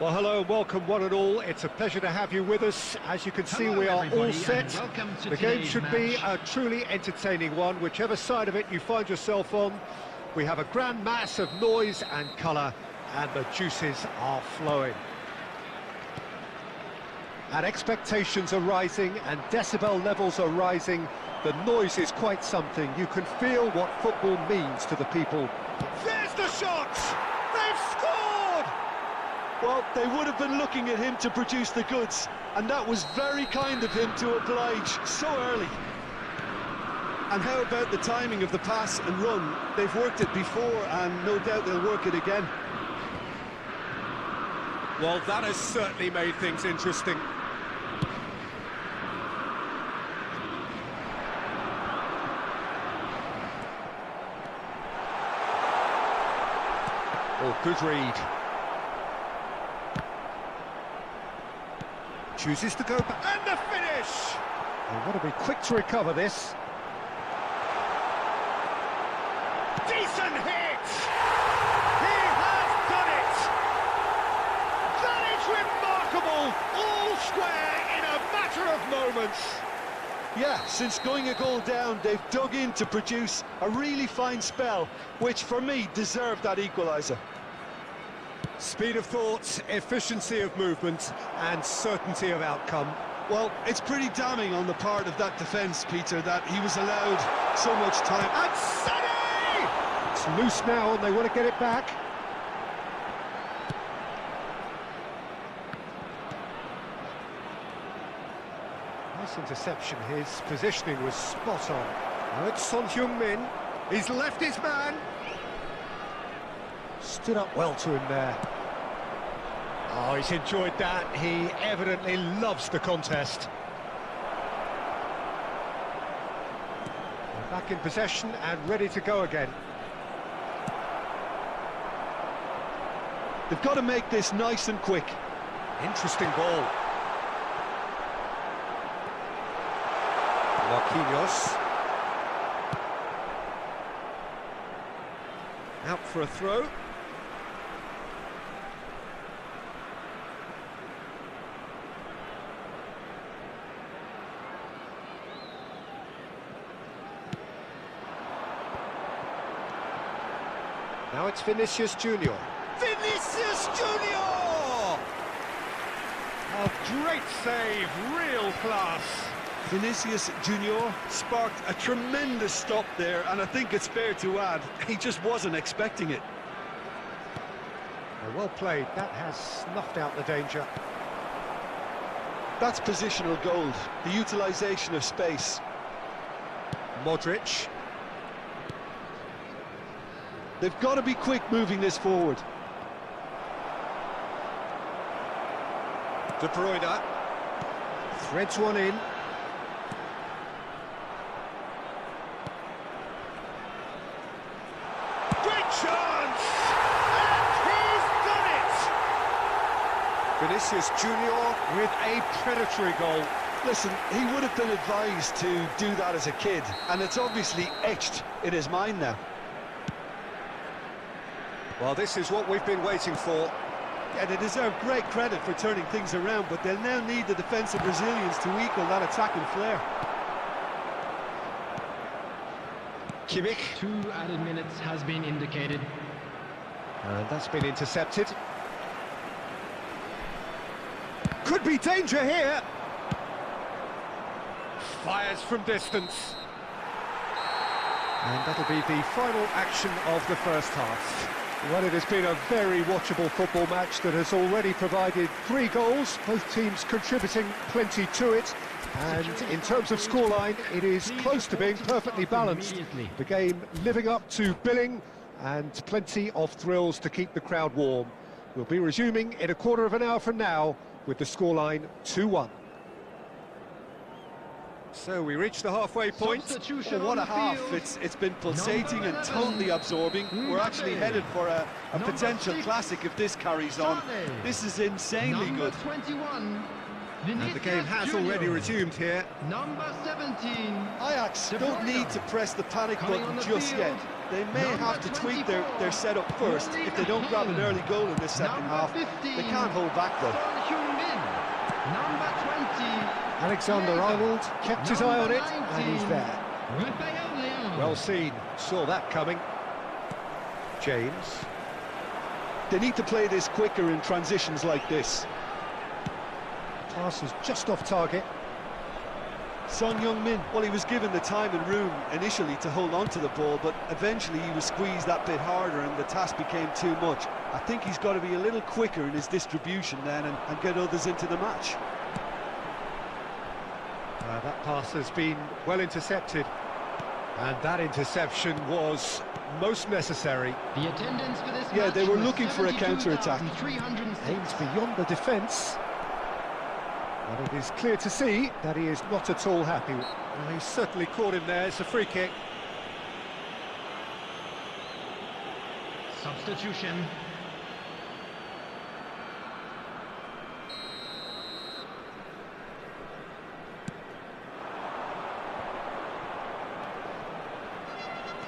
Speaker 1: Well, hello and welcome one and all. It's a pleasure to have you with us. As you can see, we are all set. The game should be a truly entertaining one, whichever side of it you find yourself on. We have a grand mass of noise and colour, and the juices are flowing. And expectations are rising, and decibel levels are rising. The noise is quite something. You can feel what football means to the people. There's the shot! They've scored!
Speaker 2: Well, they would have been looking at him to produce the goods, and that was very kind of him to oblige so early. And how about the timing of the pass and run? They've worked it before, and no doubt they'll work it again.
Speaker 1: Well, that has certainly made things interesting. Oh, good read. Chooses to go back, and the finish! They want to be quick to recover this. Decent hit! He has done it! That is remarkable! All square in a matter of moments.
Speaker 2: Yeah, since going a goal down, they've dug in to produce a really fine spell, which for me deserved that equaliser.
Speaker 1: Speed of thought, efficiency of movement, and certainty of outcome.
Speaker 2: Well, it's pretty damning on the part of that defence, Peter, that he was allowed so much time.
Speaker 1: And Sonny! It's loose now, and they want to get it back. Nice interception. His positioning was spot on. Now it's Son Heung-min. He's left his man. Stood up well to him there. Oh, he's enjoyed that. He evidently loves the contest. They're back in possession and ready to go again.
Speaker 2: They've got to make this nice and quick.
Speaker 1: Interesting ball. Marquinhos. Out for a throw. Now it's Vinicius Junior. Vinicius Junior! A great save, real class.
Speaker 2: Vinicius Junior sparked a tremendous stop there, and I think it's fair to add, he just wasn't expecting it.
Speaker 1: Well played, that has snuffed out the danger.
Speaker 2: That's positional gold, the utilisation of space.
Speaker 1: Modric.
Speaker 2: They've got to be quick moving this forward.
Speaker 1: De Bruyne threads one in. Great chance! And he's done it! Vinicius Junior with a predatory goal.
Speaker 2: Listen, he would have been advised to do that as a kid, and it's obviously etched in his mind now.
Speaker 1: Well, this is what we've been waiting for.
Speaker 2: Yeah, they deserve great credit for turning things around, but they'll now need the defensive resilience to equal that attacking flair.
Speaker 1: Kimmich.
Speaker 3: 2 added minutes has been indicated.
Speaker 1: And that's been intercepted. Could be danger here. Fires from distance. And that'll be the final action of the first half. Well, it has been a very watchable football match that has already provided 3 goals, both teams contributing plenty to it. And in terms of scoreline, it is close to being perfectly balanced. The game living up to billing and plenty of thrills to keep the crowd warm. We'll be resuming in a quarter of an hour from now with the scoreline 2-1. So we reach the halfway point.
Speaker 2: Oh, what a half. It's been pulsating and totally absorbing. We're actually headed for a potential classic if this carries on. This is insanely good.
Speaker 3: 21.
Speaker 1: And the game has already resumed here.
Speaker 3: Number 17.
Speaker 2: Ajax don't need to press the panic button just yet. They may have to tweak their setup first if they don't grab an early goal in this second half. They can't hold back though.
Speaker 3: Number 20.
Speaker 1: Alexander-Arnold kept his eye on it, and he's there. Well seen, saw that coming. James.
Speaker 2: They need to play this quicker in transitions like this.
Speaker 1: Pass is just off target.
Speaker 2: Son Heung-min, well, he was given the time and room initially to hold on to the ball, but eventually he was squeezed that bit harder and the task became too much. I think he's got to be a little quicker in his distribution then and get others into the match.
Speaker 1: That pass has been well intercepted, and that interception was most necessary.
Speaker 3: The attendance for this
Speaker 2: yeah, they were looking for a counter-attack.
Speaker 1: Aims beyond the defence. But it is clear to see that he is not at all happy. Well, he certainly caught him there. It's a free kick.
Speaker 3: Substitution.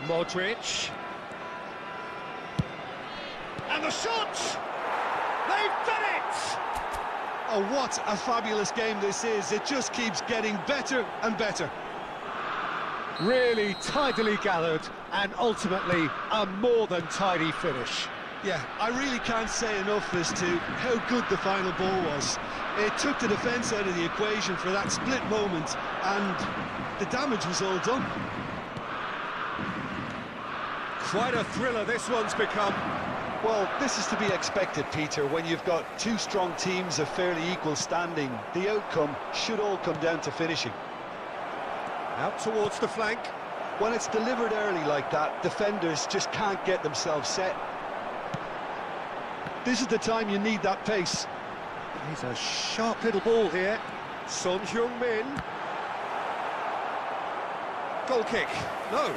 Speaker 1: Modric. And the shot! They've done it!
Speaker 2: Oh, what a fabulous game this is. It just keeps getting better and better.
Speaker 1: Really tidily gathered, and ultimately a more than tidy finish.
Speaker 2: Yeah, I really can't say enough as to how good the final ball was. It took the defence out of the equation for that split moment, and the damage was all done.
Speaker 1: Quite a thriller this one's become.
Speaker 2: Well, this is to be expected, Peter, when you've got 2 strong teams of fairly equal standing. The outcome should all come down to finishing.
Speaker 1: Out towards the flank.
Speaker 2: When it's delivered early like that, defenders just can't get themselves set. This is the time you need that pace.
Speaker 1: He's a sharp little ball here. Son Heung-min. Goal kick. No,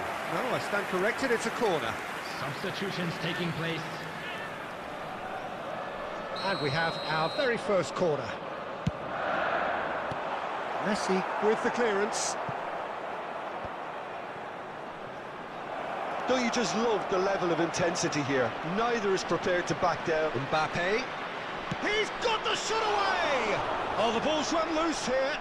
Speaker 1: I stand corrected, it's a corner.
Speaker 3: Substitutions taking place.
Speaker 1: And we have our very first corner. Messi with the clearance.
Speaker 2: Don't you just love the level of intensity here? Neither is prepared to back down.
Speaker 1: Mbappe. He's got the shot away! Oh, the ball's run loose here.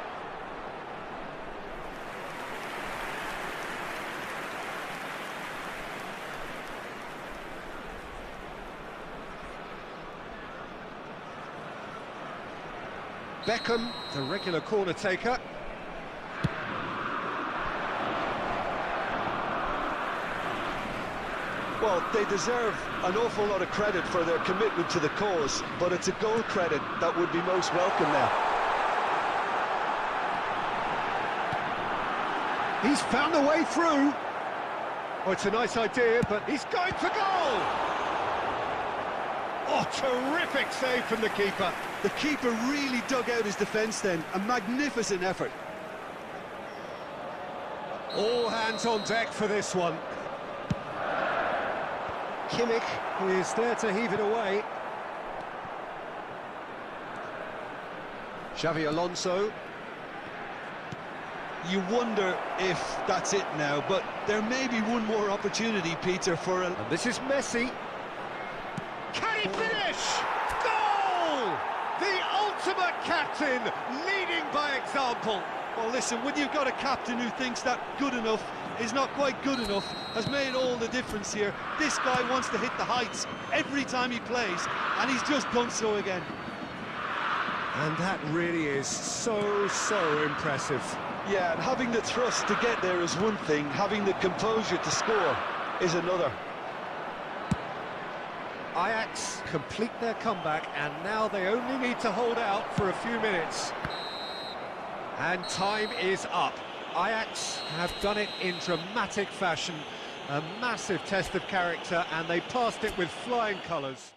Speaker 1: Beckham, the regular corner taker.
Speaker 2: Well, they deserve an awful lot of credit for their commitment to the cause, but it's a goal credit that would be most welcome now.
Speaker 1: He's found a way through. Oh, it's a nice idea, but he's going for goal! Oh, terrific save from the keeper.
Speaker 2: The keeper really dug out his defence then. A magnificent effort.
Speaker 1: All hands on deck for this one. Kimmich is there to heave it away. Xavi Alonso.
Speaker 2: You wonder if that's it now, but there may be one more opportunity, Peter, for a...
Speaker 1: And this is Messi. Can he finish? Goal! The ultimate captain, leading by example.
Speaker 2: Well, listen, when you've got a captain who thinks that good enough is not quite good enough, has made all the difference here. This guy wants to hit the heights every time he plays, and he's just done so again.
Speaker 1: And that really is so impressive.
Speaker 2: Yeah, and having the trust to get there is one thing, having the composure to score is another.
Speaker 1: Ajax complete their comeback, and now they only need to hold out for a few minutes. And time is up. Ajax have done it in dramatic fashion. A massive test of character, and they passed it with flying colours.